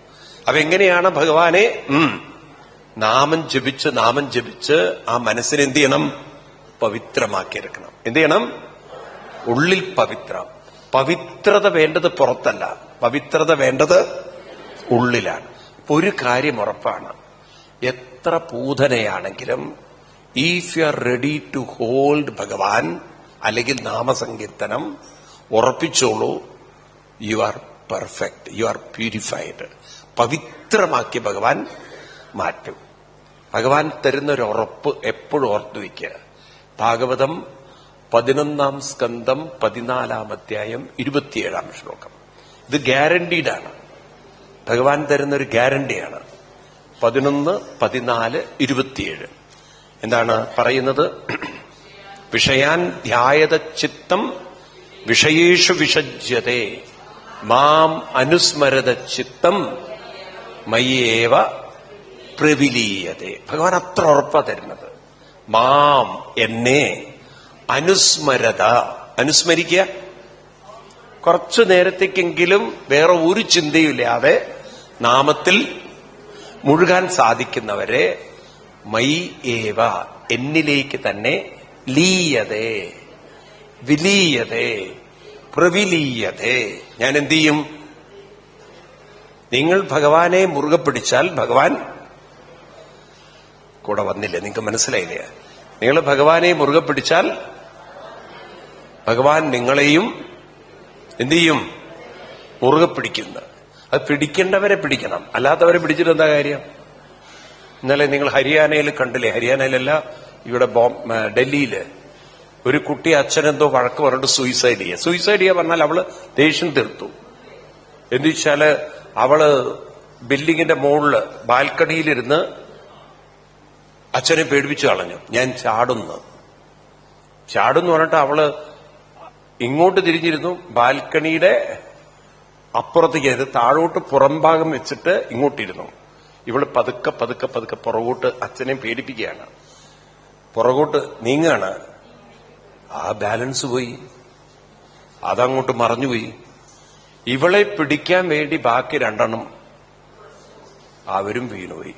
അപ്പൊ എങ്ങനെയാണ് ഭഗവാനെ നാമം ജപിച്ച് ആ മനസ്സിനെ എന്ത് ചെയ്യണം? പവിത്രമാക്കിയെടുക്കണം. എന്ത് ചെയ്യണം? ഉള്ളിൽ പവിത്രത വേണ്ടത് പുറത്തല്ല, പവിത്രത വേണ്ടത് ഉള്ളിലാണ്. ഒരു കാര്യം ഉറപ്പാണ്, എത്ര പൂതനയാണെങ്കിലും if you are ready to hold ഭഗവാൻ അല്ലെങ്കിൽ നാമസങ്കീർത്തനം, ഉറപ്പിച്ചോളൂ, you are perfect, you are purified. പവിത്രമാക്കി ഭഗവാൻ മാറ്റും. ഭഗവാൻ തരുന്നൊരു ഉറപ്പ് എപ്പോഴും ഓർത്തു വയ്ക്കുക. ഭാഗവതം 11-ാം സ്കന്ധം 14-ാം അധ്യായം 27-ാം ശ്ലോകം. ഇത് ഗ്യാരണ്ടീഡാണ്, ഭഗവാൻ തരുന്നൊരു ഗ്യാരണ്ടിയാണ്. 11, 14, 27 എന്താണ് പറയുന്നത്? വിഷയാൻ ധ്യായത ചിത്തം വിഷയേഷു വിഷജ്യതേ മാം അനുസ്മരത ചിത്തം മയ്യേവ പ്രവിലീയതേ. ഭഗവാൻ അത്ര ഉറപ്പാ തരുന്നത്. മാം എന്നെ അനുസ്മരത, അനുസ്മരിക്കുക, കുറച്ചു നേരത്തേക്കെങ്കിലും വേറെ ഒരു ചിന്തയില്ലാതെ നാമത്തിൽ മുഴുകാൻ സാധിക്കുന്നവരെ മൈ ഏവ, എന്നിലേക്ക് തന്നെ ലീയതേ, വിലീയതേ, പ്രവിലീയതേ. ഞാൻ എന്ത് ചെയ്യും? നിങ്ങൾ ഭഗവാനെ മുറുകെ പിടിച്ചാൽ ഭഗവാൻ കൂടെ വന്നില്ലേ? നിങ്ങൾക്ക് മനസ്സിലായില്ലേ? നിങ്ങൾ ഭഗവാനെ മുറുകെ പിടിച്ചാൽ ഭഗവാൻ നിങ്ങളെയും എന്ത് ചെയ്യും? മുറുകെ പിടിക്കുന്ന. അത് പിടിക്കേണ്ടവരെ പിടിക്കണം, അല്ലാത്തവരെ പിടിച്ചിട്ട് എന്താ കാര്യം? ഇന്നലെ നിങ്ങൾ ഹരിയാനയിൽ കണ്ടില്ലേ? ഹരിയാനയിലല്ല, ഇവിടെ ഡൽഹിയില് ഒരു കുട്ടി അച്ഛനെന്തോ വഴക്ക് പറഞ്ഞിട്ട് സൂയിസൈഡ് ചെയ്യുക. സൂയിസൈഡ് ചെയ്യുക പറഞ്ഞാൽ അവള് ദേഷ്യം തീർത്തു. എന്തു വെച്ചാല് അവള് ബിൽഡിങ്ങിന്റെ മുകളില് ബാൽക്കണിയിലിരുന്ന് അച്ഛനെ പേടിപ്പിച്ചു കളഞ്ഞു. ഞാൻ ചാടുന്നു പറഞ്ഞിട്ട് അവള് ഇങ്ങോട്ട് തിരിഞ്ഞിരുന്നു, ബാൽക്കണിയുടെ അപ്പുറത്തേക്ക് താഴോട്ട് പുറംഭാഗം വെച്ചിട്ട് ഇങ്ങോട്ടിരുന്നു. ഇവള് പതുക്കെ പതുക്കെ പതുക്കെ പുറകോട്ട് അച്ഛനെ പേടിപ്പിക്കുകയാണ്. പുറകോട്ട് നീങ്ങാണ്. ആ ബാലൻസ് പോയി, അതങ്ങോട്ട് മറഞ്ഞുപോയി. ഇവളെ പിടിക്കാൻ വേണ്ടി ബാക്കി 2 അവരും വീണുപോയി.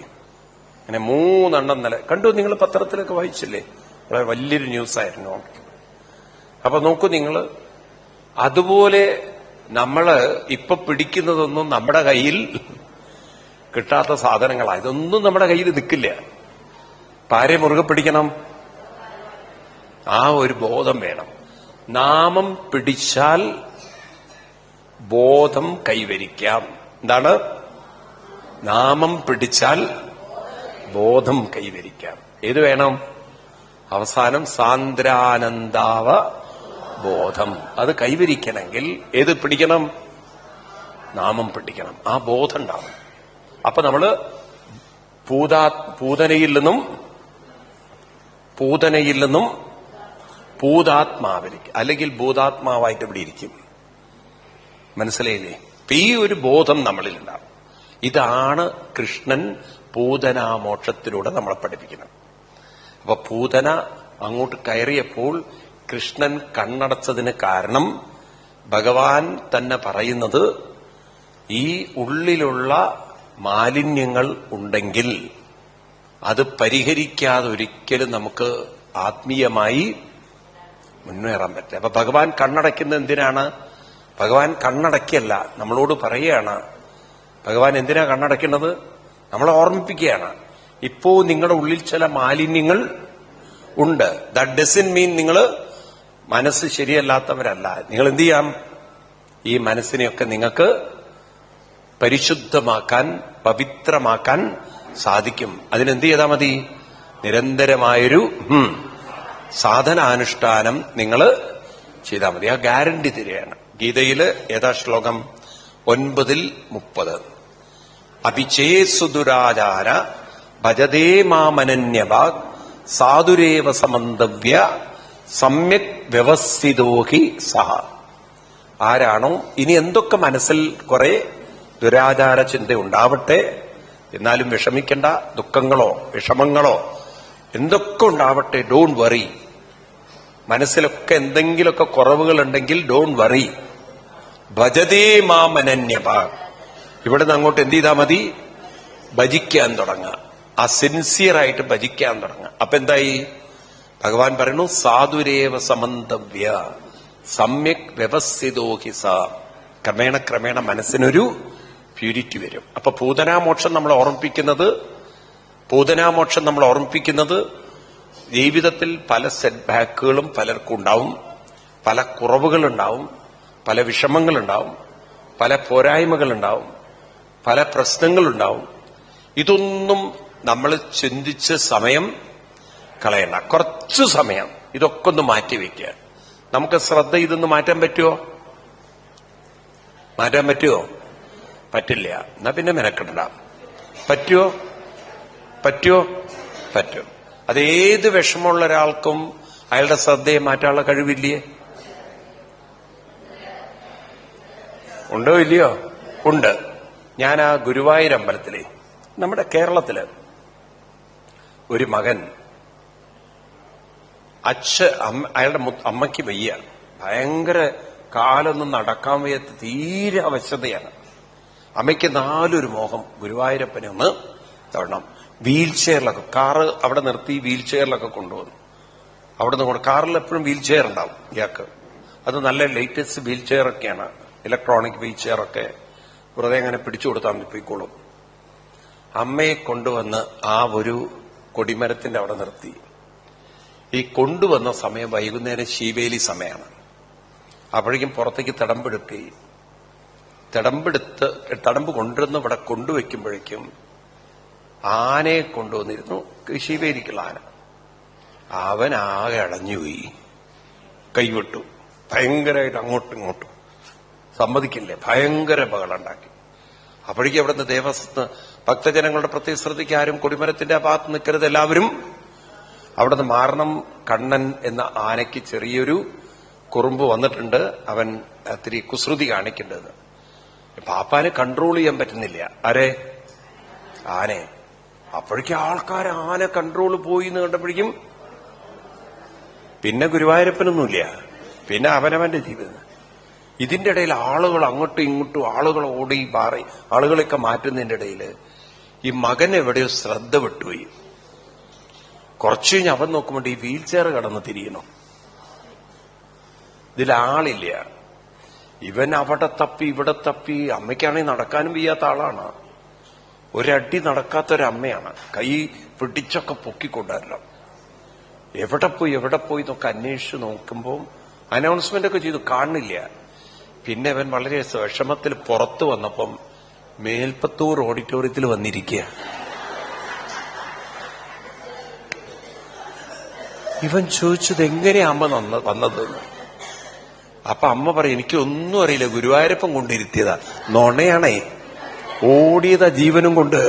അങ്ങനെ 3 കണ്ടു. നിങ്ങൾ പത്രത്തിലൊക്കെ വായിച്ചില്ലേ? വളരെ വലിയൊരു ന്യൂസായിരുന്നു. അപ്പൊ നോക്കൂ നിങ്ങൾ, അതുപോലെ നമ്മള് ഇപ്പൊ പിടിക്കുന്നതൊന്നും നമ്മുടെ കയ്യിൽ കിട്ടാത്ത സാധനങ്ങളാണ്. ഇതൊന്നും നമ്മുടെ കയ്യിൽ നിൽക്കില്ല. ആരെ മുറുകെ പിടിക്കണം? ആ ഒരു ബോധം വേണം. നാമം പിടിച്ചാൽ ബോധം കൈവരിക്കാം. എന്താണ്? നാമം പിടിച്ചാൽ ബോധം കൈവരിക്കാം. ഏത് വേണം? അവസാനം സാന്ദ്രാനന്ദാവ ബോധം. അത് കൈവരിക്കണമെങ്കിൽ ഏത് പിടിക്കണം? നാമം പിടിക്കണം. ആ ബോധം ഉണ്ടാവും. അപ്പൊ നമ്മള് പൂതനയിൽ നിന്നും ഭൂതാത്മാവിലേക്ക്, അല്ലെങ്കിൽ ഭൂതാത്മാവായിട്ട് ഇവിടെ ഇരിക്കും. മനസ്സിലായില്ലേ? ഈ ഒരു ബോധം നമ്മളിലുണ്ടാവും. ഇതാണ് കൃഷ്ണൻ പൂതനാമോക്ഷത്തിലൂടെ നമ്മളെ പഠിപ്പിക്കുന്നത്. അപ്പൊ പൂതന അങ്ങോട്ട് കയറിയപ്പോൾ കൃഷ്ണൻ കണ്ണടച്ചതിന് കാരണം ഭഗവാൻ തന്നെ പറയുന്നത്, ഈ ഉള്ളിലുള്ള മാലിന്യങ്ങൾ ഉണ്ടെങ്കിൽ അത് പരിഹരിക്കാതെ ഒരിക്കലും നമുക്ക് ആത്മീയമായി മുന്നേറാൻ പറ്റില്ല. അപ്പൊ ഭഗവാൻ കണ്ണടയ്ക്കുന്നത് എന്തിനാണ്? ഭഗവാൻ കണ്ണടയ്ക്കല്ല, നമ്മളോട് പറയുകയാണ്. ഭഗവാൻ എന്തിനാ കണ്ണടയ്ക്കുന്നത്? നമ്മളെ ഓർമ്മിപ്പിക്കുകയാണ്. ഇപ്പോ നിങ്ങളുടെ ഉള്ളിൽ ചില മാലിന്യങ്ങൾ ഉണ്ട്. ദാറ്റ് ഡസൻ മീൻ നിങ്ങൾ മനസ്സ് ശരിയല്ലാത്തവരല്ല. നിങ്ങൾ എന്ത് ചെയ്യാം? ഈ മനസ്സിനെയൊക്കെ നിങ്ങൾക്ക് പരിശുദ്ധമാക്കാൻ, പവിത്രമാക്കാൻ സാധിക്കും. അതിനെന്ത് ചെയ്താൽ മതി? നിരന്തരമായൊരു സാധനാനുഷ്ഠാനം നിങ്ങൾ ചെയ്താൽ മതി. ആ ഗ്യാരണ്ടി തരികയാണ്. ഗീതയില് ഏതാ ശ്ലോകം? 9:30. അഭിചേസുദുരാചാര ഭജതേ മാമനന്യവാഗ് സാധുരേവ സമന്തവ്യ സമ്യക് വ്യവസ്ഥിതോഹി സഹ. ആരാണോ ഇനി എന്തൊക്കെ മനസ്സിൽ കുറെ ദുരാചാര ചിന്ത ഉണ്ടാവട്ടെ, എന്നാലും വിഷമിക്കേണ്ട. ദുഃഖങ്ങളോ വിഷമങ്ങളോ എന്തൊക്കെ ഉണ്ടാവട്ടെ, ഡോണ്ട് വറി. മനസ്സിലൊക്കെ എന്തെങ്കിലുമൊക്കെ കുറവുകളുണ്ടെങ്കിൽ ഡോണ്ട് വറി. ഭജതേ മാമനന്യഭാഗ്. ഇവിടെ നിന്ന് അങ്ങോട്ട് എന്ത് ചെയ്താൽ മതി? ഭജിക്കാൻ തുടങ്ങുക. ആ സിൻസിയറായിട്ട് ഭജിക്കാൻ തുടങ്ങുക. അപ്പൊ എന്തായി? ഭഗവാൻ പറയുന്നു, സാധുരേവ സമന്തവ്യ സമ്യക് വ്യവസ്ഥിതോഹി സ. ക്രമേണ ക്രമേണ മനസ്സിനൊരു പ്യൂരിറ്റി വരും. അപ്പൊ പൂതനാമോക്ഷം നമ്മളെ ഓർമ്മിപ്പിക്കുന്നത് ജീവിതത്തിൽ പല സെറ്റ് ബാക്കുകളും പലർക്കും ഉണ്ടാവും, പല കുറവുകളുണ്ടാവും, പല വിഷമങ്ങളുണ്ടാവും, പല പോരായ്മകളുണ്ടാവും, പല പ്രശ്നങ്ങളുണ്ടാവും. ഇതൊന്നും നമ്മൾ ചിന്തിച്ച് സമയം കളയണ്ട. കുറച്ചു സമയം ഇതൊക്കെ ഒന്ന് മാറ്റിവെക്കുക. നമുക്ക് ശ്രദ്ധ ഇതൊന്ന് മാറ്റാൻ പറ്റുമോ? മാറ്റാൻ പറ്റുമോ? പറ്റില്ല. എന്നാ പിന്നെ മെനക്കെടണ്ട. പറ്റുമോ? പറ്റും. അതേത് വിഷമമുള്ള ഒരാൾക്കും അയാളുടെ ശ്രദ്ധയെ മാറ്റാനുള്ള കഴിവില്ലേ? ഉണ്ടോ ഇല്ലയോ? ഉണ്ട്. ഞാൻ ആ ഗുരുവായൂർ അമ്പലത്തിലെ നമ്മുടെ കേരളത്തില് ഒരു മകൻ അയാളുടെ അമ്മയ്ക്ക് വയ്യ, ഭയങ്കര കാലൊന്നും നടക്കാൻ വയ്യാത്ത തീരെ അവശതയാണ്. അമ്മയ്ക്ക് നാലൊരു മോഹം, ഗുരുവായൂരപ്പനെ ഒന്ന് തൊടണം. വീൽ ചെയറിലൊക്കെ കാറ് അവിടെ നിർത്തി വീൽ ചെയറിലൊക്കെ കൊണ്ടുവന്നു. അവിടെ നിന്ന് കാറിൽ എപ്പോഴും വീൽ ചെയർ ഉണ്ടാവും ഇയാൾക്ക്. അത് നല്ല ലേറ്റസ്റ്റ് വീൽ ചെയറൊക്കെയാണ്, ഇലക്ട്രോണിക് വീൽ ചെയറൊക്കെ. വെറുതെ അങ്ങനെ പിടിച്ചു കൊടുത്താൽ മതി, പോയിക്കോളും. അമ്മയെ കൊണ്ടുവന്ന് ആ ഒരു കൊടിമരത്തിന്റെ അവിടെ നിർത്തി. ഈ കൊണ്ടുവന്ന സമയം വൈകുന്നേരം ശീവേലി സമയമാണ്. അപ്പോഴേക്കും പുറത്തേക്ക് തിടമ്പെടുക്കുകയും തിടമ്പ് കൊണ്ടുവന്ന് ഇവിടെ കൊണ്ടുവയ്ക്കുമ്പോഴേക്കും ആനയെ കൊണ്ടുവന്നിരുന്നു, ശീവേലിക്കുള്ള ആന. അവൻ ആകെ അടഞ്ഞുപോയി, കൈവിട്ടു. ഭയങ്കരമായിട്ട് അങ്ങോട്ടും ഇങ്ങോട്ടും സമ്മതിക്കില്ലേ, ഭയങ്കര ബഹളുണ്ടാക്കി. അപ്പോഴേക്കും അവിടുന്ന് ദേവസ്വത്ത് ഭക്തജനങ്ങളുടെ പ്രത്യേക ശ്രദ്ധിക്ക് ആരും കൊടിമരത്തിന്റെ ആ ഭാഗത്ത് നിൽക്കരുത്, എല്ലാവരും അവിടുന്ന് മാറണം. കണ്ണൻ എന്ന ആനയ്ക്ക് ചെറിയൊരു കുറുമ്പ് വന്നിട്ടുണ്ട്, അവൻ ഒത്തിരി കുസൃതി കാണിക്കേണ്ടത്. പാപ്പാന് കൺട്രോൾ ചെയ്യാൻ പറ്റുന്നില്ല. ആരെ? ആനെ. അപ്പോഴേക്കും ആൾക്കാർ ആന കൺട്രോൾ പോയി എന്ന് കണ്ടപ്പോഴേക്കും പിന്നെ ഗുരുവായൂരപ്പനൊന്നുമില്ല, പിന്നെ അവനവന്റെ ജീവിതം. ഇതിന്റെ ഇടയിൽ ആളുകൾ അങ്ങോട്ടും ഇങ്ങോട്ടും ആളുകൾ ഓടി പാറി ആളുകളെയൊക്കെ മാറ്റുന്നതിന്റെ ഇടയിൽ ഈ മകൻ എവിടെയോ ശ്രദ്ധ വിട്ടുപോയി. കുറച്ചു കഴിഞ്ഞ് അവൻ നോക്കുമ്പോൾ ഈ വീൽ ചെയർ കടന്ന് തിരിയണം. ഇതിലാളില്ല. ഇവൻ അവിടെ തപ്പി ഇവിടെ തപ്പി. അമ്മയ്ക്കാണെങ്കിൽ നടക്കാനും വയ്യാത്ത ആളാണ്, ഒരടി നടക്കാത്തൊരമ്മയാണ്. കൈ പിടിച്ചൊക്കെ പൊക്കിക്കൊണ്ടുവരണം. എവിടെ പോയി എന്നൊക്കെ അന്വേഷിച്ച് നോക്കുമ്പോൾ അനൗൺസ്മെന്റ് ഒക്കെ ചെയ്തു, കാണുന്നില്ല. പിന്നെ അവൻ വളരെ വിഷമത്തിൽ പുറത്തു വന്നപ്പം മേൽപ്പത്തൂർ ഓഡിറ്റോറിയത്തിൽ വന്നിരിക്കുക. ഇവൻ ചോദിച്ചത് എങ്ങനെയാ അമ്മ വന്നതെന്ന്. അപ്പൊ അമ്മ പറയും, എനിക്കൊന്നും അറിയില്ല, ഗുരുവായൂരപ്പൻ കൊണ്ടിരുത്തിയതാ. നുണയാണേ, ഓടിയതാ ജീവനും കൊണ്ട്.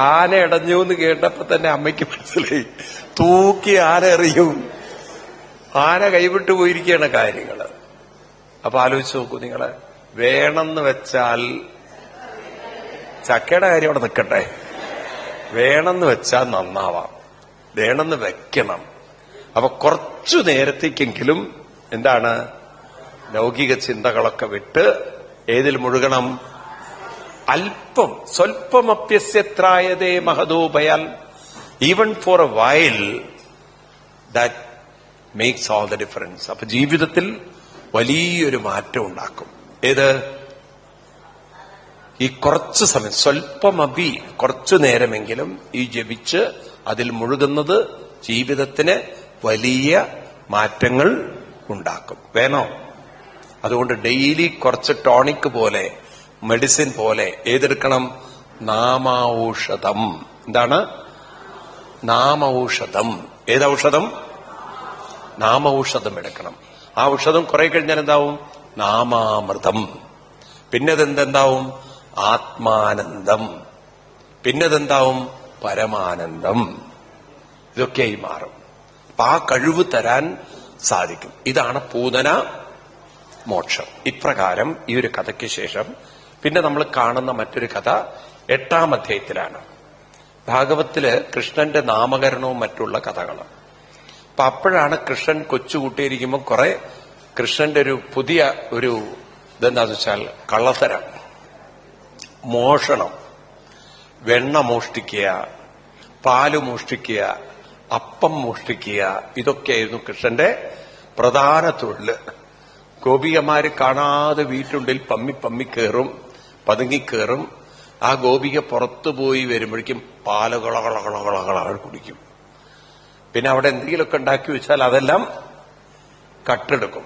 ആന ഇടഞ്ഞു എന്ന് കേട്ടപ്പോ തന്നെ അമ്മയ്ക്ക് മനസ്സിലായി, തൂക്കി ആന എറിയും. ആന കൈവിട്ടു പോയിരിക്കുകയാണ് കാര്യങ്ങള്. അപ്പൊ ആലോചിച്ച് നോക്കൂ നിങ്ങള്, വേണമെന്ന് വെച്ചാൽ ചക്കയുടെ കാര്യം അവിടെ നിൽക്കട്ടെ, വേണമെന്ന് വെച്ചാൽ നന്നാവാം, വേണമെന്ന് വെക്കണം. അപ്പൊ കുറച്ചു നേരത്തേക്കെങ്കിലും എന്താണ്, ലൗകിക ചിന്തകളൊക്കെ വിട്ട് ഏതിൽ മുഴുകണം? അല്പം സ്വൽപ്പമപ്യസ്യത്രായതേ മഹദോഭയാൽ, even for a while that makes all the difference. അപ്പൊ ജീവിതത്തിൽ വലിയൊരു മാറ്റം ഉണ്ടാക്കും. ഏത്? ഈ കുറച്ചു സമയം, സ്വൽപ്പമഭി, കുറച്ചു നേരമെങ്കിലും ഈ ജപിച്ച് അതിൽ മുഴുകുന്നത് ജീവിതത്തിന് വലിയ മാറ്റങ്ങൾ ഉണ്ടാക്കും. വേണോ? അതുകൊണ്ട് ഡെയിലി കുറച്ച് ടോണിക് പോലെ, മെഡിസിൻ പോലെ ഏതെടുക്കണം? നാമൌഷധം. എന്താണ് നാമൌഷധം? ഏതൌഷധം? നാമൌഷധം എടുക്കണം. ആ ഔഷധം കുറെ കഴിഞ്ഞാൽ എന്താവും? നാമാമൃതം. പിന്നെതെന്താവും? ആത്മാനന്ദം. പിന്നെതെന്താവും? പരമാനന്ദം. ഇതൊക്കെയായി മാറും. അപ്പൊ ആ കഴിവ് തരാൻ സാധിക്കും. ഇതാണ് പൂതന മോക്ഷം. ഇപ്രകാരം ഈ ഒരു കഥയ്ക്ക് ശേഷം പിന്നെ നമ്മൾ കാണുന്ന മറ്റൊരു കഥ 8-ാം അധ്യായത്തിലാണ്. ഭാഗവത്തില് കൃഷ്ണന്റെ നാമകരണവും മറ്റുള്ള കഥകൾ. അപ്പൊ അപ്പോഴാണ് കൃഷ്ണൻ കൊച്ചുകൂട്ടിയിരിക്കുമ്പോൾ കുറെ കൃഷ്ണന്റെ ഒരു പുതിയ ഒരു ഇതെന്താന്ന് വെച്ചാൽ കള്ളത്തരം, മോഷണം, വെണ്ണ മോഷ്ടിക്കുക, പാല് മോഷ്ടിക്കുക, അപ്പം മോഷ്ടിക്കുക, ഇതൊക്കെയായിരുന്നു കൃഷ്ണന്റെ പ്രധാന തൊഴില്. ഗോപികമാര് കാണാതെ വീട്ടുള്ളിൽ പമ്മി കയറും, പതുങ്ങിക്കേറും. ആ ഗോപിക പുറത്തുപോയി വരുമ്പോഴേക്കും പാലുകളകളകളകളകൾ കുടിക്കും. പിന്നെ അവിടെ എന്തെങ്കിലുമൊക്കെ ഉണ്ടാക്കി വെച്ചാൽ അതെല്ലാം കട്ടെടുക്കും.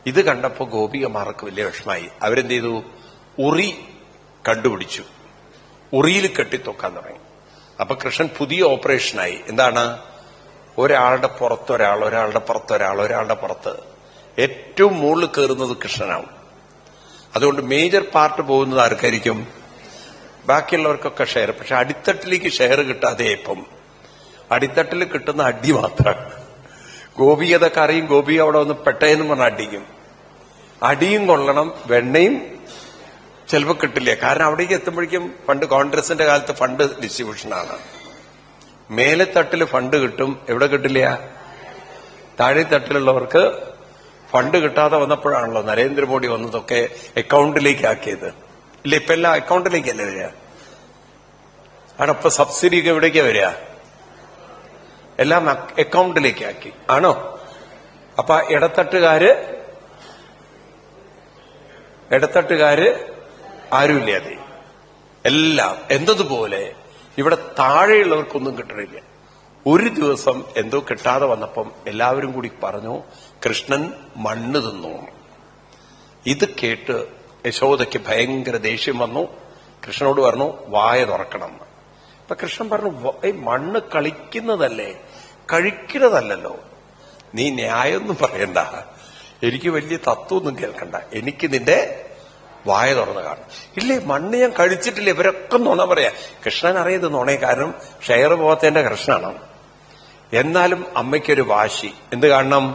ഇത് കണ്ടപ്പോ ഗോപികമാർക്ക് വലിയ വിഷമായി. അവരെന്ത് ചെയ്തു? ഉറി കണ്ടുപിടിച്ചു. ഉറിയിൽ കെട്ടിത്തൊക്കാൻ തുടങ്ങി. അപ്പൊ കൃഷ്ണൻ പുതിയ ഓപ്പറേഷനായി. എന്താണ്? ഒരാളുടെ പുറത്തൊരാൾ, ഒരാളുടെ പുറത്തൊരാൾ, ഒരാളുടെ പുറത്ത്. ഏറ്റവും മുകളിൽ കയറുന്നത് കൃഷ്ണനാണ്. അതുകൊണ്ട് മേജർ പാർട്ട് പോകുന്നത് ആർക്കായിരിക്കും? ബാക്കിയുള്ളവർക്കൊക്കെ ഷെയർ. പക്ഷെ അടിത്തട്ടിലേക്ക് ഷെയർ കിട്ടാതെ ഇപ്പം അടിത്തട്ടിൽ കിട്ടുന്ന അടി മാത്രമാണ്. ഗോപികതൊക്കെ അറിയും, ഗോപിക അവിടെ വന്ന് പെട്ടേന്ന് പറഞ്ഞ അടിക്കും. അടിയും കൊള്ളണം, വെണ്ണയും ചിലപ്പോൾ കിട്ടില്ല. കാരണം അവിടേക്ക് എത്തുമ്പോഴേക്കും പണ്ട് കോൺഗ്രസിന്റെ കാലത്ത് ഫണ്ട് ഡിസ്ട്രിബ്യൂഷനാണ്. മേലെ തട്ടിൽ ഫണ്ട് കിട്ടും, എവിടെ കിട്ടില്ല? താഴെ തട്ടിലുള്ളവർക്ക് ഫണ്ട് കിട്ടാതെ വന്നപ്പോഴാണല്ലോ നരേന്ദ്രമോദി വന്നതൊക്കെ അക്കൗണ്ടിലേക്ക് ആക്കിയത്. ഇല്ല, ഇപ്പൊ എല്ലാം അക്കൗണ്ടിലേക്കല്ലേ വരിക? ആണോ? ഇപ്പൊ സബ്സിഡി ഒക്കെ എവിടേക്കാ വരിക? എല്ലാം അക്കൗണ്ടിലേക്ക് ആക്കി, ആണോ? അപ്പൊ ഇടത്തട്ടുകാര് ആരുമില്ലാതെ എല്ലാം എന്നതുപോലെ ഇവിടെ താഴെയുള്ളവർക്കൊന്നും കിട്ടണില്ല. ഒരു ദിവസം എന്തോ കിട്ടാതെ വന്നപ്പം എല്ലാവരും കൂടി പറഞ്ഞു, കൃഷ്ണൻ മണ്ണ് തിന്നു. ഇത് കേട്ട് യശോദയ്ക്ക് ഭയങ്കര ദേഷ്യം വന്നു. കൃഷ്ണനോട് പറഞ്ഞു, വായ തുറക്കണം. അപ്പൊ കൃഷ്ണൻ പറഞ്ഞു, മണ്ണ് കളിക്കുന്നതല്ലേ, കഴിക്കുന്നതല്ലോ. നീ ന്യായമൊന്നും പറയണ്ട, എനിക്ക് വലിയ തത്വമൊന്നും കേൾക്കണ്ട, എനിക്ക് നിന്റെ വായ തുറന്ന് കാണും. ഇല്ലേ, മണ്ണ് ഞാൻ കഴിച്ചിട്ടില്ല. ഇവരൊക്കെ നുണ പറയാ. കൃഷ്ണൻ അറിയത് നുണേ, കാരണം ഷെയർ പോകത്തേന്റെ കൃഷ്ണനാണ്. എന്നാലും അമ്മയ്ക്കൊരു വാശി, എന്ത് കാണണം?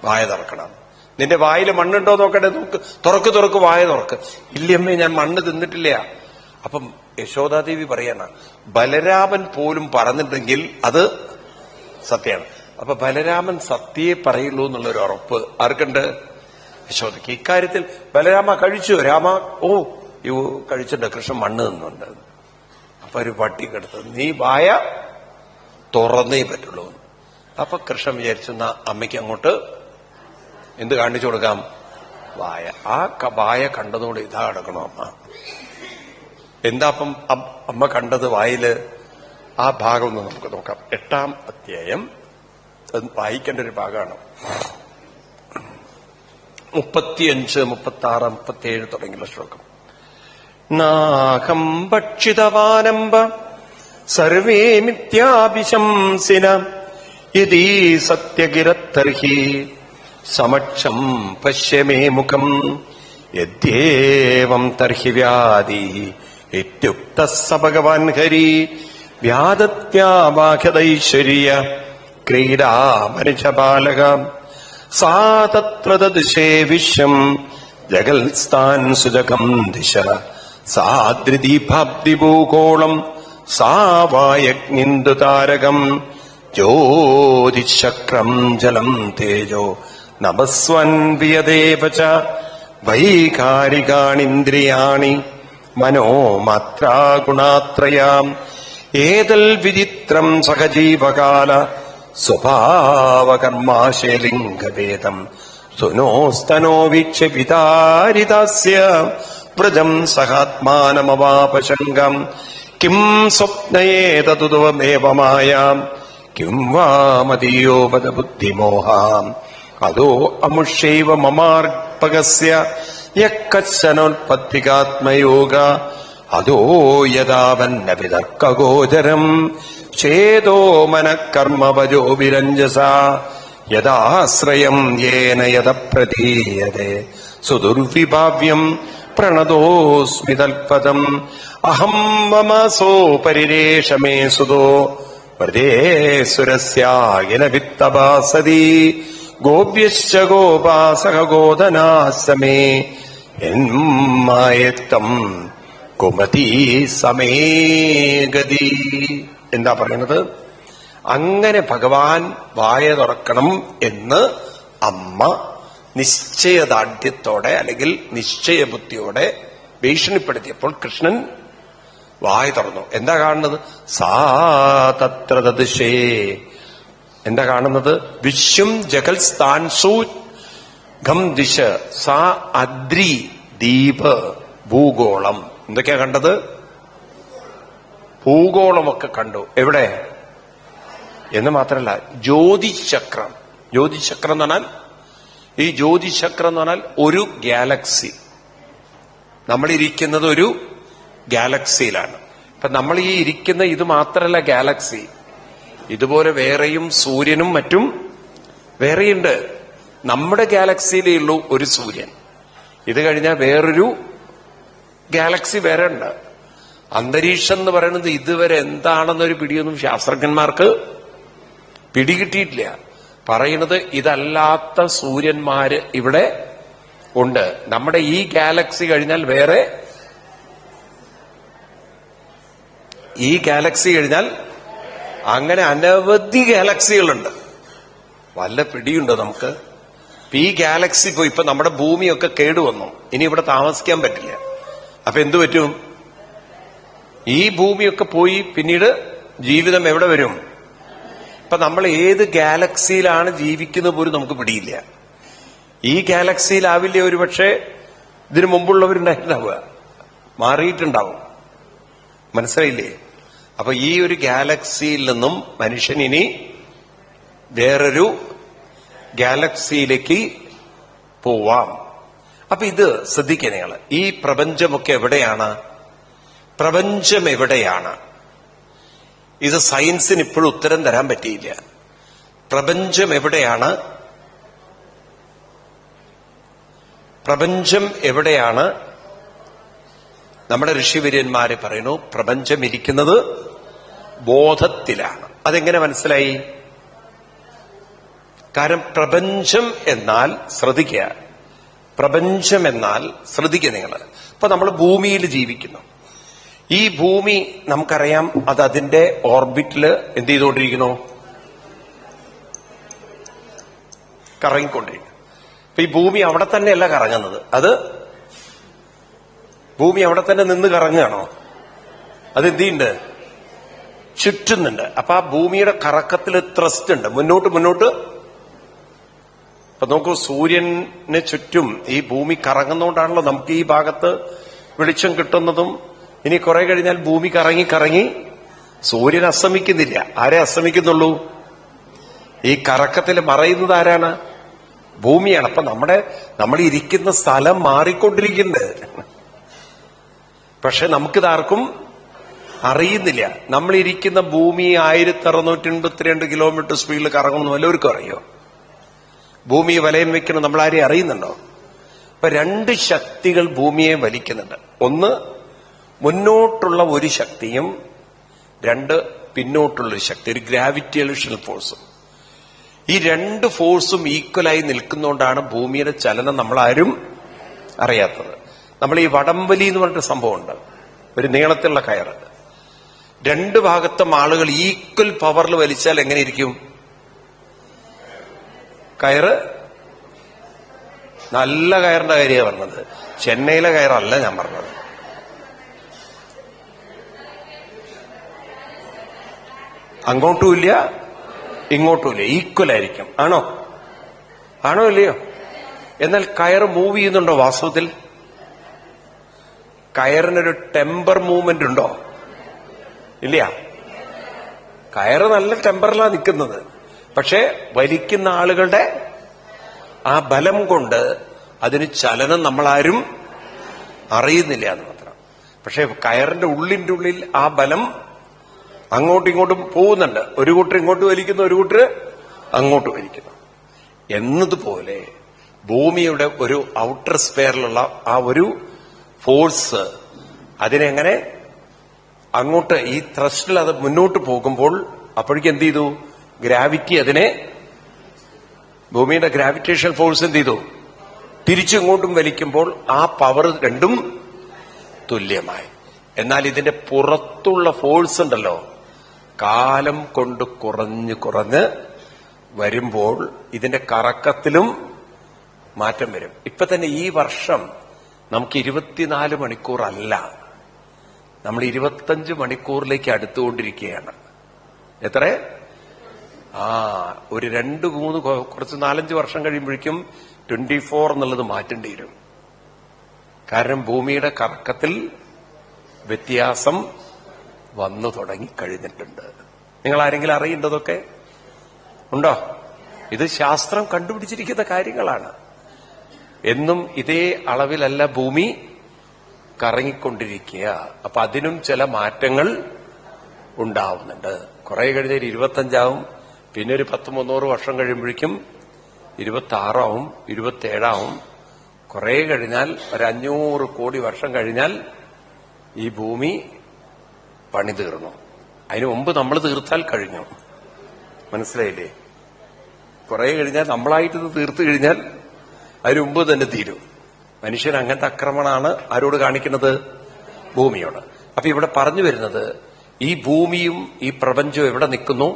വായ തുറക്കണം. നിന്റെ വായിൽ മണ്ണുണ്ടോ നോക്കട്ടെ, തുറക്ക് വായ തുറക്ക്. ഇല്ലമ്മേ, ഞാൻ മണ്ണ് തിന്നിട്ടില്ല. അപ്പം യശോദാദേവി പറയാണ്, ബലരാമൻ പോലും പറഞ്ഞിട്ടുണ്ടെങ്കിൽ അത് സത്യമാണ്. അപ്പൊ ബലരാമൻ സത്യേ പറയുള്ളൂ എന്നുള്ളൊരു ഉറപ്പ് ആർക്കുണ്ട്? യശോദയ്ക്ക്. ഇക്കാര്യത്തിൽ ബലരാമ കഴിച്ചു, രാമ ഓ യോ കഴിച്ചിട്ടുണ്ട്, കൃഷ്ണൻ മണ്ണ് തിന്നുണ്ട്. അപ്പൊ ഒരു പട്ടിക്കെടുത്ത്, നീ വായ തുറന്നേ പറ്റുള്ളൂ. അപ്പൊ കൃഷ്ണൻ വിചാരിച്ചെന്ന അമ്മയ്ക്ക് അങ്ങോട്ട് എന്ത് കാണിച്ചു കൊടുക്കാം? വായ. ആ വായ കണ്ടതുകൊണ്ട് ഇതാ കിടക്കണോ അമ്മ? എന്താ അപ്പം അമ്മ കണ്ടത് വായില്? ആ ഭാഗം ഒന്ന് നമുക്ക് നോക്കാം. 8-ാം അധ്യായം വായിക്കേണ്ട ഒരു ഭാഗമാണ്. 35, 36, 37 തുടങ്ങിയുള്ള ശ്ലോകം. നാഹം ഭക്ഷിതവാനംബ സർവേ മിഥ്യാഭിശംസിന യദി സത്യഗിരത്തർഹി സമക്ഷം പശ്യമേ മുഖം യദ്യേവം തർഹി വ്യാധി ഇത്യുക്ത സ ഭഗവാൻ ഹരി വ്യാദത്യാവാഹ്യദൈശ്വര്യ ക്രീഡാ മനുഷ്യബാലക സാ തത്ര ദദൃശേ വിശ്വം ജഗൽസ്ഥാൻ സുജകം ദിശ സാദ്രിദീപാബ്ദിഭൂഗോളം സാ വായഗ്നിന്ദു താരകം ജ്യോതിശക്രം ജലം തേജോ നഭസ്വൻവിയദേവ ച വൈകാരികാണിന്ദ്രിയാണി മനോമാത്രാ ഗുണാത്രയാം ഏതൽ വിചിത്രം സഹജീവകാല സ്വഭാവകർമാശലിംഗഭേദം സുനോസ്തനോ വീക്ഷ്യ വിതാരിതാസ്യ വ്രജം സഹാത്മാനമവാപശങ്കം കിം സ്വപ്നയേതതുവമേവ മായാം കിം വാമദീയോ വദ ബുദ്ധിമോഹാം അതോ അമുഷൈവ മമാർപ്പകസ്യ യക്കശ്ചനോത്പത്തികാത്മയോഗ അതോ യഥാവന്ന വിതർക്കഗോചരം ചേതോ മനഃകർമ്മവജോ വിരഞ്ജസ യഥാശ്രയം യേന യദ പ്രതീയതേ സുദുർവിഭാവ്യം പ്രണതോസ്മി തൽപദം അഹം മമസോ പരിരേഷ മേ സുതോ ഹൃദേസുരസ്യാകില വിത്തഭാസതി ഗോപ്യശ്ച ഗോപാസക ഗോധനാസമേ എന്മായത്തം കുമതി സമേ ഗതി. എന്താ പറയുന്നത്? അങ്ങനെ ഭഗവാൻ വായ തുറക്കണം എന്ന് അമ്മ നിശ്ചയദാർഢ്യത്തോടെ അല്ലെങ്കിൽ നിശ്ചയബുദ്ധിയോടെ ഭീഷണിപ്പെടുത്തിയപ്പോൾ കൃഷ്ണൻ വായ തുറന്നു. എന്താ കാണുന്നത്? സാ തത്ര ദദൃശേ. എന്താ കാണുന്നത്? വിശ്വം ജഗൽ സ്ഥാൻ സൂ ഘം ദിശ സാ അദ്രി ദീപ് ഭൂഗോളം. എന്തൊക്കെയാ കണ്ടത്? ഭൂഗോളമൊക്കെ കണ്ടു. എവിടെ എന്ന് മാത്രമല്ല, ജ്യോതിചക്രം. ജ്യോതിചക്രം എന്ന് പറഞ്ഞാൽ, ഈ ജ്യോതിചക്രം എന്ന് പറഞ്ഞാൽ ഒരു ഗാലക്സി. നമ്മളിരിക്കുന്നത് ഒരു ഗാലക്സിയിലാണ്. ഇപ്പൊ നമ്മൾ ഈ ഇരിക്കുന്ന ഇത് മാത്രമല്ല ഗാലക്സി, ഇതുപോലെ വേറെയും സൂര്യനും മറ്റും വേറെയുണ്ട്. നമ്മുടെ ഗാലക്സിയിലേ ഉള്ളൂ ഒരു സൂര്യൻ. ഇത് കഴിഞ്ഞാൽ വേറൊരു ഗാലക്സി വേറെ ഉണ്ട്. അന്തരീക്ഷം എന്ന് പറയുന്നത് ഇതുവരെ എന്താണെന്നൊരു പിടിയൊന്നും ശാസ്ത്രജ്ഞന്മാർക്ക് പിടികിട്ടിയിട്ടില്ല. പറയുന്നത് ഇതല്ലാത്ത സൂര്യന്മാര് ഇവിടെ ഉണ്ട്. നമ്മുടെ ഈ ഗാലക്സി കഴിഞ്ഞാൽ വേറെ, ഈ ഗാലക്സി കഴിഞ്ഞാൽ അങ്ങനെ അനവധി ഗാലക്സികളുണ്ട്. വല്ല പിടിയുണ്ടോ നമുക്ക്? ഈ ഗാലക്സി പോയി ഇപ്പൊ നമ്മുടെ ഭൂമിയൊക്കെ കേടുവന്നു, ഇനി ഇവിടെ താമസിക്കാൻ പറ്റില്ല. അപ്പൊ എന്തു പറ്റും? ഈ ഭൂമിയൊക്കെ പോയി പിന്നീട് ജീവിതം എവിടെ വരും? ഇപ്പൊ നമ്മൾ ഏത് ഗാലക്സിയിലാണ് ജീവിക്കുന്നത് പോലും നമുക്ക് പിടിയില്ല. ഈ ഗാലക്സിയിലാവില്ല ഒരുപക്ഷെ ഇതിനു മുമ്പുള്ളവരുണ്ടായിട്ടുണ്ടാവുക, മാറിയിട്ടുണ്ടാവും. മനസ്സിലായില്ലേ? അപ്പൊ ഈ ഒരു ഗാലക്സിയിൽ നിന്നും മനുഷ്യൻ ഇനി വേറൊരു ഗാലക്സിയിലേക്ക് പോവാം. അപ്പൊ ഇത് ശ്രദ്ധിക്കുക നിങ്ങൾ. ഈ പ്രപഞ്ചമൊക്കെ എവിടെയാണ്? പ്രപഞ്ചം എവിടെയാണ്? ഇത് സയൻസിന് ഇപ്പോഴും ഉത്തരം തരാൻ പറ്റിയില്ല. പ്രപഞ്ചം എവിടെയാണ്? പ്രപഞ്ചം എവിടെയാണ്? നമ്മുടെ ഋഷിവര്യന്മാര് പറയുന്നു പ്രപഞ്ചം ഇരിക്കുന്നത് ബോധത്തിലാണ്. അതെങ്ങനെ മനസ്സിലായി? കാരണം പ്രപഞ്ചം എന്നാൽ ശ്രദ്ധിക്കുക, പ്രപഞ്ചം എന്നാൽ ശ്രദ്ധിക്കുക നിങ്ങൾ. ഇപ്പൊ നമ്മൾ ഭൂമിയിൽ ജീവിക്കുന്നു. ഈ ഭൂമി നമുക്കറിയാം അത് അതിന്റെ ഓർബിറ്റില് എന്ത് ചെയ്തുകൊണ്ടിരിക്കുന്നു? കറങ്ങിക്കൊണ്ടിരിക്കുന്നു. ഇപ്പൊ ഈ ഭൂമി അവിടെ തന്നെയല്ല കറങ്ങുന്നത്, അത് ഭൂമി അവിടെ തന്നെ നിന്ന് കറങ്ങുകയാണോ? അത് എന്ത് ചെയ്യുന്നുണ്ട്? ചുറ്റുന്നുണ്ട്. അപ്പൊ ആ ഭൂമിയുടെ കറക്കത്തിൽ ത്രസ്റ്റ് ഉണ്ട്, മുന്നോട്ട് മുന്നോട്ട്. അപ്പൊ നോക്കൂ, സൂര്യന് ചുറ്റും ഈ ഭൂമി കറങ്ങുന്നതുകൊണ്ടാണല്ലോ നമുക്ക് ഈ ഭാഗത്ത് വെളിച്ചം കിട്ടുന്നതും. ഇനി കുറെ കഴിഞ്ഞാൽ ഭൂമി കറങ്ങി കറങ്ങി സൂര്യൻ അസ്തമിക്കുന്നില്ല. ആരെ അസ്തമിക്കുന്നുള്ളൂ? ഈ കറക്കത്തിൽ മറയുന്നത് ആരാണ്? ഭൂമിയാണ്. അപ്പൊ നമ്മൾ ഇരിക്കുന്ന സ്ഥലം മാറിക്കൊണ്ടിരിക്കുന്നത്. പക്ഷെ നമുക്കിതാർക്കും അറിയുന്നില്ല. നമ്മളിരിക്കുന്ന ഭൂമി 1682 കിലോമീറ്റർ സ്പീഡിൽ കറങ്ങുന്നു. വല്ലവർക്കും അറിയോ? ഭൂമിയെ വലയം വെക്കണം നമ്മൾ ആരെയും അറിയുന്നുണ്ടോ? അപ്പൊ രണ്ട് ശക്തികൾ ഭൂമിയെ വലിക്കുന്നുണ്ട്. ഒന്ന് മുന്നോട്ടുള്ള ഒരു ശക്തിയും രണ്ട് പിന്നോട്ടുള്ളൊരു ശക്തി, ഒരു ഗ്രാവിറ്റേഷണൽ ഫോഴ്സും. ഈ രണ്ട് ഫോഴ്സും ഈക്വലായി നിൽക്കുന്നതുകൊണ്ടാണ് ഭൂമിയുടെ ചലനം നമ്മളാരും അറിയാത്തത്. നമ്മൾ ഈ വടംവലി എന്ന് പറഞ്ഞിട്ട് സംഭവമുണ്ട്, ഒരു നീളത്തിലുള്ള കയറ്. രണ്ട് ഭാഗത്തും ആളുകൾ ഈക്വൽ പവറിൽ വലിച്ചാൽ എങ്ങനെ ഇരിക്കും? കയറ് നല്ല കയറിന്റെ കാര്യമാണ് പറഞ്ഞത്, ചെന്നൈയിലെ കയറല്ല ഞാൻ പറഞ്ഞത്. അങ്ങോട്ടുമില്ല ഇങ്ങോട്ടുമില്ല, ഈക്വൽ ആയിരിക്കും. ആണോ? ആണോ ഇല്ലയോ? എന്നാൽ കയറ് മൂവ് ചെയ്യുന്നുണ്ടോ? വാസ്തവത്തിൽ കയറിനൊരു ടെമ്പർ മൂവ്മെന്റ് ഉണ്ടോ? ഇല്ല. കയറ് നല്ല ടെമ്പറിലാണ് നിൽക്കുന്നത്. പക്ഷെ വലിക്കുന്ന ആളുകളുടെ ആ ബലം കൊണ്ട് അതിന് ചലനം നമ്മളാരും അറിയുന്നില്ല എന്ന് മാത്രം. പക്ഷെ കയറിന്റെ ഉള്ളിന്റെ ഉള്ളിൽ ആ ബലം അങ്ങോട്ടും ഇങ്ങോട്ടും പോകുന്നുണ്ട്. ഒരു കൂട്ടർ ഇങ്ങോട്ട് വലിക്കുന്നു, ഒരു കൂട്ടർ അങ്ങോട്ട് വലിക്കുന്നു. എന്നതുപോലെ ഭൂമിയുടെ ഒരു ഔട്ടർ സ്പെയറിലുള്ള ആ ഒരു ഫോഴ്സ് അതിനെങ്ങനെ അങ്ങോട്ട് ഈ ത്രസ്റ്റിൽ അത് മുന്നോട്ട് പോകുമ്പോൾ അപ്പോഴേക്കും എന്ത് ചെയ്തു? ഗ്രാവിറ്റി അതിനെ, ഭൂമിയുടെ ഗ്രാവിറ്റേഷണൽ ഫോഴ്സ് എന്ത് ചെയ്തു? തിരിച്ചിങ്ങോട്ടും വലിക്കുമ്പോൾ ആ പവർ രണ്ടും തുല്യമായി. എന്നാൽ ഇതിന്റെ പുറത്തുള്ള ഫോഴ്സ് ഉണ്ടല്ലോ, കാലം കൊണ്ട് കുറഞ്ഞ് കുറഞ്ഞ് വരുമ്പോൾ ഇതിന്റെ കറക്കത്തിലും മാറ്റം വരും. ഇപ്പൊ തന്നെ ഈ വർഷം നമുക്ക് 24 മണിക്കൂറല്ല, നമ്മൾ 25 മണിക്കൂറിലേക്ക് അടുത്തുകൊണ്ടിരിക്കുകയാണ്. എത്ര? ഒരു 2-3 കുറച്ച് 4-5 വർഷം കഴിയുമ്പോഴേക്കും 24 എന്നുള്ളത് മാറ്റേണ്ടി വരും. കാരണം ഭൂമിയുടെ കറക്കത്തിൽ വ്യത്യാസം വന്നു തുടങ്ങി കഴിഞ്ഞിട്ടുണ്ട്. നിങ്ങൾ ആരെങ്കിലും അറിയേണ്ടതൊക്കെ ഉണ്ടോ? ഇത് ശാസ്ത്രം കണ്ടുപിടിച്ചിരിക്കുന്ന കാര്യങ്ങളാണ്. എന്നും ഇതേ അളവിലല്ല ഭൂമി കറങ്ങിക്കൊണ്ടിരിക്കുക. അപ്പൊ അതിനും ചില മാറ്റങ്ങൾ ഉണ്ടാവുന്നുണ്ട്. കുറെ കഴിഞ്ഞാൽ 25 പിന്നെ ഒരു 10-300 വർഷം കഴിയുമ്പോഴേക്കും 26 27 കുറെ കഴിഞ്ഞാൽ ഒരു 500 കോടി വർഷം കഴിഞ്ഞാൽ ഈ ഭൂമി പണി തീർന്നു. അതിനു മുമ്പ് നമ്മൾ തീർത്താൽ കഴിഞ്ഞു. മനസ്സിലായില്ലേ? കുറെ കഴിഞ്ഞാൽ നമ്മളായിട്ട് ഇത് തീർത്തു കഴിഞ്ഞാൽ അതിനു മുമ്പ് തന്നെ തീരും. മനുഷ്യൻ അങ്ങനത്തെ ആക്രമണമാണ് ആരോട് കാണിക്കുന്നത്? ഭൂമിയോട്. അപ്പൊ ഇവിടെ പറഞ്ഞു വരുന്നത് ഈ ഭൂമിയും ഈ പ്രപഞ്ചവും എവിടെ നിൽക്കുന്നു?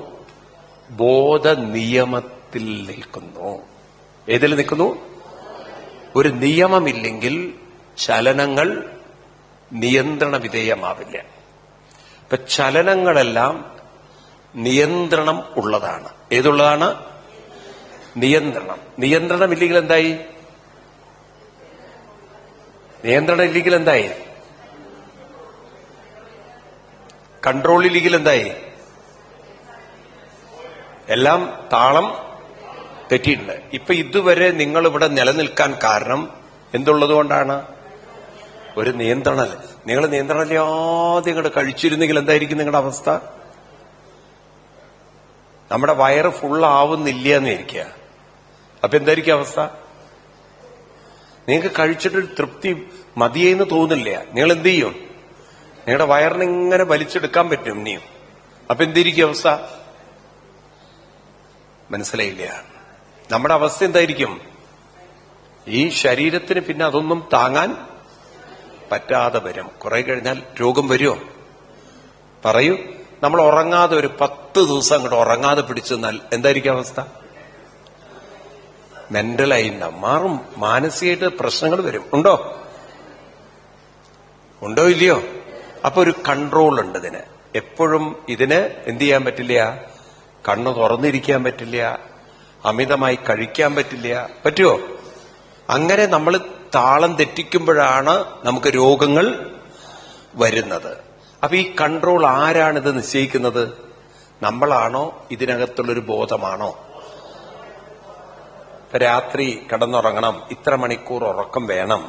ബോധ നിയമത്തിൽ നിൽക്കുന്നു. ഏതിൽ നിൽക്കുന്നു? ഒരു നിയമമില്ലെങ്കിൽ ചലനങ്ങൾ നിയന്ത്രണ വിധേയമാവില്ല. ഇപ്പൊ ചലനങ്ങളെല്ലാം നിയന്ത്രണം ഉള്ളതാണ്. ഏതുള്ളതാണ്? നിയന്ത്രണം. നിയന്ത്രണം ഇല്ലെങ്കിൽ എന്തായി? നിയന്ത്രണം ഇല്ലെങ്കിൽ എന്തായി? കൺട്രോൾ ഇല്ലെങ്കിൽ എന്തായി? എല്ലാം താളം തെറ്റിയിട്ടുണ്ട്. ഇപ്പൊ ഇതുവരെ നിങ്ങൾ ഇവിടെ നിലനിൽക്കാൻ കാരണം എന്തുള്ളതുകൊണ്ടാണ്? ഒരു നിയന്ത്രണം. നിങ്ങൾ നിയന്ത്രണമില്ലാതെ ഇങ്ങോട്ട് കഴിച്ചിരുന്നെങ്കിൽ എന്തായിരിക്കും നിങ്ങളുടെ അവസ്ഥ? നമ്മുടെ വയറ് ഫുള്ളാവുന്നില്ല എന്നിരിക്കുക. അപ്പൊ എന്തായിരിക്കും അവസ്ഥ? നിങ്ങൾക്ക് കഴിച്ചിട്ടൊരു തൃപ്തി മതിയെന്ന് തോന്നില്ല. നിങ്ങൾ എന്ത് ചെയ്യും? നിങ്ങളുടെ വയറിനിങ്ങനെ വലിച്ചെടുക്കാൻ പറ്റും ഇനിയും. അപ്പൊ എന്തായിരിക്കും അവസ്ഥ? മനസ്സിലായില്ല? നമ്മുടെ അവസ്ഥ എന്തായിരിക്കും? ഈ ശരീരത്തിന് പിന്നെ അതൊന്നും താങ്ങാൻ പറ്റാതെ വരും. കുറെ കഴിഞ്ഞാൽ രോഗം വരുമോ? പറയൂ. നമ്മൾ ഉറങ്ങാതെ ഒരു 10 ദിവസം അങ്ങോട്ട് ഉറങ്ങാതെ പിടിച്ചെന്നാൽ എന്തായിരിക്കും അവസ്ഥ? മെന്റലായി മാറും. മാനസികമായിട്ട് പ്രശ്നങ്ങൾ വരും. ഉണ്ടോ? ഉണ്ടോ ഇല്ലയോ? അപ്പൊ ഒരു കൺട്രോൾ ഉണ്ട് ഇതിന്. എപ്പോഴും ഇതിന് എന്ത് ചെയ്യാൻ പറ്റില്ല? കണ്ണു തുറന്നിരിക്കാൻ പറ്റില്ല. അമിതമായി കഴിക്കാൻ പറ്റില്ല. പറ്റുമോ? അങ്ങനെ നമ്മൾ താളം തെറ്റിക്കുമ്പോഴാണ് നമുക്ക് രോഗങ്ങൾ വരുന്നത്. അപ്പൊ ഈ കൺട്രോൾ ആരാണിത് നിശ്ചയിക്കുന്നത്? നമ്മളാണോ? ഇതിനകത്തുള്ളൊരു ബോധമാണോ? രാത്രി കിടന്നുറങ്ങണം, ഇത്ര മണിക്കൂർ ഉറക്കം വേണം,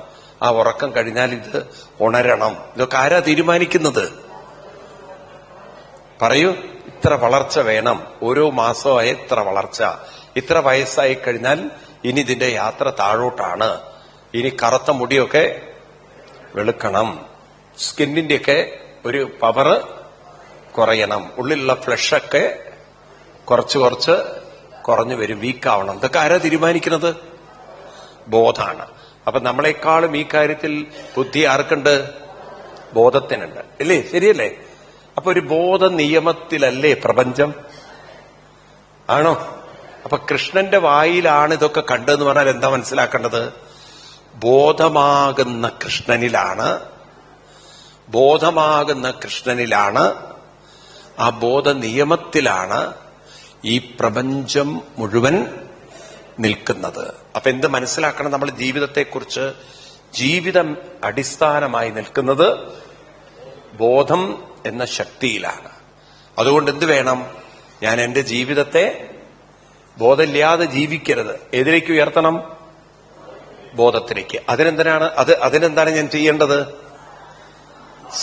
ആ ഉറക്കം കഴിഞ്ഞാൽ ഇത് ഉണരണം, ഇതൊക്കെ ആരാ തീരുമാനിക്കുന്നത്? പറയൂ. ഇത്ര വളർച്ച വേണം, ഓരോ മാസമായി ഇത്ര വളർച്ച, ഇത്ര വയസ്സായി കഴിഞ്ഞാൽ ഇനി ഇതിന്റെ യാത്ര താഴോട്ടാണ്, ഇനി കറുത്ത മുടിയൊക്കെ വെളുക്കണം, സ്കിന്നിന്റെയൊക്കെ ഒരു പവർ കുറയണം, ഉള്ളിലുള്ള ഫ്ലഷൊക്കെ കുറച്ച് കുറഞ്ഞു വരും, വീക്കാവണം. ഇതൊക്കെ ആരാ തീരുമാനിക്കുന്നത്? ബോധാണ്. അപ്പൊ നമ്മളെക്കാളും ഈ കാര്യത്തിൽ ബുദ്ധി ആർക്കുണ്ട്? ബോധത്തിനുണ്ട്. അല്ലേ? ശരിയല്ലേ? അപ്പൊ ഒരു ബോധ നിയമത്തിലല്ലേ പ്രപഞ്ചം? ആണോ? അപ്പൊ കൃഷ്ണന്റെ വായിലാണ് ഇതൊക്കെ കണ്ടതെന്ന് പറഞ്ഞാൽ എന്താ മനസ്സിലാക്കേണ്ടത്? ബോധമാകുന്ന കൃഷ്ണനിലാണ്, ആ ബോധ നിയമത്തിലാണ് ഈ പ്രപഞ്ചം മുഴുവൻ നിൽക്കുന്നത്. അപ്പൊ എന്ത് മനസ്സിലാക്കണം? നമ്മൾ ജീവിതത്തെക്കുറിച്ച്, ജീവിതം അടിസ്ഥാനമായി നിൽക്കുന്നത് ബോധം എന്ന ശക്തിയിലാണ്. അതുകൊണ്ട് എന്ത് വേണം? ഞാൻ എന്റെ ജീവിതത്തെ ബോധമില്ലാതെ ജീവിക്കരുത്. ഏതിലേക്ക് ഉയർത്തണം? ബോധത്തിലേക്ക്. അതിനെന്താണ് ഞാൻ ചെയ്യേണ്ടത്?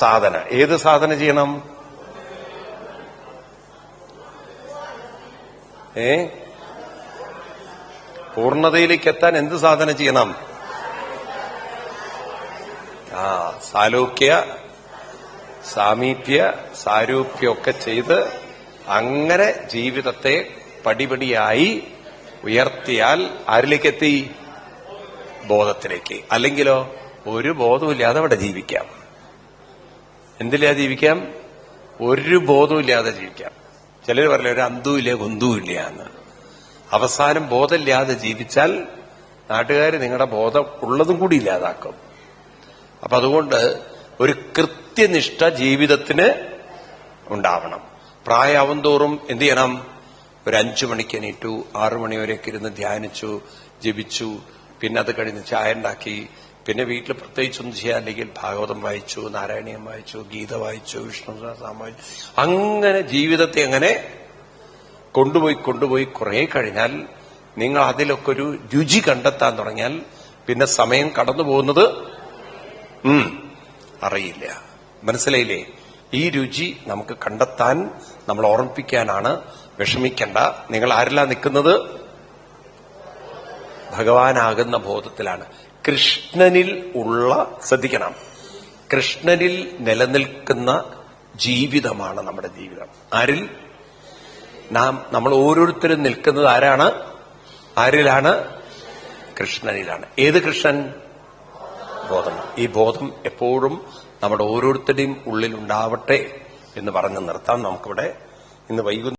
സാധന. ഏത് സാധന ചെയ്യണം? പൂർണ്ണതയിലേക്ക് എത്താൻ എന്ത് സാധന ചെയ്യണം? സാലോക്യ, സാമീപ്യ, സാരൂപ്യമൊക്കെ ചെയ്ത് അങ്ങനെ ജീവിതത്തെ പടിപടിയായി ഉയർത്തിയാൽ ആരിലേക്കെത്തി? ബോധത്തിലേക്ക്. അല്ലെങ്കിലോ ഒരു ബോധമില്ലാതെ അവിടെ ജീവിക്കാം. എന്തില്ലാതെ ജീവിക്കാം? ഒരു ബോധമില്ലാതെ ജീവിക്കാം. ചിലർ പറയില്ല ഒരു അന്തുമില്ല കുന്തുമില്ല എന്ന്. അവസാനം ബോധമില്ലാതെ ജീവിച്ചാൽ നാട്ടുകാർ നിങ്ങളുടെ ബോധം ഉള്ളതും കൂടി ഇല്ലാതാക്കും. അപ്പൊ അതുകൊണ്ട് ഒരു കൃത്യനിഷ്ഠ ജീവിതത്തിന് ഉണ്ടാവണം. പ്രായമാവും തോറും എന്ത് ചെയ്യണം? ഒരു 5 മണിക്ക് എണീറ്റു, 6 മണി വരെയൊക്കെ ഇരുന്ന് ധ്യാനിച്ചു, ജപിച്ചു, പിന്നെ അത് കഴിഞ്ഞ് ചായ ഉണ്ടാക്കി, പിന്നെ വീട്ടിൽ പ്രത്യേകിച്ചൊന്നും ചെയ്യാനില്ലെങ്കിൽ ഭാഗവതം വായിച്ചു, നാരായണീയം വായിച്ചു, ഗീത വായിച്ചു, വിഷ്ണു സഹസ്രനാമം വായിച്ചു, അങ്ങനെ ജീവിതത്തെ അങ്ങനെ കൊണ്ടുപോയി കുറെ കഴിഞ്ഞാൽ നിങ്ങൾ അതിലൊക്കെ ഒരു രുചി കണ്ടെത്താൻ തുടങ്ങിയാൽ പിന്നെ സമയം കടന്നു പോകുന്നത് അറിയില്ല. മനസ്സിലായില്ലേ? ഈ രുചി നമുക്ക് കണ്ടെത്താൻ നമ്മൾ ഓർമ്മിപ്പിക്കാനാണ്. വിഷമിക്കണ്ട. നിങ്ങൾ ആരെല്ലാം നിൽക്കുന്നത്? ഭഗവാനാകുന്ന ബോധത്തിലാണ്. കൃഷ്ണനിൽ ഉള്ള, ശ്രദ്ധിക്കണം, കൃഷ്ണനിൽ നിലനിൽക്കുന്ന ജീവിതമാണ് നമ്മുടെ ജീവിതം. ആരിൽ? നമ്മൾ ഓരോരുത്തരും നിൽക്കുന്നത് ആരാണ്? ആരിലാണ്? കൃഷ്ണനിലാണ്. ഏത് കൃഷ്ണൻ? ബോധം. ഈ ബോധം എപ്പോഴും നമ്മുടെ ഓരോരുത്തരുടെയും ഉള്ളിൽ ഉണ്ടാവട്ടെ എന്ന് പറഞ്ഞു നിർത്താം. നമുക്കിവിടെ ഇന്ന് വൈകുന്നേരം